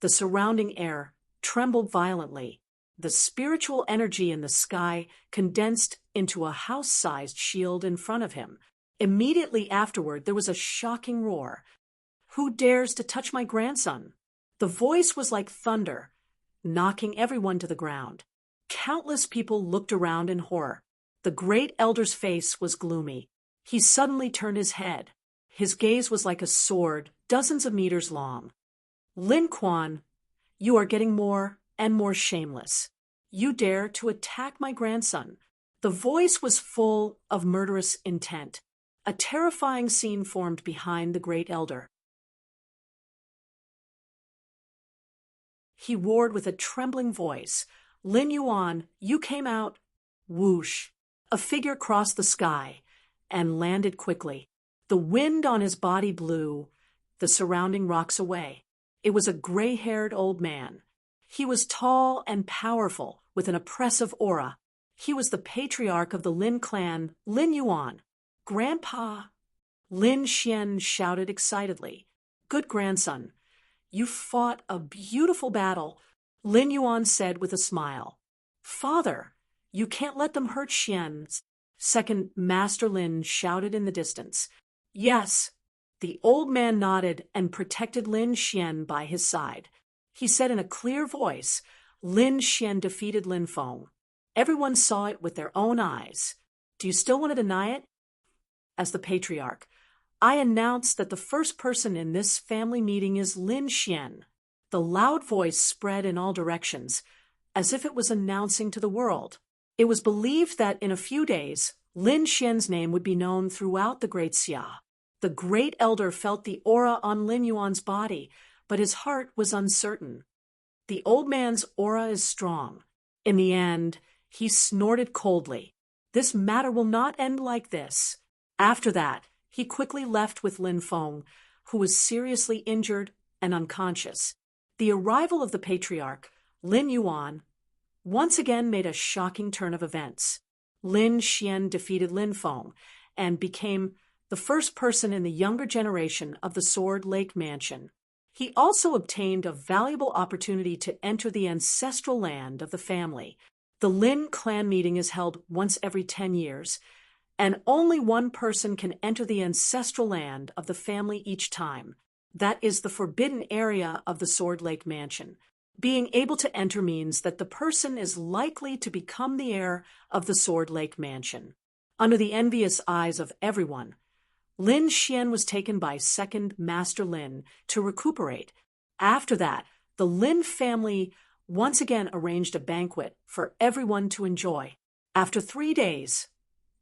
the surrounding air trembled violently. The spiritual energy in the sky condensed into a house-sized shield in front of him. Immediately afterward, there was a shocking roar. Who dares to touch my grandson? The voice was like thunder, knocking everyone to the ground. Countless people looked around in horror. The great elder's face was gloomy. He suddenly turned his head. His gaze was like a sword, dozens of meters long. Lin Quan, you are getting more and more shameless. You dare to attack my grandson. The voice was full of murderous intent. A terrifying scene formed behind the great elder. He roared with a trembling voice. Lin Yuan, you came out. Whoosh. A figure crossed the sky and landed quickly. The wind on his body blew the surrounding rocks away. It was a gray-haired old man. He was tall and powerful, with an oppressive aura. He was the patriarch of the Lin clan, Lin Yuan. Grandpa! Lin Xian shouted excitedly. Good grandson. You fought a beautiful battle, Lin Yuan said with a smile. Father, you can't let them hurt Xian. Second Master Lin shouted in the distance. Yes. The old man nodded and protected Lin Xian by his side. He said in a clear voice, Lin Xian defeated Lin Feng. Everyone saw it with their own eyes. Do you still want to deny it? As the patriarch, I announce that the first person in this family meeting is Lin Xian. The loud voice spread in all directions, as if it was announcing to the world. It was believed that in a few days, Lin Xian's name would be known throughout the Great Xia. The great elder felt the aura on Lin Yuan's body, but his heart was uncertain. The old man's aura is strong. In the end, he snorted coldly. This matter will not end like this. After that, he quickly left with Lin Feng, who was seriously injured and unconscious. The arrival of the patriarch, Lin Yuan, once again made a shocking turn of events. Lin Xian defeated Lin Feng and became the first person in the younger generation of the Sword Lake Mansion. He also obtained a valuable opportunity to enter the ancestral land of the family. The Lin clan meeting is held once every 10 years, and only one person can enter the ancestral land of the family each time. That is the forbidden area of the Sword Lake Mansion. Being able to enter means that the person is likely to become the heir of the Sword Lake Mansion. Under the envious eyes of everyone, Lin Xian was taken by second Master Lin to recuperate. After that, the Lin family once again arranged a banquet for everyone to enjoy. After 3 days,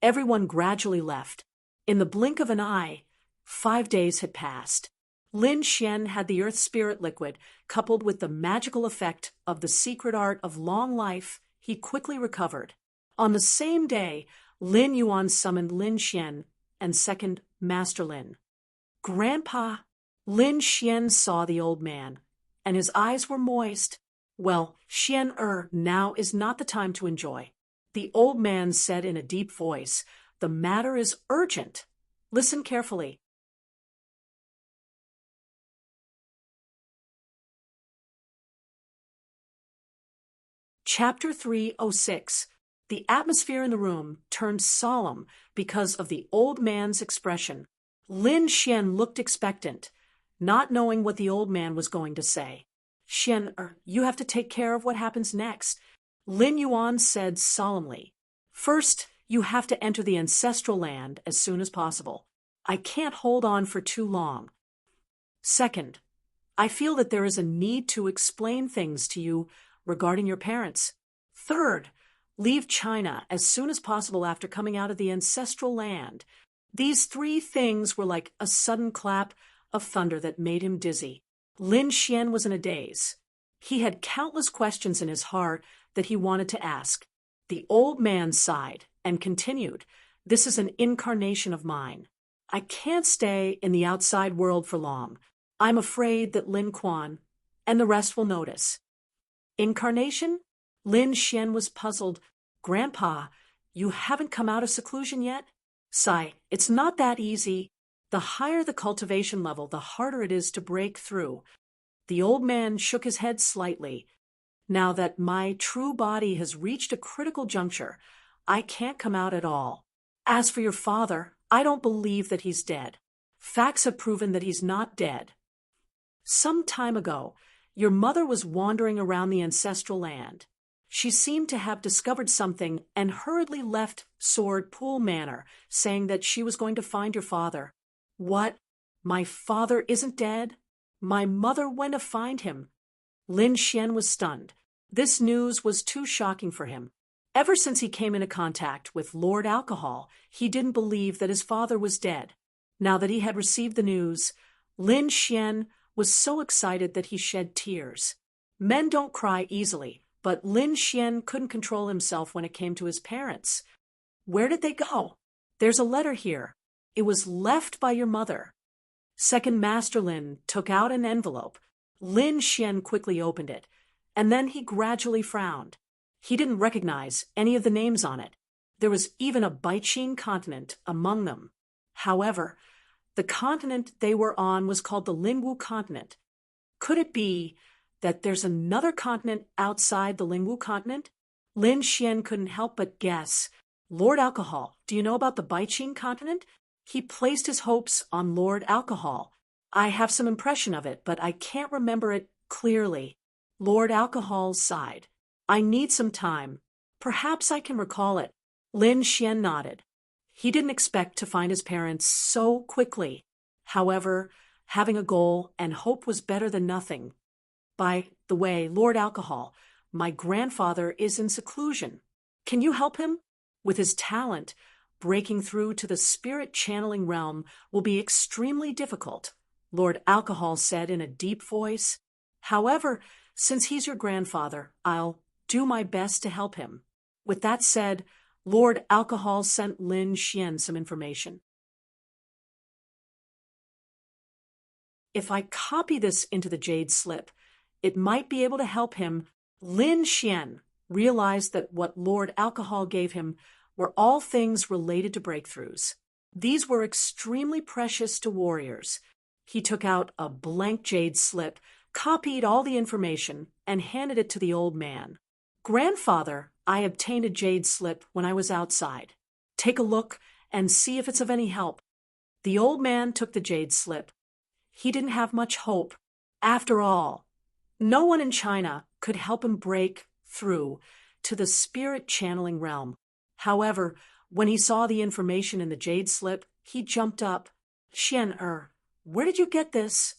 everyone gradually left. In the blink of an eye, 5 days had passed. Lin Xian had the earth spirit liquid, coupled with the magical effect of the secret art of long life. He quickly recovered. On the same day, Lin Yuan summoned Lin Xian and second Master Lin. Grandpa, Lin Xian saw the old man, and his eyes were moist. Well, Xian now is not the time to enjoy. The old man said in a deep voice, the matter is urgent. Listen carefully. Chapter 306. The atmosphere in the room turned solemn because of the old man's expression. Lin Xian looked expectant, not knowing what the old man was going to say. Xian, you have to take care of what happens next. Lin Yuan said solemnly. First, you have to enter the ancestral land as soon as possible. I can't hold on for too long. Second, I feel that there is a need to explain things to you regarding your parents. Third, leave China as soon as possible after coming out of the ancestral land. These 3 things were like a sudden clap of thunder that made him dizzy. Lin Xian was in a daze. He had countless questions in his heart that he wanted to ask. The old man sighed and continued, this is an incarnation of mine. I can't stay in the outside world for long. I'm afraid that Lin Quan and the rest will notice. Incarnation? Lin Xian was puzzled. Grandpa, you haven't come out of seclusion yet? Sigh, it's not that easy. The higher the cultivation level, the harder it is to break through. The old man shook his head slightly. Now that my true body has reached a critical juncture, I can't come out at all. As for your father, I don't believe that he's dead. Facts have proven that he's not dead. Some time ago, your mother was wandering around the ancestral land. She seemed to have discovered something and hurriedly left Sword Pool Manor, saying that she was going to find your father. What? My father isn't dead? My mother went to find him. Lin Xian was stunned. This news was too shocking for him. Ever since he came into contact with Lord Alcohol, he didn't believe that his father was dead. Now that he had received the news, Lin Xian was so excited that he shed tears. Men don't cry easily, but Lin Xian couldn't control himself when it came to his parents. Where did they go? There's a letter here. It was left by your mother. Second Master Lin took out an envelope. Lin Xian quickly opened it, and then he gradually frowned. He didn't recognize any of the names on it. There was even a Baiqing continent among them. However, the continent they were on was called the Lingwu continent. Could it be that there's another continent outside the Lingwu continent? Lin Xian couldn't help but guess. Lord Alcohol, do you know about the Baiqing continent? He placed his hopes on Lord Alcohol. I have some impression of it, but I can't remember it clearly. Lord Alcohol sighed. I need some time. Perhaps I can recall it. Lin Xian nodded. He didn't expect to find his parents so quickly. However, having a goal and hope was better than nothing. By the way, Lord Alcohol, my grandfather is in seclusion. Can you help him? With his talent, breaking through to the spirit channeling realm will be extremely difficult, Lord Alcohol said in a deep voice. However, since he's your grandfather, I'll do my best to help him. With that said, Lord Alcohol sent Lin Xian some information. If I copy this into the jade slip, it might be able to help him. Lin Xian realized that what Lord Alcohol gave him were all things related to breakthroughs. These were extremely precious to warriors. He took out a blank jade slip, copied all the information, and handed it to the old man. Grandfather, I obtained a jade slip when I was outside. Take a look and see if it's of any help. The old man took the jade slip. He didn't have much hope. After all, no one in China could help him break through to the spirit channeling realm. However, when he saw the information in the jade slip, he jumped up. Xian, where did you get this?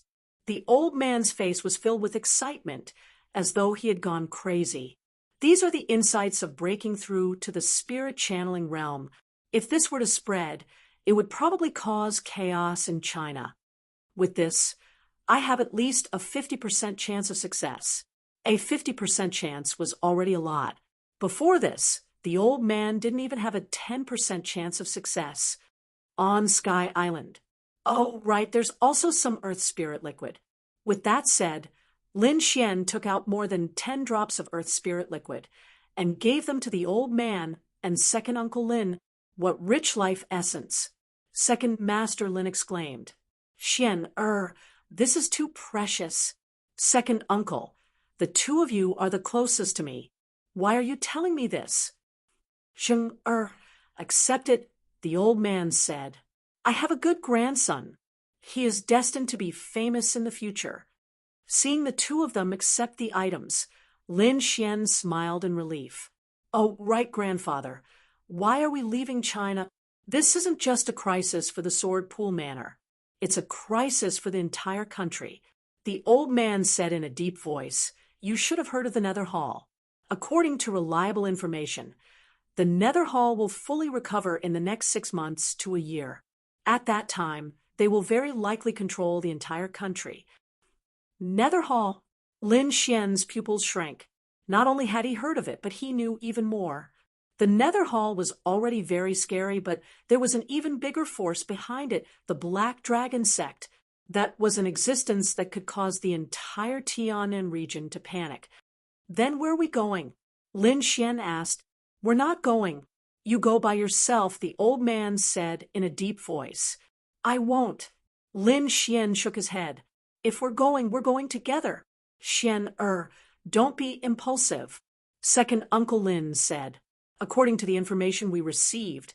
The old man's face was filled with excitement, as though he had gone crazy. These are the insights of breaking through to the spirit channeling realm. If this were to spread, it would probably cause chaos in China. With this, I have at least a 50% chance of success. A 50% chance was already a lot. Before this, the old man didn't even have a 10% chance of success. On Sky Island. Oh, right, there's also some earth spirit liquid. With that said, Lin Xian took out more than 10 drops of earth spirit liquid and gave them to the old man and second Uncle Lin. What rich life essence! Second Master Lin exclaimed. Xian, this is too precious. Second Uncle, the two of you are the closest to me. Why are you telling me this? Sheng, accept it, the old man said. I have a good grandson. He is destined to be famous in the future. Seeing the two of them accept the items, Lin Xian smiled in relief. Oh, right, grandfather. Why are we leaving China? This isn't just a crisis for the Sword Pool Manor. It's a crisis for the entire country. The old man said in a deep voice, You should have heard of the Nether Hall. According to reliable information, the Nether Hall will fully recover in the next 6 months to a year. At that time, they will very likely control the entire country. Nether Hall. Lin Xian's pupils shrank. Not only had he heard of it, but he knew even more. The Nether Hall was already very scary, but there was an even bigger force behind it, the Black Dragon sect, that was in existence that could cause the entire Tianan region to panic. Then where are we going? Lin Xian asked. We're not going. You go by yourself, the old man said in a deep voice. I won't. Lin Xian shook his head. If we're going together. Xian, don't be impulsive. Second Uncle Lin said. According to the information we received,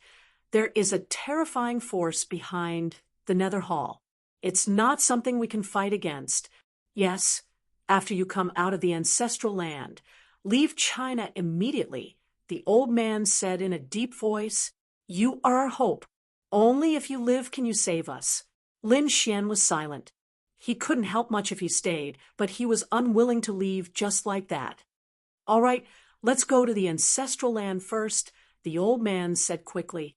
there is a terrifying force behind the Nether Hall. It's not something we can fight against. Yes, after you come out of the ancestral land, leave China immediately, the old man said in a deep voice. You are our hope. Only if you live can you save us. Lin Xian was silent. He couldn't help much if he stayed, but he was unwilling to leave just like that. All right, let's go to the ancestral land first, the old man said quickly.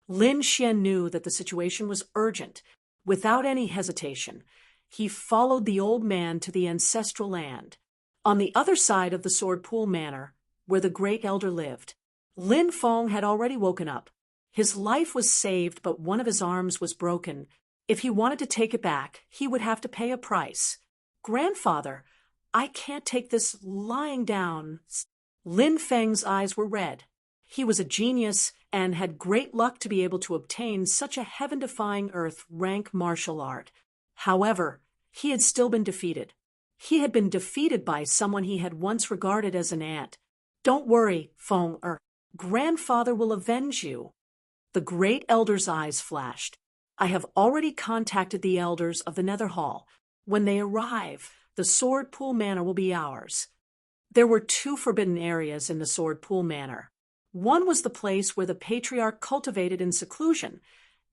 Lin Xian knew that the situation was urgent. Without any hesitation, he followed the old man to the ancestral land. On the other side of the Sword Pool Manor, where the great elder lived, Lin Feng had already woken up. His life was saved, but one of his arms was broken. If he wanted to take it back, he would have to pay a price. Grandfather, I can't take this lying down. Lin Feng's eyes were red. He was a genius and had great luck to be able to obtain such a heaven-defying earth-rank martial art. However, he had still been defeated. He had been defeated by someone he had once regarded as an ant. Don't worry, Feng, grandfather will avenge you. The great elder's eyes flashed. I have already contacted the elders of the Nether Hall. When they arrive, the Sword Pool Manor will be ours. There were 2 forbidden areas in the Sword Pool Manor. One was the place where the patriarch cultivated in seclusion,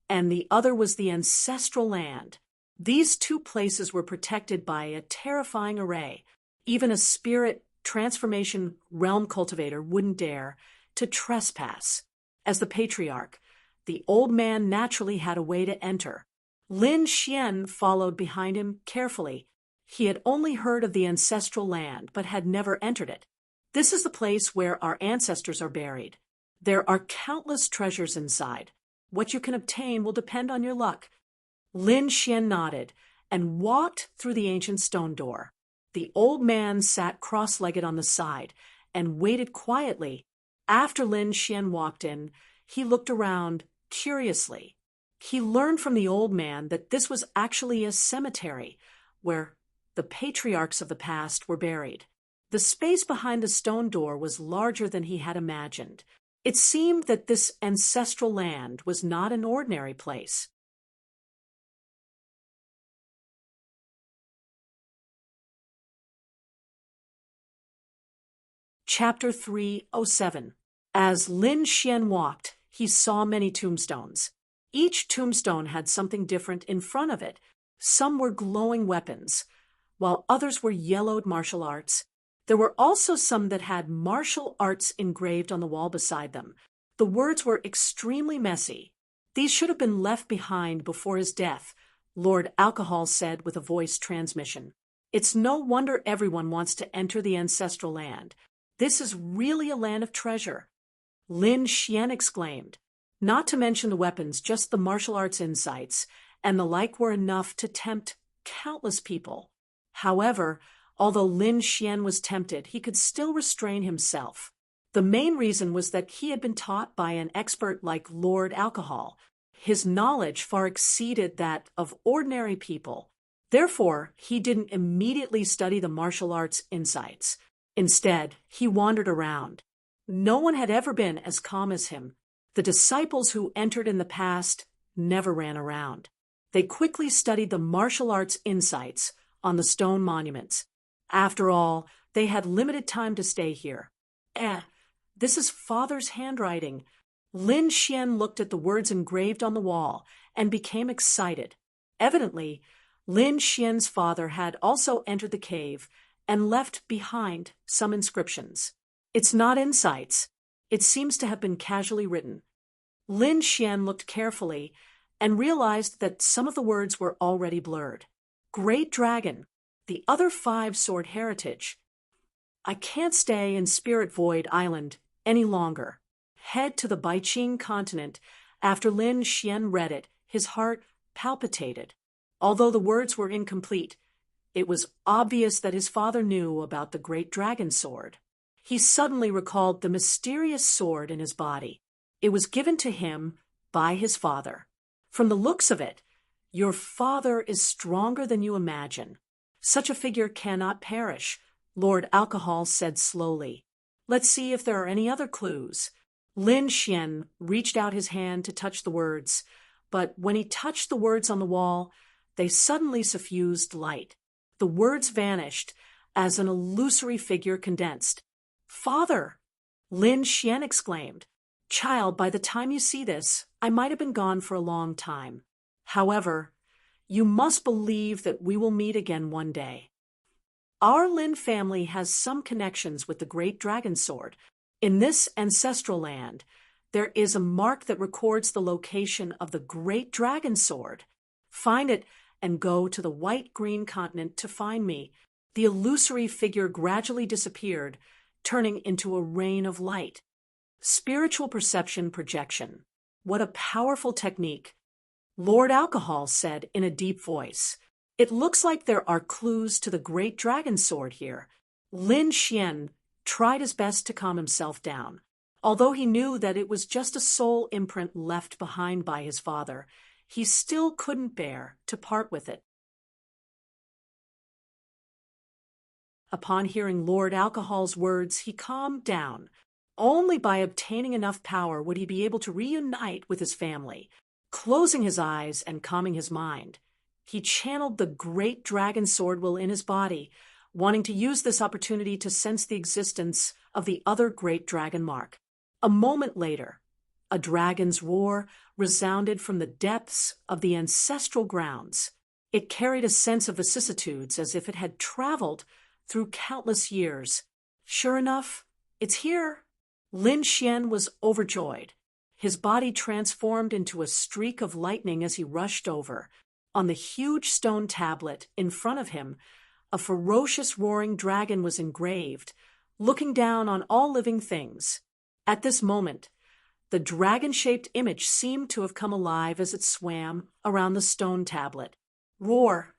and the other was the ancestral land. These 2 places were protected by a terrifying array. Even a spirit transformation realm cultivator wouldn't dare to trespass. As the patriarch, the old man naturally had a way to enter. Lin Xian followed behind him carefully. He had only heard of the ancestral land, but had never entered it. This is the place where our ancestors are buried. There are countless treasures inside. What you can obtain will depend on your luck. Lin Xian nodded and walked through the ancient stone door. The old man sat cross-legged on the side and waited quietly. After Lin Xian walked in, he looked around curiously. He learned from the old man that this was actually a cemetery where the patriarchs of the past were buried. The space behind the stone door was larger than he had imagined. It seemed that this ancestral land was not an ordinary place. Chapter 307. As Lin Xian walked, he saw many tombstones. Each tombstone had something different in front of it. Some were glowing weapons, while others were yellowed martial arts. There were also some that had martial arts engraved on the wall beside them. The words were extremely messy. These should have been left behind before his death, Lord Alcohol said with a voice transmission. It's no wonder everyone wants to enter the ancestral land. This is really a land of treasure. Lin Xian exclaimed. Not to mention the weapons, just the martial arts insights and the like were enough to tempt countless people. However, although Lin Xian was tempted, he could still restrain himself. The main reason was that he had been taught by an expert like Lord Alcohol. His knowledge far exceeded that of ordinary people. Therefore, he didn't immediately study the martial arts insights. Instead, he wandered around. No one had ever been as calm as him. The disciples who entered in the past never ran around. They quickly studied the martial arts insights on the stone monuments. After all, they had limited time to stay here. This is Father's handwriting. Lin Xian looked at the words engraved on the wall and became excited. Evidently, Lin Xian's father had also entered the cave and left behind some inscriptions. It's not insights. It seems to have been casually written. Lin Xian looked carefully and realized that some of the words were already blurred. Great Dragon, the other 5-sword heritage. I can't stay in Spirit Void Island any longer. Head to the Baiqing continent. After Lin Xian read it, his heart palpitated. Although the words were incomplete, it was obvious that his father knew about the Great Dragon Sword. He suddenly recalled the mysterious sword in his body. It was given to him by his father. From the looks of it, your father is stronger than you imagine. Such a figure cannot perish, Lord Alcohol said slowly. Let's see if there are any other clues. Lin Xian reached out his hand to touch the words, but when he touched the words on the wall, they suddenly suffused light. The words vanished as an illusory figure condensed. Father! Lin Xian exclaimed. Child, by the time you see this, I might have been gone for a long time. However, you must believe that we will meet again one day. Our Lin family has some connections with the Great Dragon Sword. In this ancestral land, there is a mark that records the location of the Great Dragon Sword. Find it and go to the white-green continent to find me. The illusory figure gradually disappeared, turning into a rain of light. Spiritual perception projection. What a powerful technique. Lord Alcohol said in a deep voice. It looks like there are clues to the Great Dragon Sword here. Lin Xian tried his best to calm himself down. Although he knew that it was just a soul imprint left behind by his father, he still couldn't bear to part with it. Upon hearing Lord Alcohol's words, he calmed down. Only by obtaining enough power would he be able to reunite with his family. Closing his eyes and calming his mind, he channeled the Great Dragon Sword will in his body, wanting to use this opportunity to sense the existence of the other Great Dragon mark. A moment later, a dragon's roar resounded from the depths of the ancestral grounds. It carried a sense of vicissitudes as if it had traveled through countless years. Sure enough, it's here. Lin Xian was overjoyed. His body transformed into a streak of lightning as he rushed over. On the huge stone tablet in front of him, a ferocious roaring dragon was engraved, looking down on all living things. At this moment, the dragon-shaped image seemed to have come alive as it swam around the stone tablet. Roar!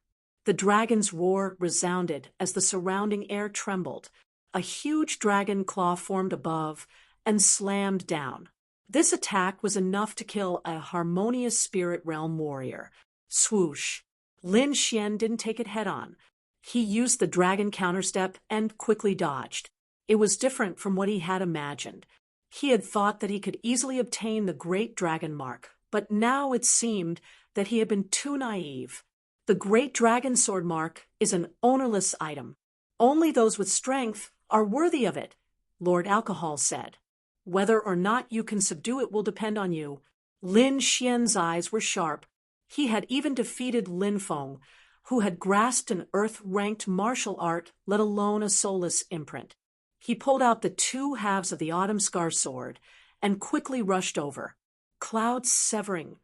The dragon's roar resounded as the surrounding air trembled. A huge dragon claw formed above and slammed down. This attack was enough to kill a harmonious spirit realm warrior. Swoosh! Lin Xian didn't take it head-on. He used the dragon counterstep and quickly dodged. It was different from what he had imagined. He had thought that he could easily obtain the Great Dragon Mark, but now it seemed that he had been too naive. The Great Dragon Sword Mark is an ownerless item. Only those with strength are worthy of it, Lord Alcohol said. Whether or not you can subdue it will depend on you. Lin Xian's eyes were sharp. He had even defeated Lin Feng, who had grasped an earth-ranked martial art, let alone a soulless imprint. He pulled out the two halves of the Autumn Scar sword and quickly rushed over. Clouds severing.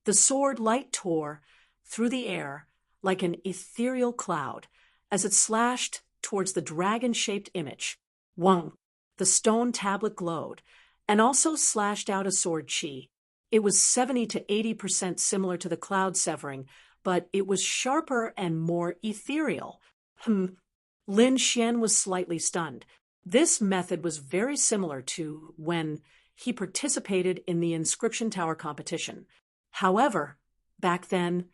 The sword light tore through the air like an ethereal cloud as it slashed towards the dragon-shaped image. Wang! The stone tablet glowed and also slashed out a sword chi. It was 70 to 80% similar to the cloud severing, but it was sharper and more ethereal. Lin Xian was slightly stunned. This method was very similar to when he participated in the Inscription Tower competition. However, back then,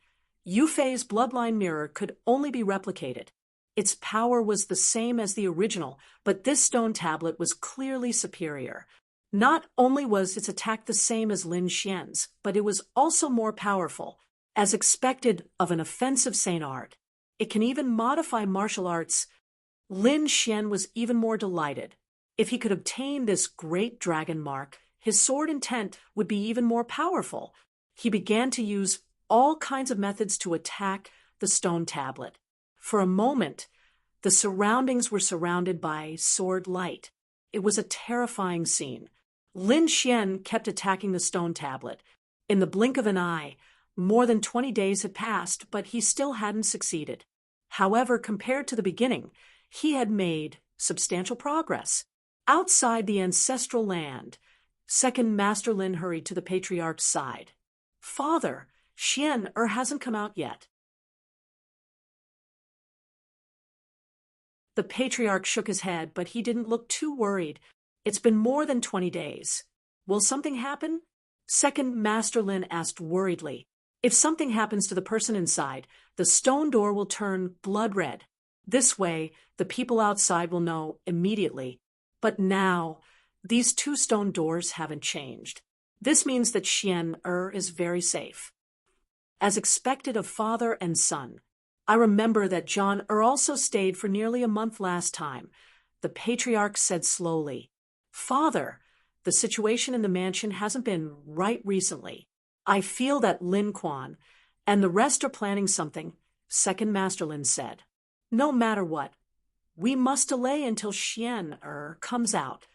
Yufei's bloodline mirror could only be replicated. Its power was the same as the original, but this stone tablet was clearly superior. Not only was its attack the same as Lin Xian's, but it was also more powerful. As expected of an offensive Saint art, it can even modify martial arts. Lin Xian was even more delighted. If he could obtain this Great Dragon Mark, his sword intent would be even more powerful. He began to use all kinds of methods to attack the stone tablet. For a moment, the surroundings were surrounded by sword light. It was a terrifying scene. Lin Xian kept attacking the stone tablet. In the blink of an eye, more than 20 days had passed, but he still hadn't succeeded. However, compared to the beginning, he had made substantial progress. Outside the ancestral land, Second Master Lin hurried to the Patriarch's side. Father, Xian hasn't come out yet. The Patriarch shook his head, but he didn't look too worried. It's been more than 20 days. Will something happen? Second Master Lin asked worriedly. If something happens to the person inside, the stone door will turn blood red. This way, the people outside will know immediately. But now, these two stone doors haven't changed. This means that Xian is very safe. As expected of father and son, I remember that John also stayed for nearly a month last time. The Patriarch said slowly, Father, the situation in the mansion hasn't been right recently. I feel that Lin Quan and the rest are planning something, Second Master Lin said. No matter what, we must delay until Xian comes out.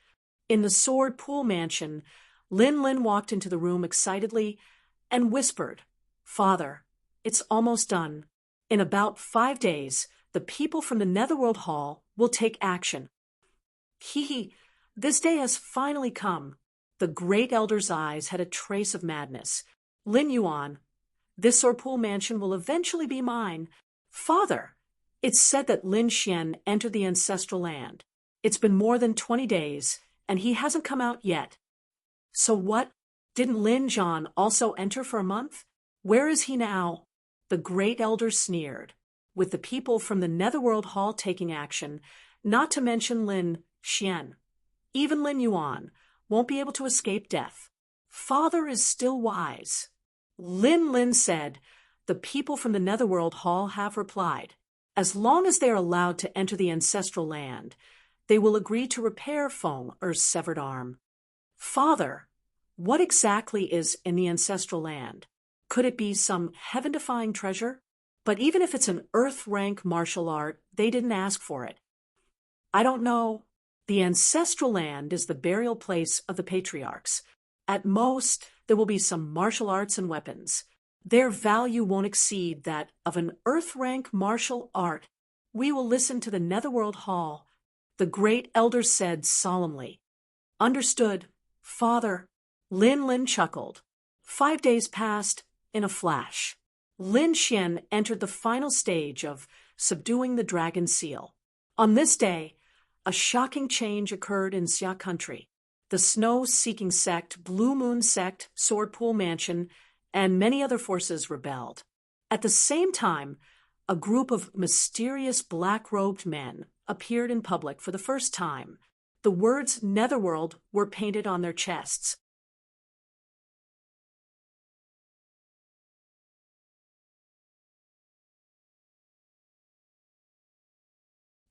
In the Sword Pool Mansion, Lin walked into the room excitedly and whispered, Father, it's almost done. In about 5 days, the people from the Netherworld Hall will take action. This day has finally come. The Great Elder's eyes had a trace of madness. Lin Yuan, this Swordpool Mansion will eventually be mine. Father, it's said that Lin Xian entered the ancestral land. It's been more than 20 days, and he hasn't come out yet. So what? Didn't Lin Zhan also enter for a month? Where is he now? The Great Elder sneered. With the people from the Netherworld Hall taking action, not to mention Lin Xian, even Lin Yuan won't be able to escape death. Father is still wise. Lin said, the people from the Netherworld Hall have replied. As long as they are allowed to enter the ancestral land, they will agree to repair Feng severed arm. Father, what exactly is in the ancestral land? Could it be some heaven-defying treasure? But even if it's an earth-rank martial art, they didn't ask for it. I don't know. The ancestral land is the burial place of the patriarchs. At most, there will be some martial arts and weapons. Their value won't exceed that of an earth-rank martial art. We will listen to the Netherworld Hall, the great elder said solemnly. Understood, Father. Lin chuckled. 5 days passed in a flash. Lin Xian entered the final stage of subduing the dragon seal. On this day, a shocking change occurred in Xia country. The snow-seeking sect, Blue Moon sect, Sword Pool Mansion, and many other forces rebelled. At the same time, a group of mysterious black-robed men appeared in public for the first time. The words Netherworld were painted on their chests.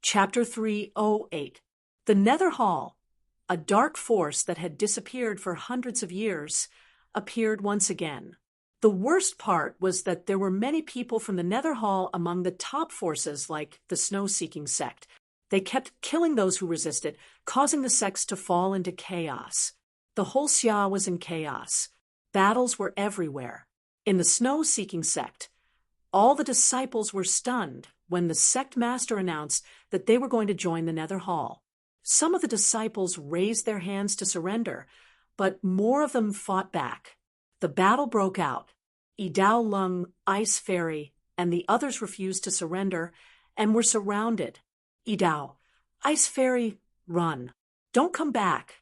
Chapter 308. The Nether Hall, a dark force that had disappeared for hundreds of years, appeared once again. The worst part was that there were many people from the Nether Hall among the top forces like the Snow-Seeking sect. They kept killing those who resisted, causing the sects to fall into chaos. The whole Xia was in chaos. Battles were everywhere. In the Snow-Seeking sect, all the disciples were stunned when the sect master announced that they were going to join the Nether Hall. Some of the disciples raised their hands to surrender, but more of them fought back. The battle broke out. Yidao Lung, Ice Fairy, and the others refused to surrender and were surrounded. Yidao, Ice Fairy, run. Don't come back.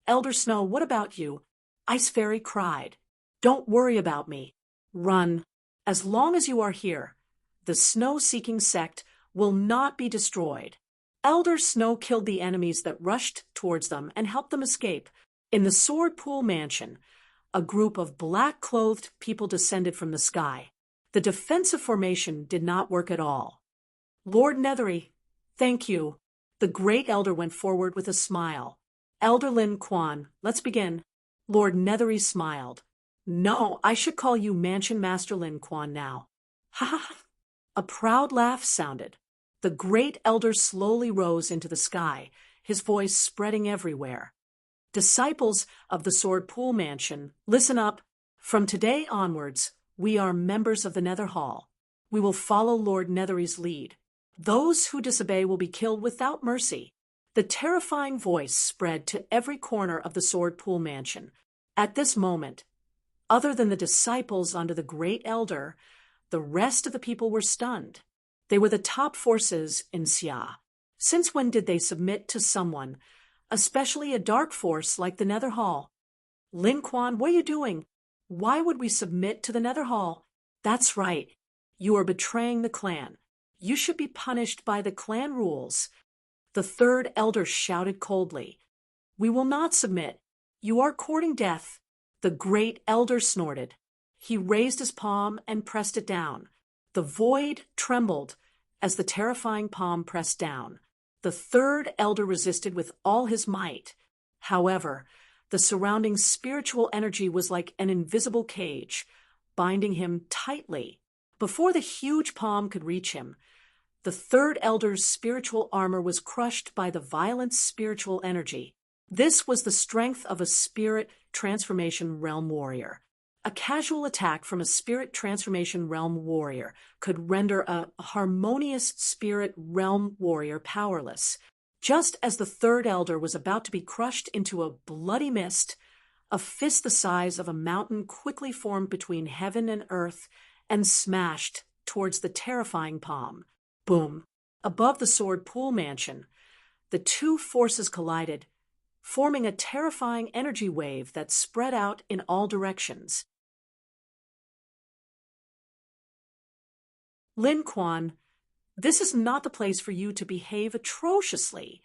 Elder Snow, what about you? Ice Fairy cried. Don't worry about me. Run. As long as you are here, the Snow-Seeking sect will not be destroyed. Elder Snow killed the enemies that rushed towards them and helped them escape. In the Sword Pool Mansion, a group of black-clothed people descended from the sky. The defensive formation did not work at all. Lord Nethery, thank you. The great elder went forward with a smile. Elder Lin Quan, let's begin. Lord Nethery smiled. No, I should call you Mansion Master Lin Quan now. Ha ha ha. A proud laugh sounded. The great elder slowly rose into the sky, his voice spreading everywhere. Disciples of the Sword Pool Mansion, listen up. From today onwards, we are members of the Nether Hall. We will follow Lord Nethery's lead. Those who disobey will be killed without mercy. The terrifying voice spread to every corner of the Sword Pool Mansion. At this moment, other than the disciples under the great elder, the rest of the people were stunned. They were the top forces in Xia. Since when did they submit to someone, especially a dark force like the Nether Hall? Lin Quan, what are you doing? Why would we submit to the Nether Hall? That's right. You are betraying the clan. You should be punished by the clan rules. The third elder shouted coldly. We will not submit. You are courting death. The great elder snorted. He raised his palm and pressed it down. The void trembled as the terrifying palm pressed down. The third elder resisted with all his might. However, the surrounding spiritual energy was like an invisible cage, binding him tightly. Before the huge palm could reach him, the third elder's spiritual armor was crushed by the violent spiritual energy. This was the strength of a spirit transformation realm warrior. A casual attack from a spirit transformation realm warrior could render a harmonious spirit realm warrior powerless. Just as the third elder was about to be crushed into a bloody mist, a fist the size of a mountain quickly formed between heaven and earth and smashed towards the terrifying palm. Boom! Above the Sword Pool Mansion, the two forces collided, forming a terrifying energy wave that spread out in all directions. Lin Quan, this is not the place for you to behave atrociously.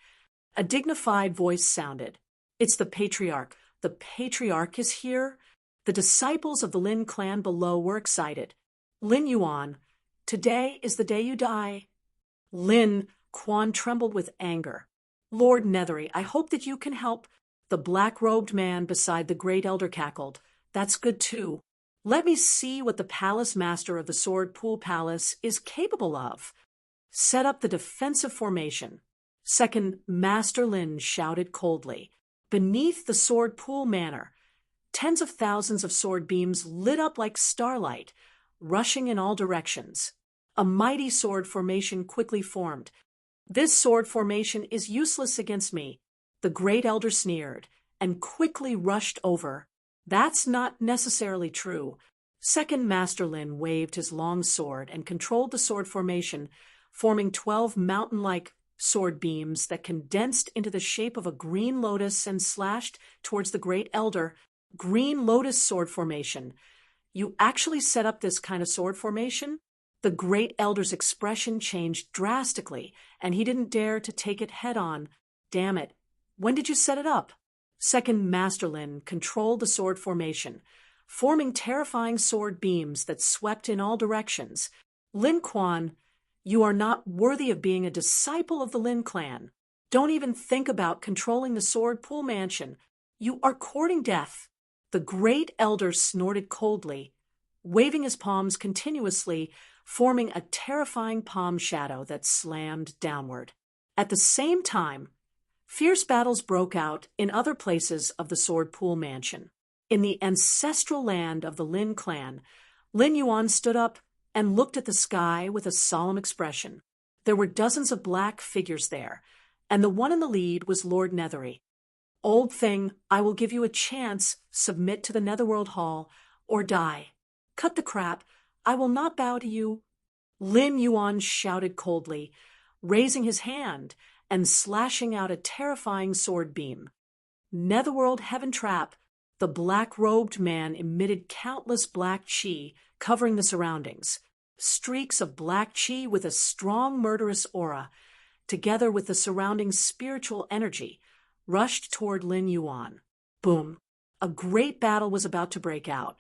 A dignified voice sounded. It's the Patriarch. The Patriarch is here. The disciples of the Lin clan below were excited. Lin Yuan, today is the day you die. Lin Quan trembled with anger. Lord Nethery, I hope that you can help. The black-robed man beside the great elder cackled. That's good too. Let me see what the palace master of the Sword Pool Palace is capable of. Set up the defensive formation. Second Master Lin shouted coldly. Beneath the sword pool manor, tens of thousands of sword beams lit up like starlight, rushing in all directions. A mighty sword formation quickly formed. This sword formation is useless against me, the great elder sneered, and quickly rushed over. That's not necessarily true. Second Master Lin waved his long sword and controlled the sword formation, forming 12 mountain-like sword beams that condensed into the shape of a green lotus and slashed towards the great elder. Green lotus sword formation. You actually set up this kind of sword formation? The great elder's expression changed drastically, and he didn't dare to take it head-on. Damn it. When did you set it up? Second Master Lin controlled the sword formation, forming terrifying sword beams that swept in all directions. Lin Quan, you are not worthy of being a disciple of the Lin clan. Don't even think about controlling the sword pool mansion. You are courting death. The great elder snorted coldly, waving his palms continuously, forming a terrifying palm shadow that slammed downward. At the same time, fierce battles broke out in other places of the sword pool mansion. In the ancestral land of the Lin clan, Lin Yuan stood up and looked at the sky with a solemn expression. There were dozens of black figures there, and the one in the lead was Lord Nethery. Old thing, I will give you a chance. Submit to the Netherworld Hall, or die. Cut the crap. I will not bow to you. Lin Yuan shouted coldly, raising his hand and slashing out a terrifying sword beam. Netherworld Heaven Trap. The black-robed man emitted countless black chi, covering the surroundings. Streaks of black chi with a strong murderous aura, together with the surrounding spiritual energy, rushed toward Lin Yuan. Boom. A great battle was about to break out.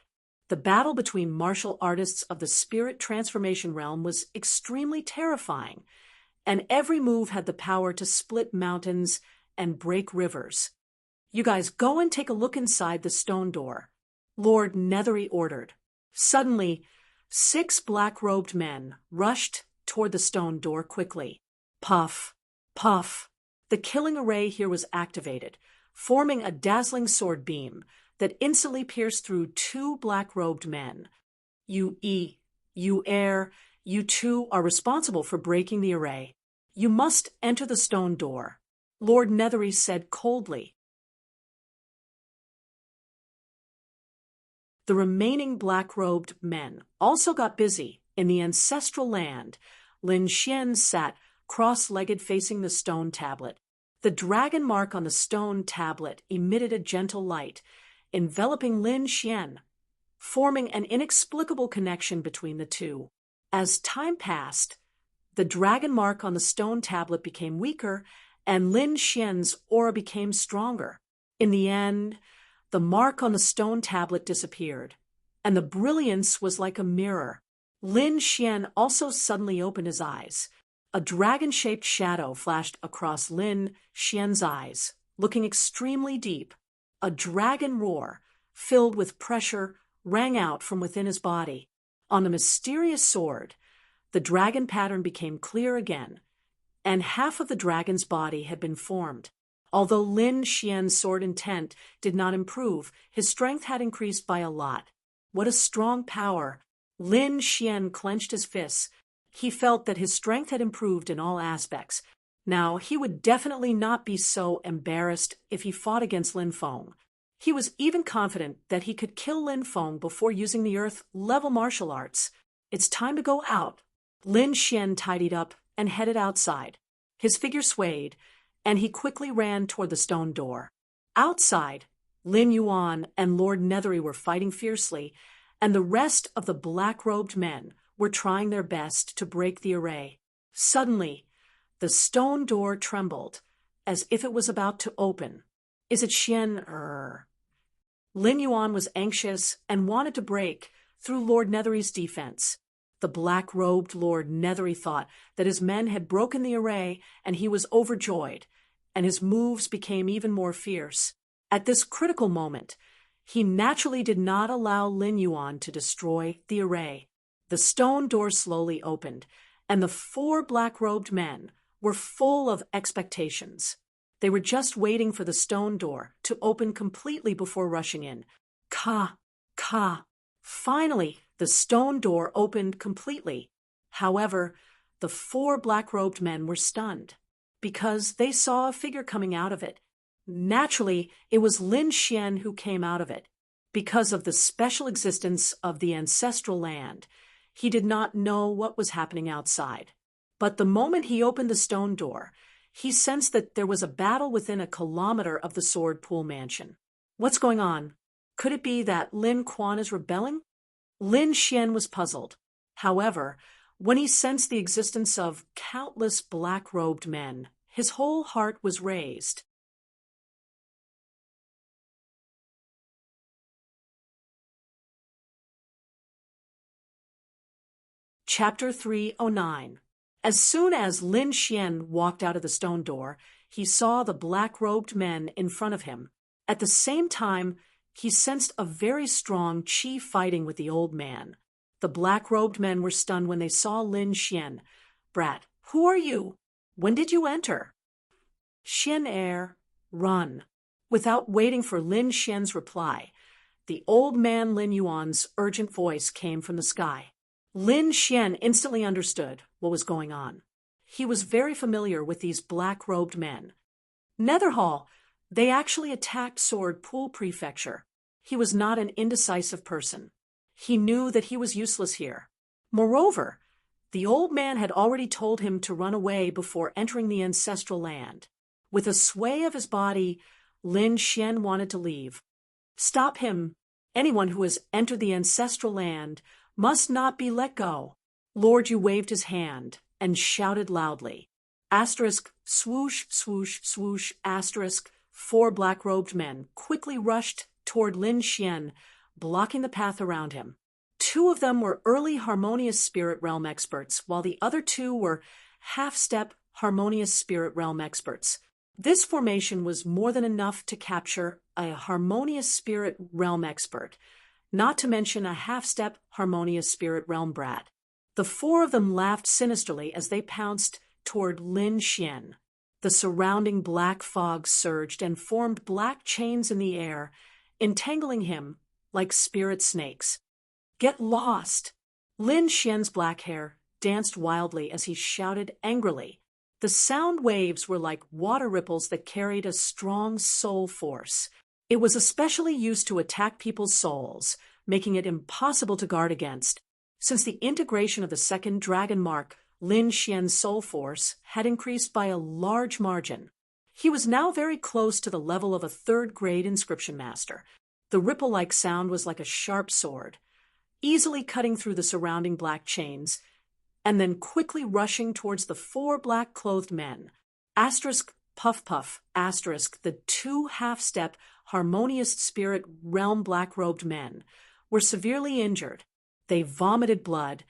The battle between martial artists of the spirit transformation realm was extremely terrifying, and every move had the power to split mountains and break rivers. You guys go and take a look inside the stone door, Lord Nethery ordered. Suddenly, 6 black-robed men rushed toward the stone door quickly. Puff, puff. The killing array here was activated, forming a dazzling sword beam that instantly pierced through 2 black-robed men. You air, you two are responsible for breaking the array. You must enter the stone door, Lord Nethery said coldly. The remaining black-robed men also got busy. In the ancestral land, Lin Xian sat cross-legged facing the stone tablet. The dragon mark on the stone tablet emitted a gentle light, enveloping Lin Xian, forming an inexplicable connection between the two. As time passed, the dragon mark on the stone tablet became weaker, and Lin Xian's aura became stronger. In the end, the mark on the stone tablet disappeared, and the brilliance was like a mirror. Lin Xian also suddenly opened his eyes. A dragon-shaped shadow flashed across Lin Xian's eyes, looking extremely deep. A dragon roar, filled with pressure, rang out from within his body. On the mysterious sword, the dragon pattern became clear again, and half of the dragon's body had been formed. Although Lin Xian's sword intent did not improve, his strength had increased by a lot. What a strong power! Lin Xian clenched his fists. He felt that his strength had improved in all aspects. Now, he would definitely not be so embarrassed if he fought against Lin Feng. He was even confident that he could kill Lin Feng before using the Earth-level martial arts. It's time to go out. Lin Xian tidied up and headed outside. His figure swayed, and he quickly ran toward the stone door. Outside, Lin Yuan and Lord Nethery were fighting fiercely, and the rest of the black-robed men were trying their best to break the array. Suddenly, the stone door trembled, as if it was about to open. Is it Xian? Lin Yuan was anxious and wanted to break through Lord Nethery's defense. The black-robed Lord Nethery thought that his men had broken the array, and he was overjoyed, and his moves became even more fierce. At this critical moment, he naturally did not allow Lin Yuan to destroy the array. The stone door slowly opened, and the 4 black-robed men were full of expectations. They were just waiting for the stone door to open completely before rushing in. Ka, ka. Finally, the stone door opened completely. However, the 4 black-robed men were stunned because they saw a figure coming out of it. Naturally, it was Lin Xian who came out of it. Because of the special existence of the ancestral land, he did not know what was happening outside. But the moment he opened the stone door, he sensed that there was a battle within a kilometer of the Sword Pool Mansion. What's going on? Could it be that Lin Quan is rebelling? Lin Xian was puzzled. However, when he sensed the existence of countless black-robed men, his whole heart was raised. Chapter 309. As soon as Lin Xian walked out of the stone door, he saw the black-robed men in front of him. At the same time, he sensed a very strong qi fighting with the old man. The black-robed men were stunned when they saw Lin Xian. "Brat, who are you? When did you enter?" "Xian run." Without waiting for Lin Xian's reply, the old man Lin Yuan's urgent voice came from the sky. Lin Xian instantly understood what was going on. He was very familiar with these black-robed men. Netherhall, they actually attacked Sword Pool Prefecture. He was not an indecisive person. He knew that he was useless here. Moreover, the old man had already told him to run away before entering the ancestral land. With a sway of his body, Lin Xian wanted to leave. "Stop him! Anyone who has entered the ancestral land must not be let go." Lord Yu waved his hand and shouted loudly. Asterisk, swoosh, swoosh, swoosh, asterisk. 4 black-robed men quickly rushed toward Lin Xian, blocking the path around him. 2 of them were early harmonious spirit realm experts, while the other 2 were half-step harmonious spirit realm experts. This formation was more than enough to capture a harmonious spirit realm expert, not to mention a half-step harmonious spirit realm brat. The 4 of them laughed sinisterly as they pounced toward Lin Xian. The surrounding black fog surged and formed black chains in the air, entangling him like spirit snakes. "Get lost!" Lin Xian's black hair danced wildly as he shouted angrily. The sound waves were like water ripples that carried a strong soul force. It was especially used to attack people's souls, making it impossible to guard against. Since the integration of the second dragon mark, Lin Xian's soul force had increased by a large margin. He was now very close to the level of a 3rd-grade inscription master. The ripple-like sound was like a sharp sword, easily cutting through the surrounding black chains, and then quickly rushing towards the 4 black-clothed men. Asterisk, puff, puff, asterisk, the 2 half-step harmonious spirit realm black-robed men were severely injured. They vomited blood,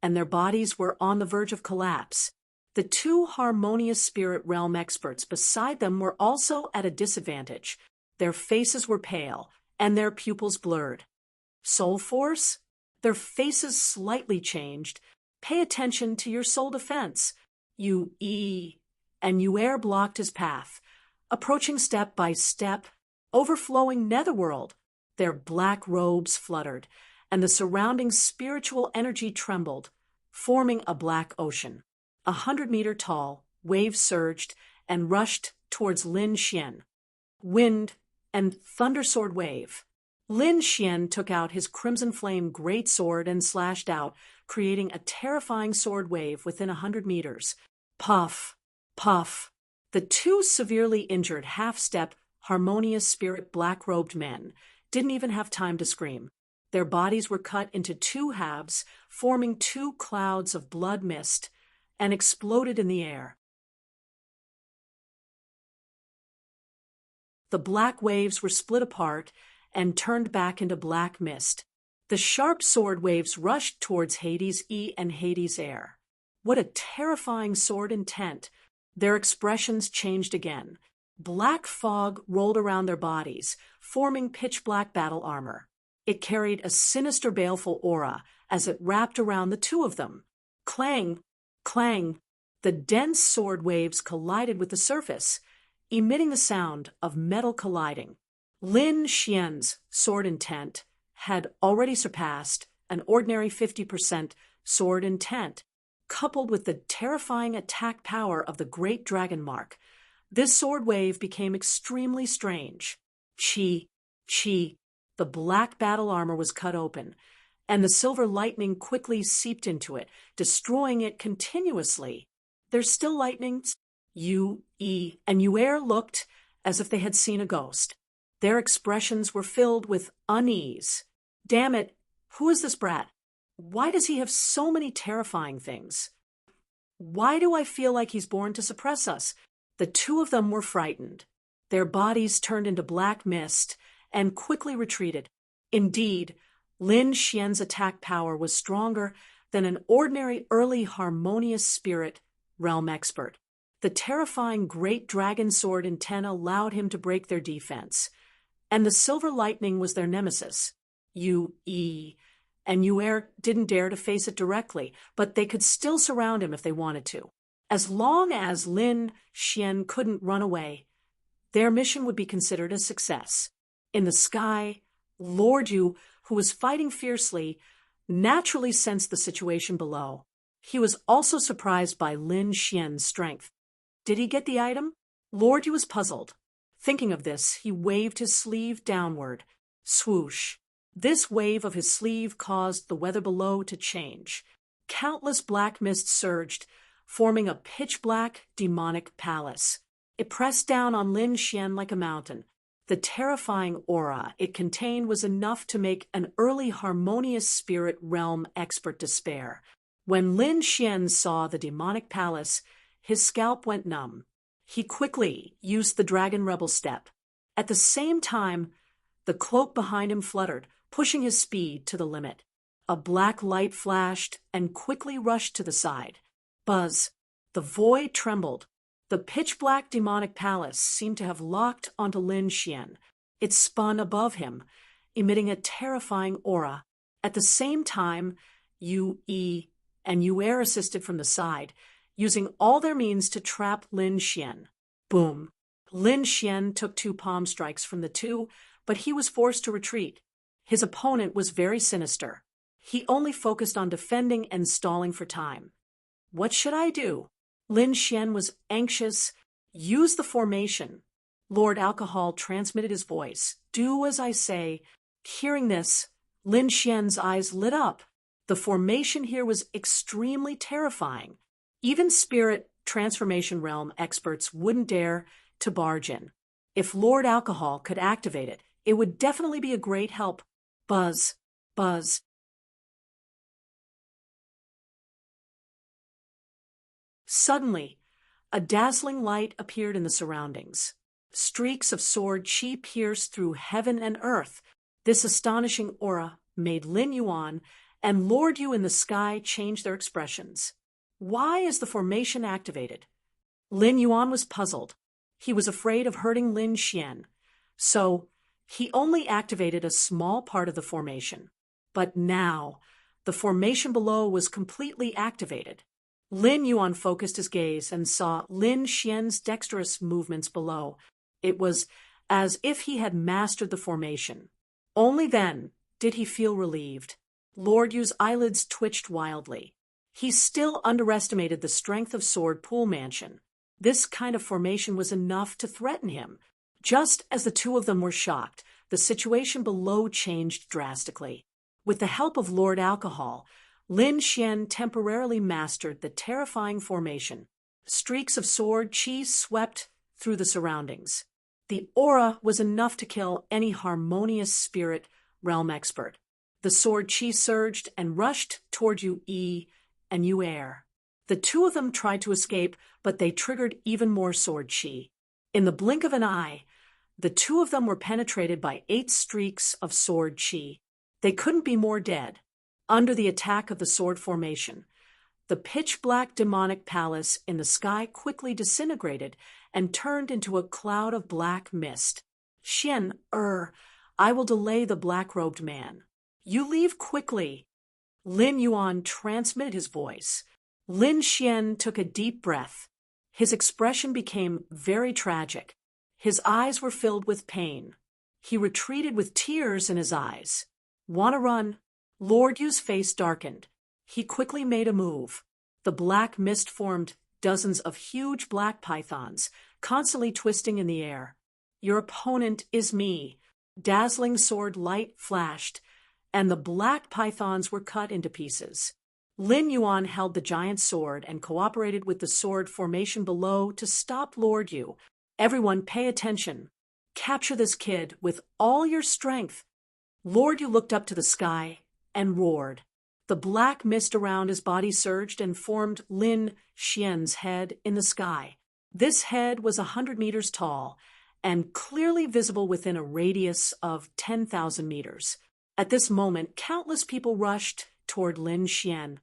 and their bodies were on the verge of collapse. The 2 harmonious spirit realm experts beside them were also at a disadvantage. Their faces were pale, and their pupils blurred. Soul force? Their faces slightly changed. Pay attention to your soul defense. And Yuer blocked his path, approaching step by step, overflowing netherworld. Their black robes fluttered, and the surrounding spiritual energy trembled, forming a black ocean. 100-meter tall, waves surged and rushed towards Lin Xian. Wind and thunder sword wave. Lin Xian took out his crimson flame great sword and slashed out, creating a terrifying sword wave within 100 meters. Puff, puff. The 2 severely injured half-step, harmonious spirit black-robed men didn't even have time to scream. Their bodies were cut into 2 halves, forming 2 clouds of blood mist, and exploded in the air. The black waves were split apart and turned back into black mist. The sharp sword waves rushed towards Hades E and Hades Air. What a terrifying sword intent! Their expressions changed again. Black fog rolled around their bodies, forming pitch-black battle armor. It carried a sinister, baleful aura as it wrapped around the 2 of them. Clang, clang. The dense sword waves collided with the surface, emitting the sound of metal colliding. Lin Xian's sword intent had already surpassed an ordinary 50% sword intent, coupled with the terrifying attack power of the great dragon mark. This sword wave became extremely strange. Chi, chi, the black battle armor was cut open, and the silver lightning quickly seeped into it, destroying it continuously. There's still lightnings. Yu, Yi, and Yuer looked as if they had seen a ghost. Their expressions were filled with unease. Damn it, who is this brat? Why does he have so many terrifying things? Why do I feel like he's born to suppress us? The two of them were frightened. Their bodies turned into black mist and quickly retreated. Indeed, Lin Xian's attack power was stronger than an ordinary early harmonious spirit realm expert. The terrifying great dragon sword intent allowed him to break their defense, and the silver lightning was their nemesis. Yu Yi and Yuer didn't dare to face it directly, but they could still surround him if they wanted to. As long as Lin Xian couldn't run away, their mission would be considered a success. In the sky, Lord Yu, who was fighting fiercely, naturally sensed the situation below. He was also surprised by Lin Xian's strength. Did he get the item? Lord Yu was puzzled. Thinking of this, he waved his sleeve downward. Swoosh. This wave of his sleeve caused the weather below to change. Countless black mists surged, forming a pitch-black demonic palace. It pressed down on Lin Xian like a mountain. The terrifying aura it contained was enough to make an early harmonious spirit realm expert despair. When Lin Xian saw the demonic palace, his scalp went numb. He quickly used the dragon rebel step. At the same time, the cloak behind him fluttered, pushing his speed to the limit. A black light flashed and quickly rushed to the side. Buzz. The void trembled. The pitch-black demonic palace seemed to have locked onto Lin Xian. It spun above him, emitting a terrifying aura. At the same time, Yu Yi and Yuer assisted from the side, using all their means to trap Lin Xian. Boom. Lin Xian took 2 palm strikes from the two, but he was forced to retreat. His opponent was very sinister. He only focused on defending and stalling for time. What should I do? Lin Xian was anxious. Use the formation. Lord Alcohol transmitted his voice. Do as I say. Hearing this, Lin Xian's eyes lit up. The formation here was extremely terrifying. Even spirit transformation realm experts wouldn't dare to barge in. If Lord Alcohol could activate it, it would definitely be a great help. Buzz, buzz. Suddenly, a dazzling light appeared in the surroundings. Streaks of sword chi pierced through heaven and earth. This astonishing aura made Lin Yuan and Lord Yu in the sky change their expressions. Why is the formation activated? Lin Yuan was puzzled. He was afraid of hurting Lin Xian, so he only activated a small part of the formation. But now, the formation below was completely activated. Lin Yuan focused his gaze and saw Lin Xian's dexterous movements below. It was as if he had mastered the formation. Only then did he feel relieved. Lord Yu's eyelids twitched wildly. He still underestimated the strength of Sword Pool Mansion. This kind of formation was enough to threaten him. Just as the two of them were shocked, the situation below changed drastically. With the help of Lord Alcohol, Lin Xian temporarily mastered the terrifying formation. Streaks of sword chi swept through the surroundings. The aura was enough to kill any harmonious spirit realm expert. The sword chi surged and rushed toward Yu Yi and Yuer. The two of them tried to escape, but they triggered even more sword chi. In the blink of an eye, the two of them were penetrated by 8 streaks of sword chi. They couldn't be more dead. Under the attack of the sword formation, the pitch-black demonic palace in the sky quickly disintegrated and turned into a cloud of black mist. Xian, I will delay the black-robed man. You leave quickly. Lin Yuan transmitted his voice. Lin Xian took a deep breath. His expression became very tragic. His eyes were filled with pain. He retreated with tears in his eyes. "Wanna run?" Lord Yu's face darkened. He quickly made a move. The black mist formed dozens of huge black pythons, constantly twisting in the air. "Your opponent is me." Dazzling sword light flashed, and the black pythons were cut into pieces. Lin Yuan held the giant sword and cooperated with the sword formation below to stop Lord Yu. "Everyone pay attention. Capture this kid with all your strength." Lord Yu looked up to the sky and roared. The black mist around his body surged and formed Lin Xian's head in the sky. This head was 100 meters tall and clearly visible within a radius of 10,000 meters. At this moment, countless people rushed toward Lin Xian.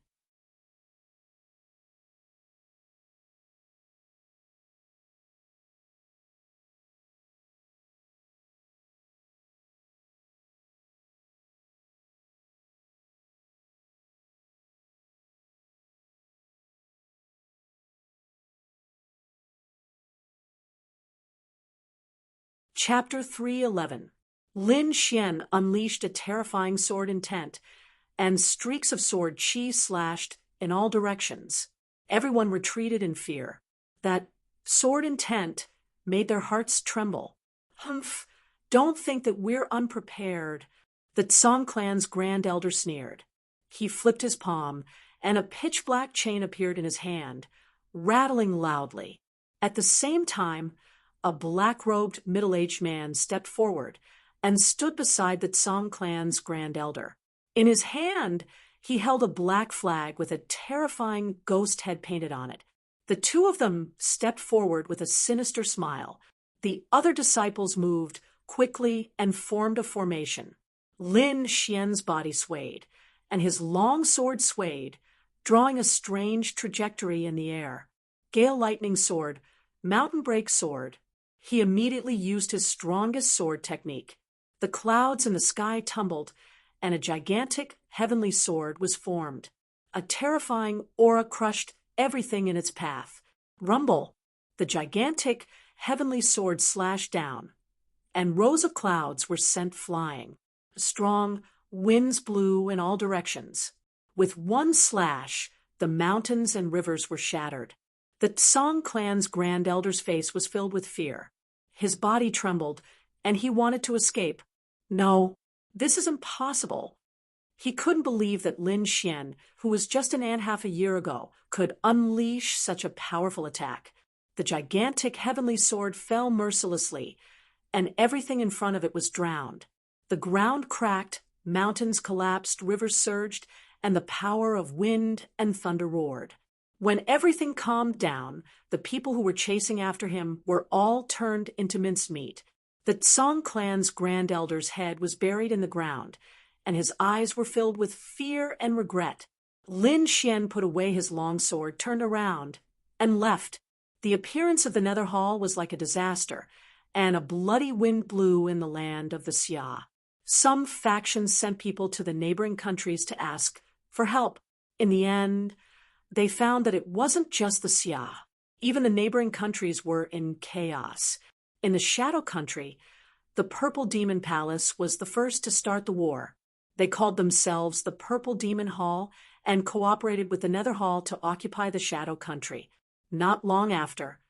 Chapter 311. Lin Xian unleashed a terrifying sword intent, and streaks of sword chi slashed in all directions. Everyone retreated in fear. That sword intent made their hearts tremble. "Humph, don't think that we're unprepared," the Song clan's grand elder sneered. He flipped his palm, and a pitch-black chain appeared in his hand, rattling loudly. At the same time, a black-robed middle-aged man stepped forward and stood beside the Song clan's grand elder. In his hand, he held a black flag with a terrifying ghost head painted on it. The two of them stepped forward with a sinister smile. The other disciples moved quickly and formed a formation. Lin Xian's body swayed, and his long sword swayed, drawing a strange trajectory in the air. Gale lightning sword, mountain break sword. He immediately used his strongest sword technique. The clouds in the sky tumbled, and a gigantic heavenly sword was formed. A terrifying aura crushed everything in its path. Rumble! The gigantic heavenly sword slashed down, and rows of clouds were sent flying. Strong winds blew in all directions. With one slash, the mountains and rivers were shattered. The Song clan's grand elder's face was filled with fear. His body trembled, and he wanted to escape. "No, this is impossible." He couldn't believe that Lin Xian, who was just an ant half a year ago, could unleash such a powerful attack. The gigantic heavenly sword fell mercilessly, and everything in front of it was drowned. The ground cracked, mountains collapsed, rivers surged, and the power of wind and thunder roared. When everything calmed down, the people who were chasing after him were all turned into mincemeat. The Song clan's grand elder's head was buried in the ground, and his eyes were filled with fear and regret. Lin Xian put away his long sword, turned around, and left. The appearance of the Nether Hall was like a disaster, and a bloody wind blew in the land of the Xia. Some factions sent people to the neighboring countries to ask for help. In the end, they found that it wasn't just the Xia. Even the neighboring countries were in chaos. In the Shadow Country, the Purple Demon Palace was the first to start the war. They called themselves the Purple Demon Hall and cooperated with the Nether Hall to occupy the Shadow Country. Not long after,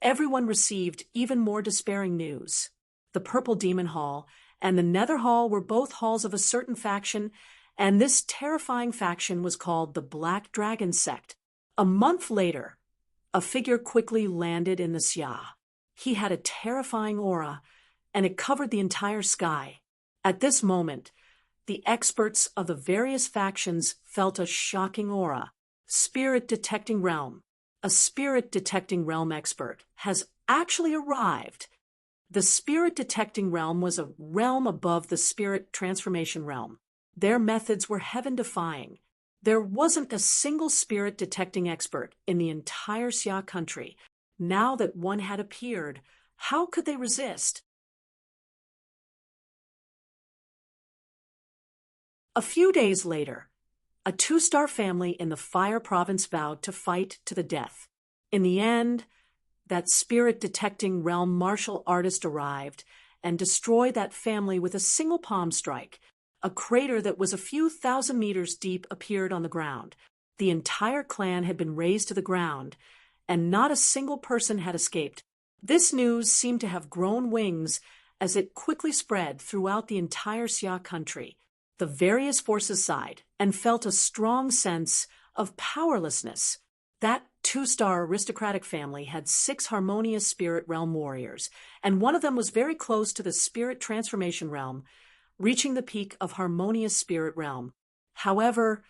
everyone received even more despairing news. The Purple Demon Hall and the Nether Hall were both halls of a certain faction, and this terrifying faction was called the Black Dragon Sect. A month later, a figure quickly landed in the Xia. He had a terrifying aura, and it covered the entire sky. At this moment, the experts of the various factions felt a shocking aura. Spirit Detecting Realm. A Spirit Detecting Realm expert has actually arrived. The Spirit Detecting Realm was a realm above the Spirit Transformation Realm. Their methods were heaven-defying. There wasn't a single spirit detecting expert in the entire Xia country. Now that one had appeared, how could they resist? A few days later, A two-star family in the Fire Province vowed to fight to the death. In the end, that spirit-detecting realm martial artist arrived and destroyed that family with a single palm strike. A crater that was a few thousand meters deep appeared on the ground. The entire clan had been razed to the ground, and not a single person had escaped. This news seemed to have grown wings as it quickly spread throughout the entire Xia country. The various forces sighed and felt a strong sense of powerlessness. That two-star aristocratic family had 6 harmonious spirit realm warriors, and one of them was very close to the spirit transformation realm, reaching the peak of harmonious spirit realm. However,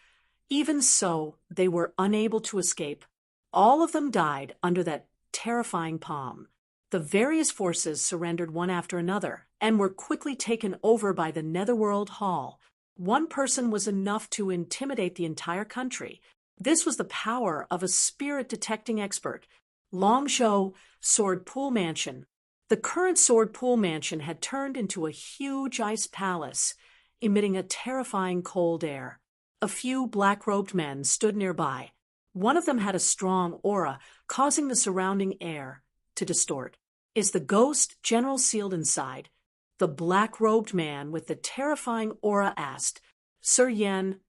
even so, they were unable to escape. All of them died under that terrifying palm. The various forces surrendered one after another and were quickly taken over by the Netherworld Hall. One person was enough to intimidate the entire country. This was the power of a spirit-detecting expert. Longzhou Sword Pool Mansion. The current Sword Pool Mansion had turned into a huge ice palace, emitting a terrifying cold air. A few black-robed men stood nearby. One of them had a strong aura, causing the surrounding air to distort. Is the ghost general sealed inside? The black-robed man with the terrifying aura asked. Sir Yan,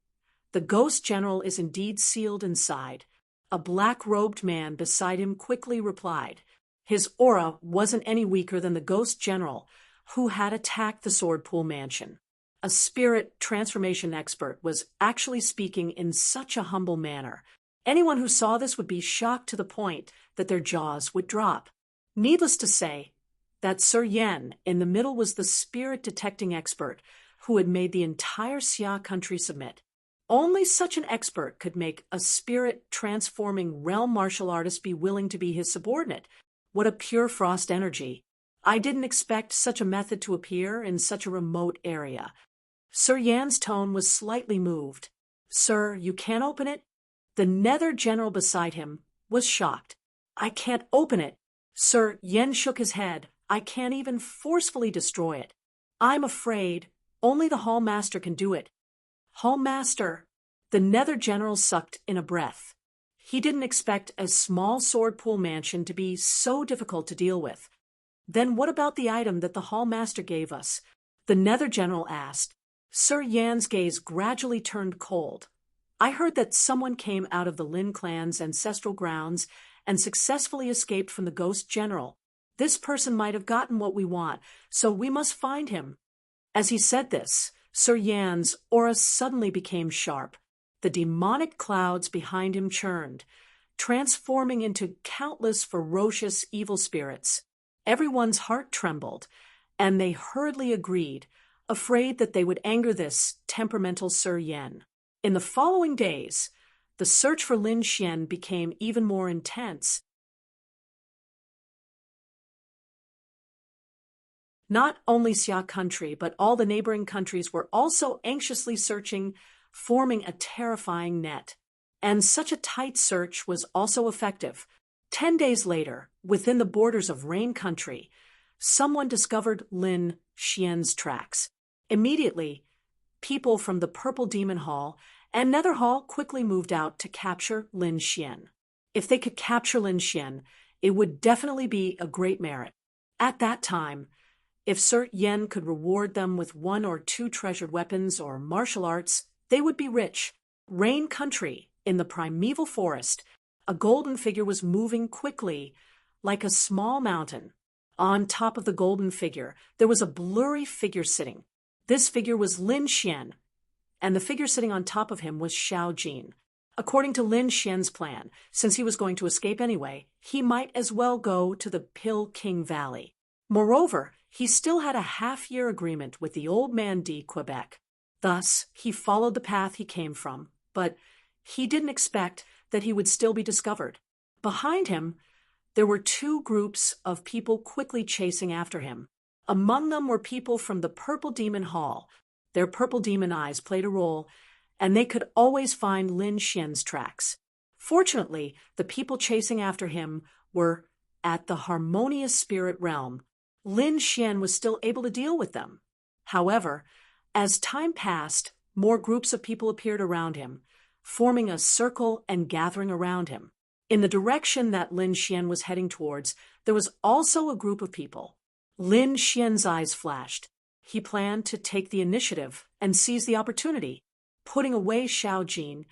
the ghost general is indeed sealed inside. A black-robed man beside him quickly replied. His aura wasn't any weaker than the ghost general who had attacked the Sword Pool Mansion. A spirit transformation expert was actually speaking in such a humble manner. Anyone who saw this would be shocked to the point that their jaws would drop. Needless to say, that Sir Yan in the middle was the spirit-detecting expert who had made the entire Xia country submit. Only such an expert could make a spirit-transforming realm martial artist be willing to be his subordinate. What a pure frost energy. I didn't expect such a method to appear in such a remote area. Sir Yan's tone was slightly moved. Sir, you can't open it? The Nether general beside him was shocked. I can't open it. Sir Yan shook his head. I can't even forcefully destroy it. I'm afraid only the Hall Master can do it. Hall Master. The Nether general sucked in a breath. He didn't expect a small sword pool mansion to be so difficult to deal with. Then what about the item that the Hall Master gave us? The Nether general asked. Sir Yan's gaze gradually turned cold. I heard that someone came out of the Lin clan's ancestral grounds and successfully escaped from the ghost general. This person might have gotten what we want, so we must find him. As he said this, Sir Yan's aura suddenly became sharp. The demonic clouds behind him churned, transforming into countless ferocious evil spirits. Everyone's heart trembled, and they hurriedly agreed, afraid that they would anger this temperamental Sir Yan. In the following days, the search for Lin Xian became even more intense. Not only Xia country, but all the neighboring countries were also anxiously searching, forming a terrifying net. And such a tight search was also effective. 10 days later, within the borders of Rain country, someone discovered Lin Xian's tracks. Immediately, people from the Purple Demon Hall and Nether Hall quickly moved out to capture Lin Xian. If they could capture Lin Xian, it would definitely be a great merit. At that time, if Sir Yan could reward them with 1 or 2 treasured weapons or martial arts, they would be rich. Rain country, in the primeval forest, a golden figure was moving quickly, like a small mountain. On top of the golden figure, there was a blurry figure sitting. This figure was Lin Xian, and the figure sitting on top of him was Xiao Jin. According to Lin Xian's plan, since he was going to escape anyway, he might as well go to the Pill King Valley. Moreover, he still had a half-year agreement with the old man D. Quebec. Thus, he followed the path he came from, but he didn't expect that he would still be discovered. Behind him, there were 2 groups of people quickly chasing after him. Among them were people from the Purple Demon Hall. Their purple demon eyes played a role, and they could always find Lin Xian's tracks. Fortunately, the people chasing after him were at the harmonious spirit realm. Lin Xian was still able to deal with them. However, as time passed, more groups of people appeared around him, forming a circle and gathering around him. In the direction that Lin Xian was heading towards, there was also a group of people. Lin Xian's eyes flashed. He planned to take the initiative and seize the opportunity. Putting away Xiao Jin,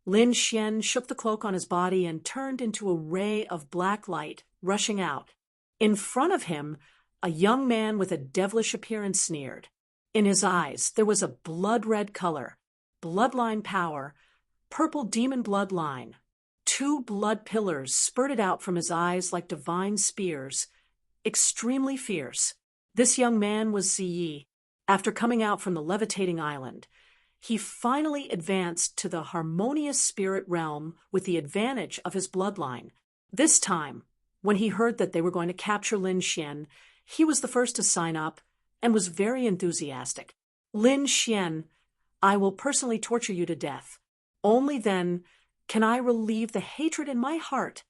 Lin Xian shook the cloak on his body and turned into a ray of black light, rushing out. In front of him, a young man with a devilish appearance sneered. In his eyes, there was a blood-red color, bloodline power, purple demon bloodline. 2 blood pillars spurted out from his eyes like divine spears, extremely fierce. This young man was Ziyi. After coming out from the levitating island, he finally advanced to the harmonious spirit realm with the advantage of his bloodline. This time, when he heard that they were going to capture Lin Xian, he was the first to sign up and was very enthusiastic. Lin Xian, I will personally torture you to death. Only then can I relieve the hatred in my heart.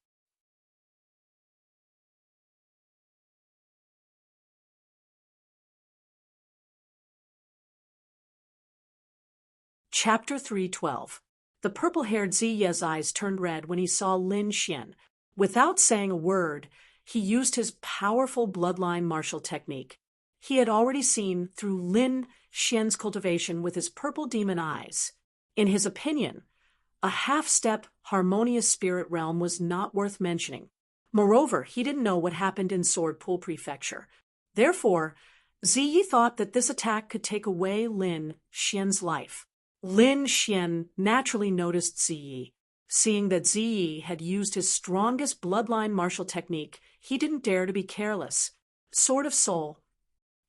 Chapter 3:12. The purple-haired Ziye's eyes turned red when he saw Lin Xian. Without saying a word, he used his powerful bloodline martial technique. He had already seen through Lin Xian's cultivation with his purple demon eyes. In his opinion, a half-step harmonious spirit realm was not worth mentioning. Moreover, he didn't know what happened in Sword Pool Prefecture. Therefore, Ziyi thought that this attack could take away Lin Xian's life. Lin Xian naturally noticed Ziyi. Seeing that Ziyi had used his strongest bloodline martial technique, he didn't dare to be careless. Sword of Soul.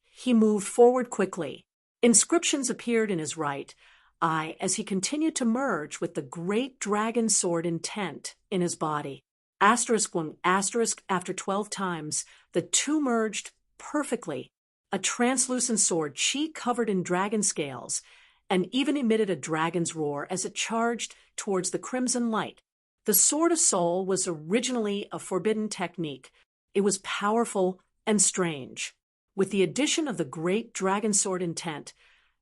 He moved forward quickly. Inscriptions appeared in his right eye as he continued to merge with the great dragon sword intent in his body. *1 after 12 times, the two merged perfectly. A translucent sword, chi covered in dragon scales, and even emitted a dragon's roar as it charged towards the crimson light. The Sword of Soul was originally a forbidden technique. It was powerful and strange. With the addition of the great dragon sword intent,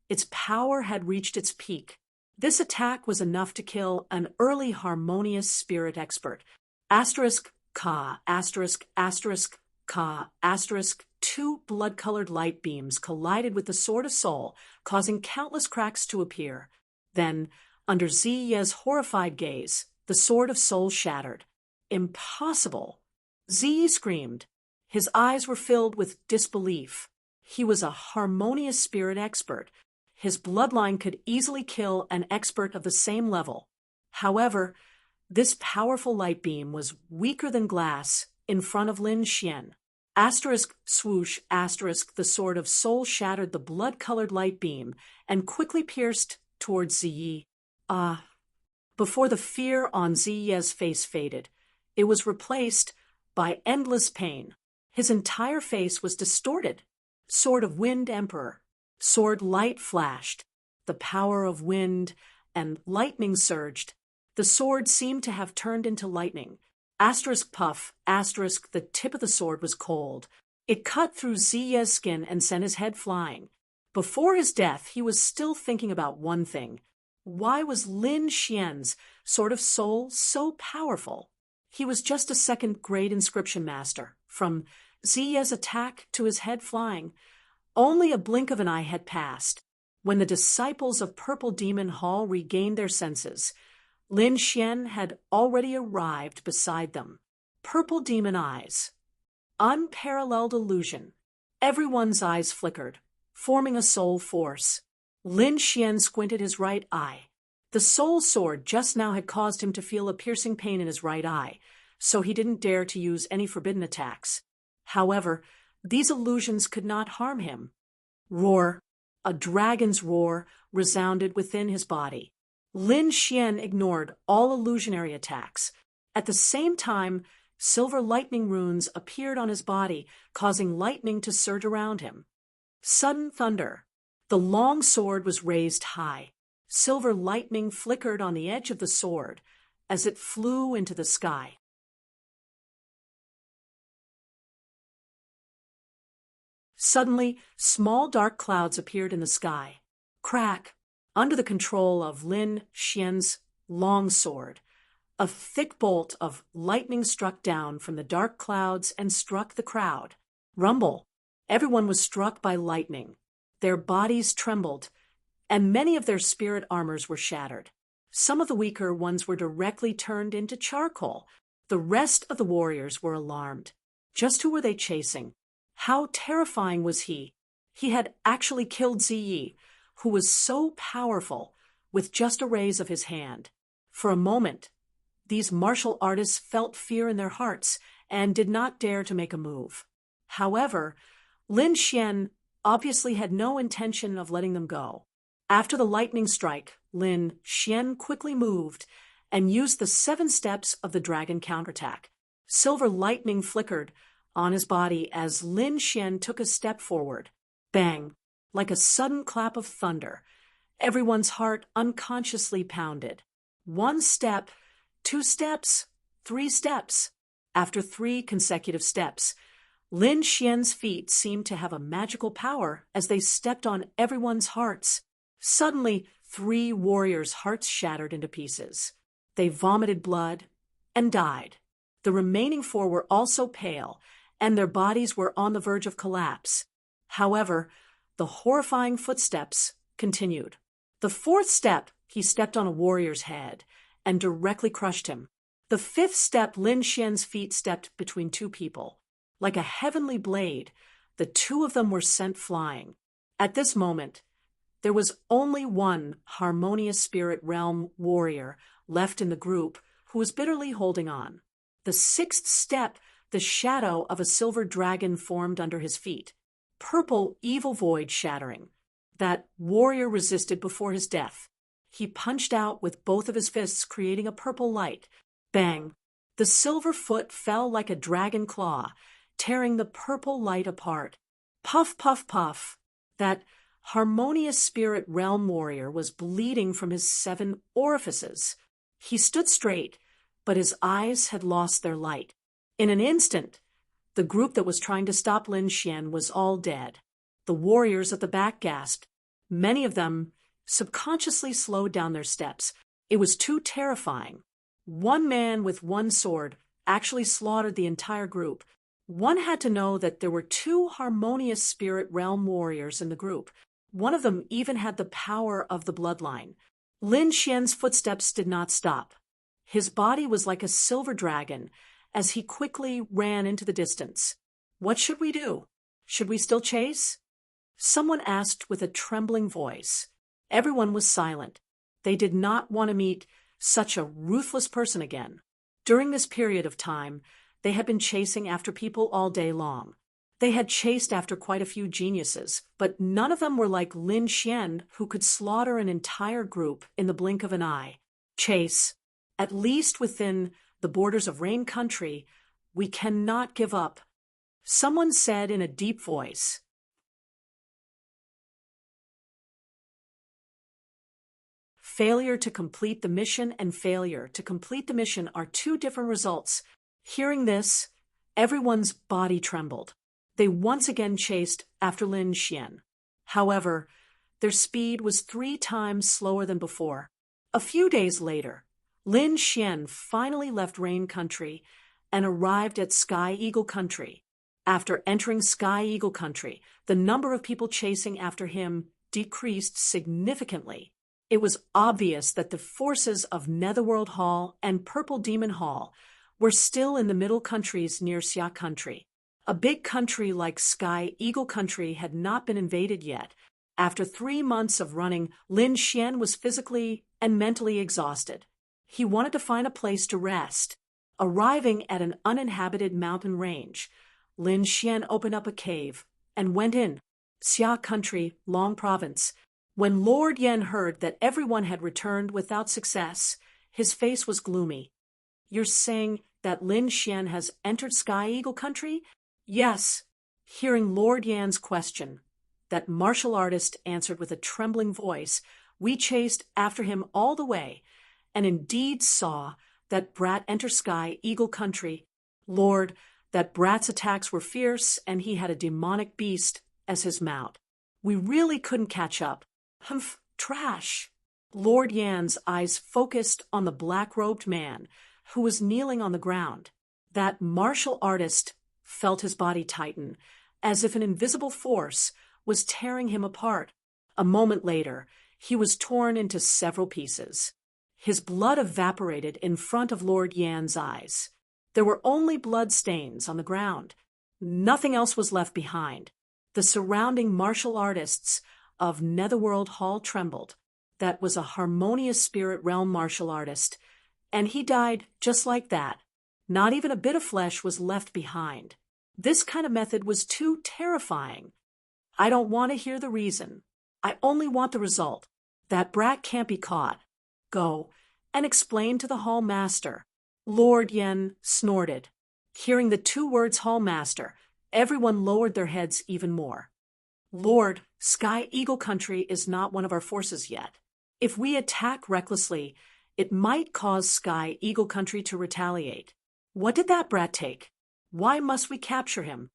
its power had reached its peak. This attack was enough to kill an early harmonious spirit expert. Ka, Ka, 2 blood-colored light beams collided with the Sword of Soul, causing countless cracks to appear. Then, under Ziye's horrified gaze, the Sword of Soul shattered. Impossible! Ziye screamed. His eyes were filled with disbelief. He was a harmonious spirit expert. His bloodline could easily kill an expert of the same level. However, this powerful light beam was weaker than glass in front of Lin Xian. Swoosh, the Sword of Soul shattered the blood-colored light beam and quickly pierced towards Ziyi. Before the fear on Ziye's face faded, it was replaced by endless pain. His entire face was distorted. Sword of Wind Emperor. Sword light flashed. The power of wind and lightning surged. The sword seemed to have turned into lightning. Puff, the tip of the sword was cold. It cut through Ziye's skin and sent his head flying. Before his death, he was still thinking about one thing. Why was Lin Xian's Sword of Soul so powerful? He was just a second-grade inscription master. From Ziye's attack to his head flying, only a blink of an eye had passed. When the disciples of Purple Demon Hall regained their senses, Lin Xian had already arrived beside them. Purple demon eyes. Unparalleled illusion. Everyone's eyes flickered, forming a soul force. Lin Xian squinted his right eye. The soul sword just now had caused him to feel a piercing pain in his right eye, so he didn't dare to use any forbidden attacks. However, these illusions could not harm him. Roar. A dragon's roar resounded within his body. Lin Xian ignored all illusionary attacks. At the same time, silver lightning runes appeared on his body, causing lightning to surge around him. Sudden thunder. The long sword was raised high. Silver lightning flickered on the edge of the sword as it flew into the sky. Suddenly, small dark clouds appeared in the sky. Crack! under the control of Lin Xian's long sword. A thick bolt of lightning struck down from the dark clouds and struck the crowd. Rumble. Everyone was struck by lightning. Their bodies trembled, and many of their spirit armors were shattered. Some of the weaker ones were directly turned into charcoal. The rest of the warriors were alarmed. Just who were they chasing? How terrifying was he? He had actually killed Ziyi, who was so powerful, with just a raise of his hand. For a moment, these martial artists felt fear in their hearts and did not dare to make a move. However, Lin Xian obviously had no intention of letting them go. After the lightning strike, Lin Xian quickly moved and used the 7 steps of the dragon counterattack. Silver lightning flickered on his body as Lin Xian took a step forward. Bang! Like a sudden clap of thunder. Everyone's heart unconsciously pounded. 1 step, 2 steps, 3 steps. After 3 consecutive steps, Lin Xian's feet seemed to have a magical power as they stepped on everyone's hearts. Suddenly, 3 warriors' hearts shattered into pieces. They vomited blood and died. The remaining 4 were also pale, and their bodies were on the verge of collapse. However, the horrifying footsteps continued. The 4th step, he stepped on a warrior's head and directly crushed him. The 5th step, Lin Xian's feet stepped between 2 people. Like a heavenly blade, the 2 of them were sent flying. At this moment, there was only one harmonious spirit realm warrior left in the group who was bitterly holding on. The 6th step, the shadow of a silver dragon formed under his feet. Purple evil void shattering. That warrior resisted before his death. He punched out with both of his fists, creating a purple light. Bang! The silver foot fell like a dragon claw, tearing the purple light apart. Puff, puff, puff. That harmonious spirit realm warrior was bleeding from his 7 orifices. He stood straight, but his eyes had lost their light. In an instant, the group that was trying to stop Lin Xian was all dead. The warriors at the back gasped. Many of them subconsciously slowed down their steps. It was too terrifying. 1 man with 1 sword actually slaughtered the entire group. One had to know that there were 2 harmonious spirit realm warriors in the group. One of them even had the power of the bloodline. Lin Xian's footsteps did not stop. His body was like a silver dragon as he quickly ran into the distance. What should we do? Should we still chase? Someone asked with a trembling voice. Everyone was silent. They did not want to meet such a ruthless person again. During this period of time, they had been chasing after people all day long. They had chased after quite a few geniuses, but none of them were like Lin Xian, who could slaughter an entire group in the blink of an eye. Chase, at least within the borders of Rain Country, we cannot give up. Someone said in a deep voice. Failure to complete the mission and failure to complete the mission are 2 different results. Hearing this, everyone's body trembled. They once again chased after Lin Xian. However, their speed was 3 times slower than before. A few days later, Lin Xian finally left Rain Country and arrived at Sky Eagle Country. After entering Sky Eagle Country, the number of people chasing after him decreased significantly. It was obvious that the forces of Netherworld Hall and Purple Demon Hall were still in the middle countries near Xia Country. A big country like Sky Eagle Country had not been invaded yet. After 3 months of running, Lin Xian was physically and mentally exhausted. He wanted to find a place to rest. Arriving at an uninhabited mountain range, Lin Xian opened up a cave and went in. Xia Country, Long Province. When Lord Yan heard that everyone had returned without success, his face was gloomy. You're saying that Lin Xian has entered Sky Eagle Country? Yes. Hearing Lord Yan's question, that martial artist answered with a trembling voice. We chased after him all the way, and indeed saw that brat enter Sky Eagle Country. Lord, that brat's attacks were fierce, and he had a demonic beast as his mount. We really couldn't catch up. Humph, Trash. Lord Yan's eyes focused on the black-robed man who was kneeling on the ground. That martial artist felt his body tighten, as if an invisible force was tearing him apart. A moment later, he was torn into several pieces. His blood evaporated in front of Lord Yan's eyes. There were only blood stains on the ground. Nothing else was left behind. The surrounding martial artists of Netherworld Hall trembled. That was a harmonious spirit realm martial artist, and he died just like that. Not even a bit of flesh was left behind. This kind of method was too terrifying. I don't want to hear the reason. I only want the result. That brat can't be caught. Go and explain to the Hall Master. Lord Yen snorted. Hearing the two words Hall Master, everyone lowered their heads even more. Lord, Sky Eagle Country is not one of our forces yet. If we attack recklessly, it might cause Sky Eagle Country to retaliate. What did that brat take? Why must we capture him?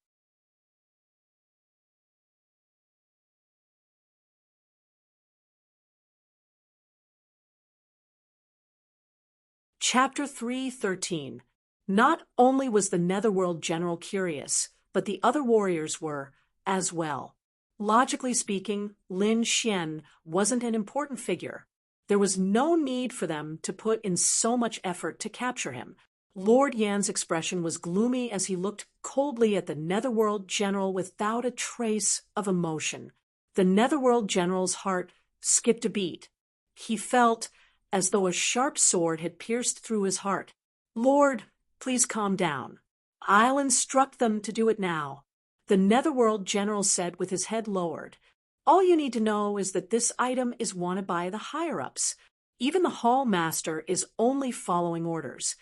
Chapter 3:13. Not only was the Netherworld general curious, but the other warriors were as well. Logically speaking, Lin Xian wasn't an important figure. There was no need for them to put in so much effort to capture him. Lord Yan's expression was gloomy as he looked coldly at the Netherworld general without a trace of emotion. The Netherworld general's heart skipped a beat. He felt as though a sharp sword had pierced through his heart. Lord, please calm down. I'll instruct them to do it now. The Netherworld general said with his head lowered. All you need to know is that this item is wanted by the higher-ups. Even the Hall Master is only following orders.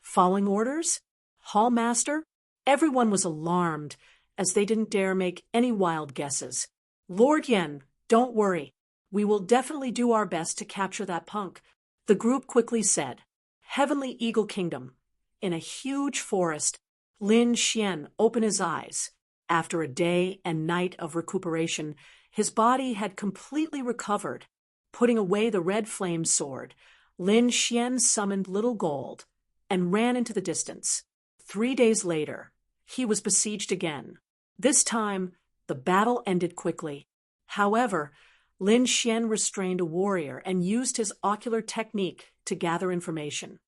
Following orders? Hall Master? Everyone was alarmed, as they didn't dare make any wild guesses. Lord Yen, don't worry. We will definitely do our best to capture that punk. The group quickly said. Heavenly Eagle Kingdom. In a huge forest, Lin Xian opened his eyes. After a day and night of recuperation, his body had completely recovered. Putting away the red flame sword, Lin Xian summoned Little Gold and ran into the distance. 3 days later, he was besieged again. This time, the battle ended quickly. However, Lin Xian restrained a warrior and used his ocular technique to gather information.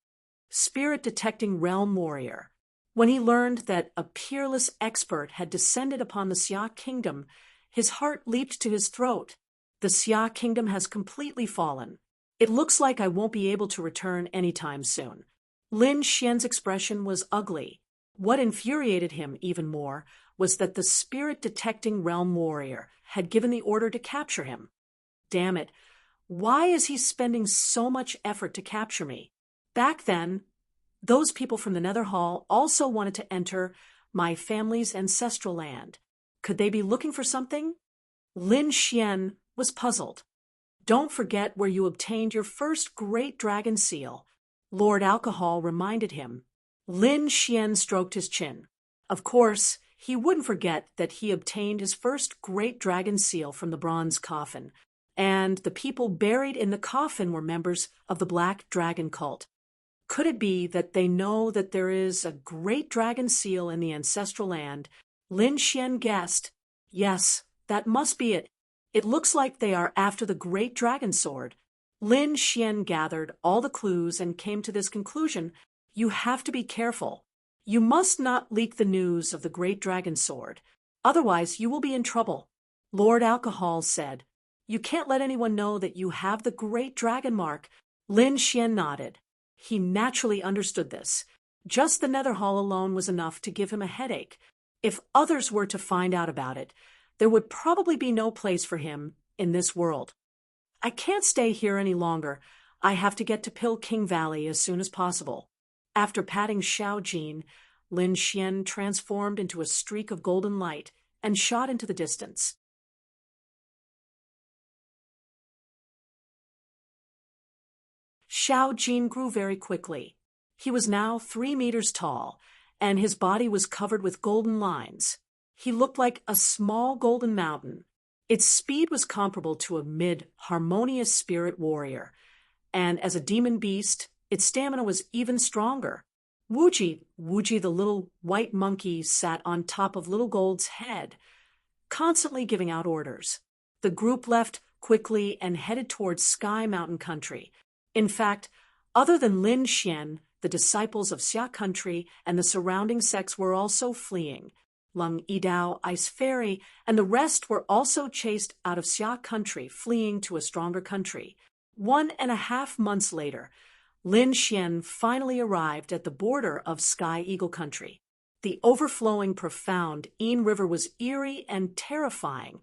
Spirit-detecting realm warrior. When he learned that a peerless expert had descended upon the Xia Kingdom, his heart leaped to his throat. The Xia Kingdom has completely fallen. It looks like I won't be able to return anytime soon. Lin Xian's expression was ugly. What infuriated him even more was that the spirit-detecting realm warrior had given the order to capture him. Damn it, why is he spending so much effort to capture me? Back then, those people from the Nether Hall also wanted to enter my family's ancestral land. Could they be looking for something? Lin Xian was puzzled. Don't forget where you obtained your first great dragon seal. Lord Alcohol reminded him. Lin Xian stroked his chin. Of course, he wouldn't forget that he obtained his first great dragon seal from the bronze coffin, and the people buried in the coffin were members of the Black Dragon cult. Could it be that they know that there is a great dragon seal in the ancestral land? Lin Xian guessed. Yes, that must be it. It looks like they are after the great dragon sword. Lin Xian gathered all the clues and came to this conclusion. You have to be careful. You must not leak the news of the great dragon sword. Otherwise, you will be in trouble. Lord Alcohol said. You can't let anyone know that you have the great dragon mark. Lin Xian nodded. He naturally understood this. Just the Nether Hall alone was enough to give him a headache. If others were to find out about it, there would probably be no place for him in this world. I can't stay here any longer. I have to get to Pill King Valley as soon as possible. After patting Xiao Jin, Lin Xian transformed into a streak of golden light and shot into the distance. Xiao Jin grew very quickly. He was now 3 meters tall, and his body was covered with golden lines. He looked like a small golden mountain. Its speed was comparable to a mid-harmonious spirit warrior, and as a demon beast, its stamina was even stronger. Wuji the little white monkey sat on top of Little Gold's head, constantly giving out orders. The group left quickly and headed towards Sky Mountain Country. In fact, other than Lin Xian, the disciples of Xia Country and the surrounding sects were also fleeing. Lung Yidao, Ice Fairy, and the rest were also chased out of Xia Country, fleeing to a stronger country. 1.5 months later, Lin Xian finally arrived at the border of Sky Eagle Country. The overflowing, profound Yin River was eerie and terrifying,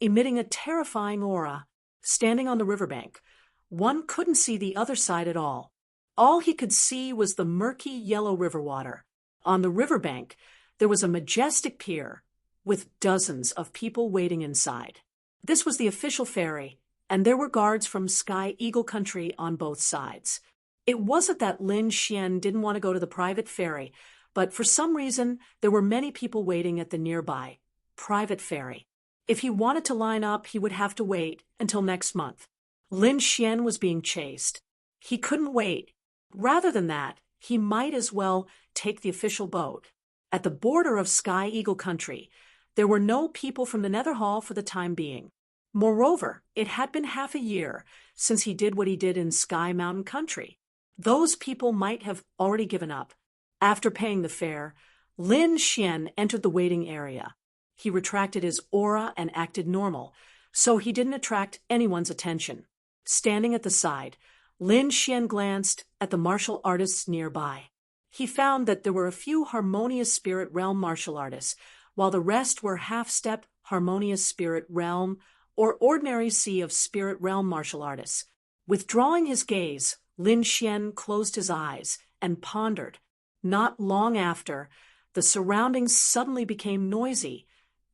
emitting a terrifying aura. Standing on the riverbank, one couldn't see the other side at all. All he could see was the murky yellow river water. On the riverbank, there was a majestic pier with dozens of people waiting inside. This was the official ferry, and there were guards from Sky Eagle Country on both sides. It wasn't that Lin Xian didn't want to go to the private ferry, but for some reason, there were many people waiting at the nearby private ferry. If he wanted to line up, he would have to wait until next month. Lin Xian was being chased. He couldn't wait. Rather than that, he might as well take the official boat. At the border of Sky Eagle Country, there were no people from the Nether Hall for the time being. Moreover, it had been half a year since he did what he did in Sky Mountain Country. Those people might have already given up. After paying the fare, Lin Xian entered the waiting area. He retracted his aura and acted normal, so he didn't attract anyone's attention. Standing at the side, Lin Xian glanced at the martial artists nearby. He found that there were a few harmonious spirit realm martial artists, while the rest were half-step harmonious spirit realm or ordinary sea of spirit realm martial artists. Withdrawing his gaze, Lin Xian closed his eyes and pondered. Not long after, the surroundings suddenly became noisy,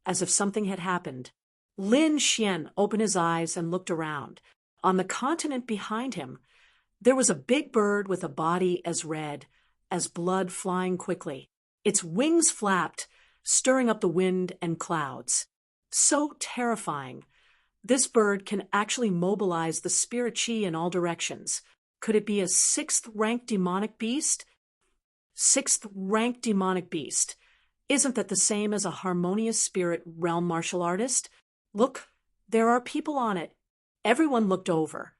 as if something had happened. Lin Xian opened his eyes and looked around. On the continent behind him, there was a big bird with a body as red as blood flying quickly. Its wings flapped, stirring up the wind and clouds. So terrifying. This bird can actually mobilize the spirit chi in all directions. Could it be a 6th-ranked demonic beast? 6th-ranked demonic beast. Isn't that the same as a harmonious spirit realm martial artist? Look, there are people on it. Everyone looked over,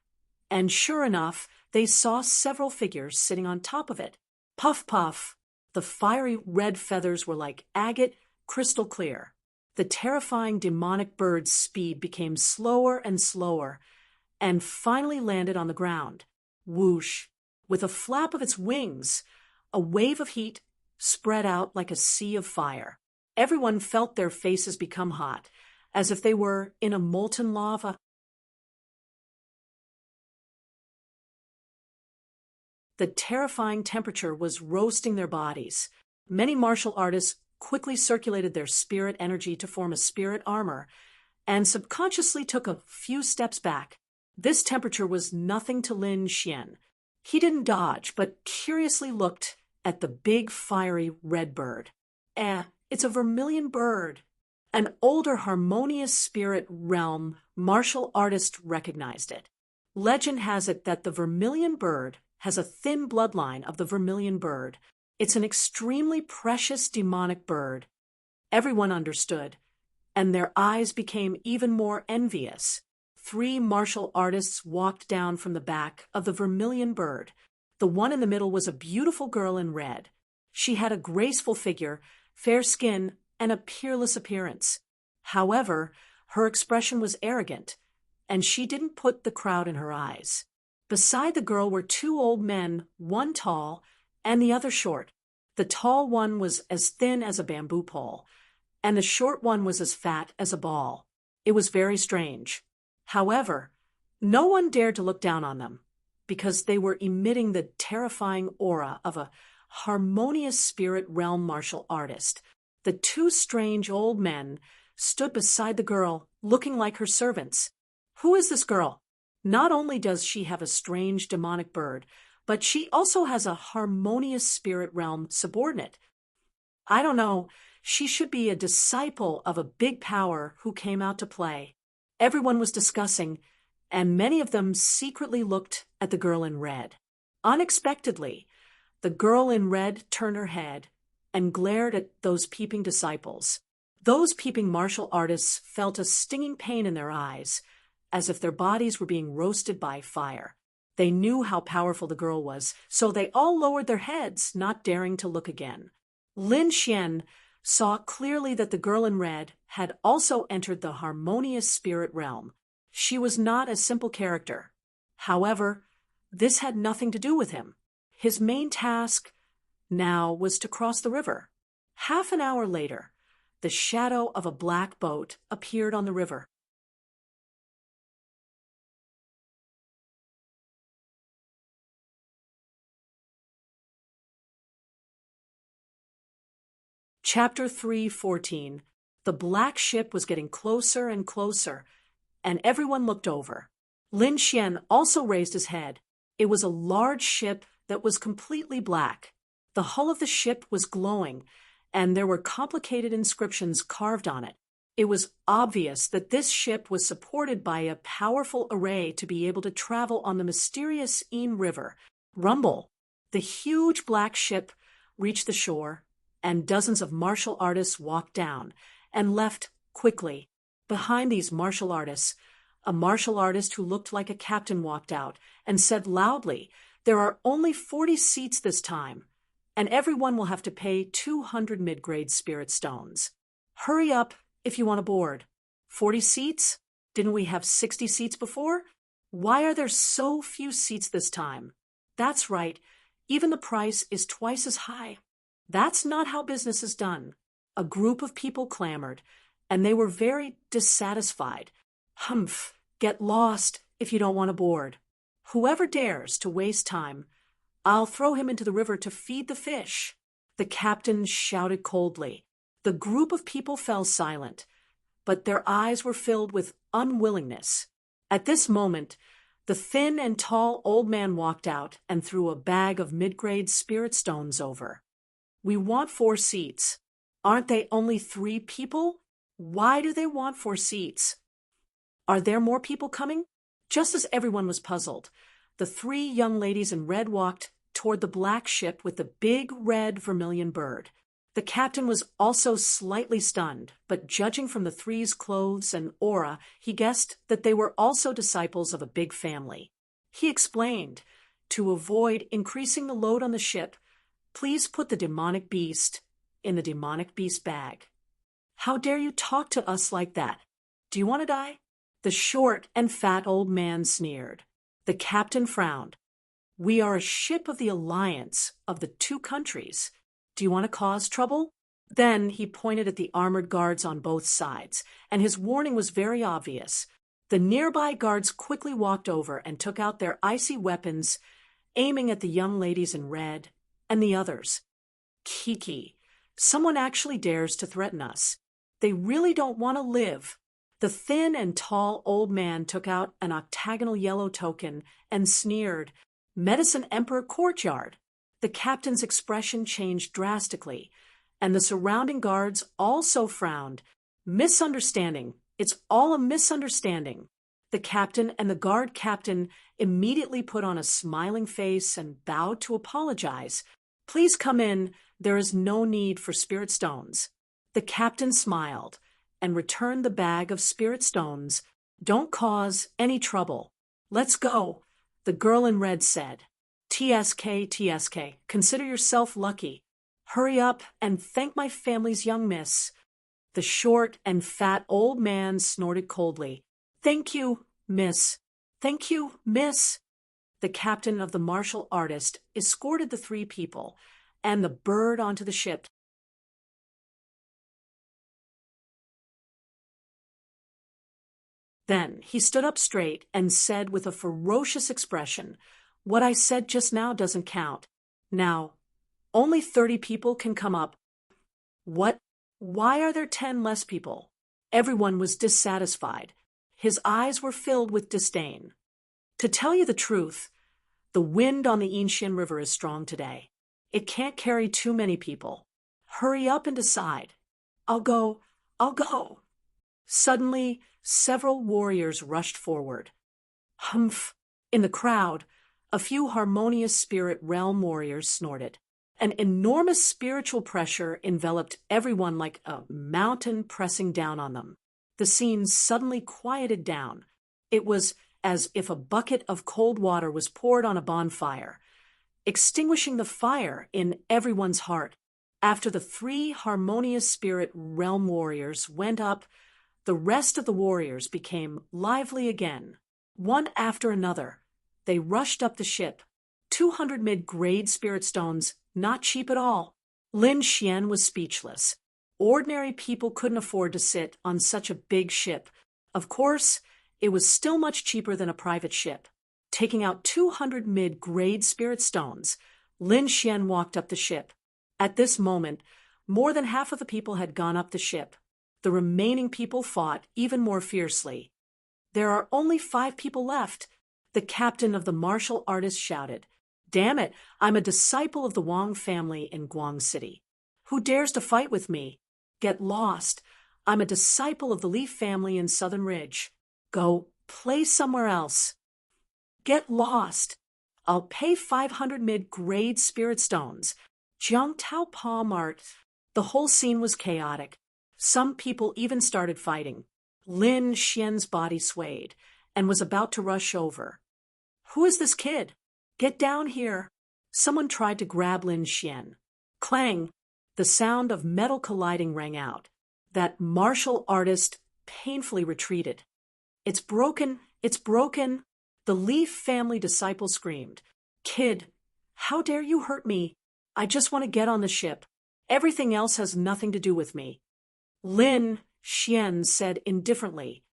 and sure enough, they saw several figures sitting on top of it. Puff, puff. The fiery red feathers were like agate, crystal clear. The terrifying demonic bird's speed became slower and slower, and finally landed on the ground. Whoosh! With a flap of its wings, a wave of heat spread out like a sea of fire. Everyone felt their faces become hot, as if they were in a molten lava. The terrifying temperature was roasting their bodies. Many martial artists quickly circulated their spirit energy to form a spirit armor, and subconsciously took a few steps back. This temperature was nothing to Lin Xian. He didn't dodge, but curiously looked at the big fiery red bird. It's a vermilion bird. An older harmonious spirit realm martial artist recognized it. Legend has it that the vermilion bird has a thin bloodline of the vermilion bird. It's an extremely precious demonic bird. Everyone understood, and their eyes became even more envious. 3 martial artists walked down from the back of the vermilion bird. The one in the middle was a beautiful girl in red. She had a graceful figure, fair skin, and a peerless appearance. However, her expression was arrogant, and she didn't put the crowd in her eyes. Beside the girl were 2 old men, one tall and the other short. The tall one was as thin as a bamboo pole, and the short one was as fat as a ball. It was very strange. However, no one dared to look down on them, because they were emitting the terrifying aura of a harmonious spirit realm martial artist. The 2 strange old men stood beside the girl, looking like her servants. Who is this girl? Not only does she have a strange demonic bird, but she also has a harmonious spirit realm subordinate. I don't know, she should be a disciple of a big power who came out to play. everyone was discussing, and many of them secretly looked at the girl in red. Unexpectedly, the girl in red turned her head and glared at those peeping disciples. Those peeping martial artists felt a stinging pain in their eyes, as if their bodies were being roasted by fire. They knew how powerful the girl was, so they all lowered their heads, not daring to look again. Lin Xian saw clearly that the girl in red had also entered the harmonious spirit realm. She was not a simple character. However, this had nothing to do with him. His main task now was to cross the river. Half an hour later, the shadow of a black boat appeared on the river. Chapter 3:14. The black ship was getting closer and closer, and everyone looked over. Lin Xian also raised his head. It was a large ship that was completely black. The hull of the ship was glowing, and there were complicated inscriptions carved on it. It was obvious that this ship was supported by a powerful array to be able to travel on the mysterious Yin River. Rumble! The huge black ship reached the shore, and dozens of martial artists walked down and left quickly. Behind these martial artists, a martial artist who looked like a captain walked out and said loudly, "There are only 40 seats this time, and everyone will have to pay 200 mid-grade spirit stones. Hurry up if you want to board." 40 seats? Didn't we have 60 seats before? Why are there so few seats this time? That's right, even the price is twice as high. That's not how business is done. A group of people clamored, and they were very dissatisfied. Humph, get lost if you don't want to board. Whoever dares to waste time, I'll throw him into the river to feed the fish. The captain shouted coldly. The group of people fell silent, but their eyes were filled with unwillingness. At this moment, the thin and tall old man walked out and threw a bag of mid-grade spirit stones over. "We want 4 seats. Aren't they only 3 people? Why do they want 4 seats? Are there more people coming?" Just as everyone was puzzled, the 3 young ladies in red walked toward the black ship with the big red vermilion bird. The captain was also slightly stunned, but judging from the 3's clothes and aura, he guessed that they were also disciples of a big family. He explained, "To avoid increasing the load on the ship, please put the demonic beast in the demonic beast bag." "How dare you talk to us like that? Do you want to die?" The short and fat old man sneered. The captain frowned. "We are a ship of the alliance of the 2 countries. Do you want to cause trouble?" Then he pointed at the armored guards on both sides, and his warning was very obvious. The nearby guards quickly walked over and took out their icy weapons, aiming at the young ladies in red and the others. "Kiki, someone actually dares to threaten us. They really don't want to live." The thin and tall old man took out an octagonal yellow token and sneered, "Medicine Emperor Courtyard." The captain's expression changed drastically, and the surrounding guards also frowned. "Misunderstanding. It's all a misunderstanding." The captain and the guard captain immediately put on a smiling face and bowed to apologize. "Please come in. There is no need for spirit stones." The captain smiled and returned the bag of spirit stones. "Don't cause any trouble. Let's go," the girl in red said. "TSK, TSK, consider yourself lucky. Hurry up and thank my family's young miss." The short and fat old man snorted coldly. "Thank you, miss. Thank you, miss." The captain of the martial artist escorted the 3 people and the bird onto the ship. Then he stood up straight and said with a ferocious expression, "What I said just now doesn't count. Now, only 30 people can come up." "What? Why are there 10 less people?" Everyone was dissatisfied. His eyes were filled with disdain. "To tell you the truth, the wind on the Yinshan River is strong today. It can't carry too many people. Hurry up and decide." I'll go. Suddenly, several warriors rushed forward. Humph! In the crowd, a few harmonious spirit realm warriors snorted. An enormous spiritual pressure enveloped everyone like a mountain pressing down on them. The scene suddenly quieted down. It was as if a bucket of cold water was poured on a bonfire, extinguishing the fire in everyone's heart. After the 3 harmonious spirit realm warriors went up, the rest of the warriors became lively again. One after another, they rushed up the ship. 200 mid-grade spirit stones, not cheap at all. Lin Xian was speechless. Ordinary people couldn't afford to sit on such a big ship. Of course, it was still much cheaper than a private ship. Taking out 200 mid-grade spirit stones, Lin Xian walked up the ship. At this moment, more than half of the people had gone up the ship. The remaining people fought even more fiercely. There are only 5 people left, the captain of the martial artists shouted. Damn it, I'm a disciple of the Wang family in Guang City. Who dares to fight with me? Get lost. I'm a disciple of the Li family in Southern Ridge. Go play somewhere else. Get lost. I'll pay 500 mid-grade spirit stones. Jiang Tao Palm Art. The whole scene was chaotic. Some people even started fighting. Lin Xian's body swayed and was about to rush over. Who is this kid? Get down here. Someone tried to grab Lin Xian. Clang! The sound of metal colliding rang out. That martial artist painfully retreated. It's broken! It's broken! The Li family disciple screamed. Kid, how dare you hurt me? I just want to get on the ship. Everything else has nothing to do with me. Lin Xian said indifferently.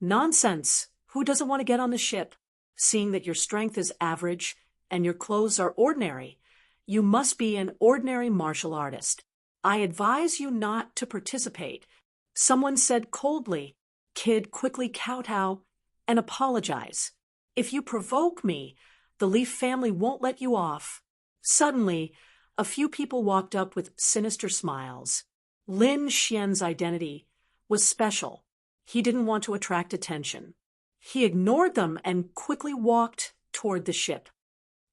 Nonsense! Who doesn't want to get on the ship? Seeing that your strength is average and your clothes are ordinary, you must be an ordinary martial artist. I advise you not to participate. Someone said coldly. Kid, quickly kowtow and apologize. If you provoke me, the Leaf family won't let you off. Suddenly, a few people walked up with sinister smiles. Lin Xian's identity was special. He didn't want to attract attention. He ignored them and quickly walked toward the ship.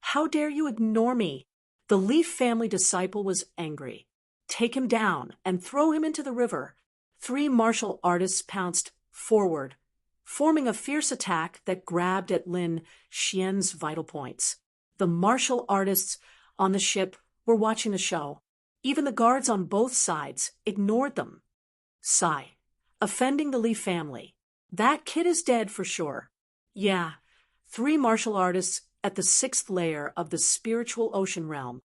How dare you ignore me? The Leaf family disciple was angry. Take him down and throw him into the river. 3 martial artists pounced forward, forming a fierce attack that grabbed at Lin Xian's vital points. The martial artists on the ship were watching the show. Even the guards on both sides ignored them. Sigh. Offending the Li family. That kid is dead for sure. Yeah, 3 martial artists at the 6th layer of the spiritual ocean realm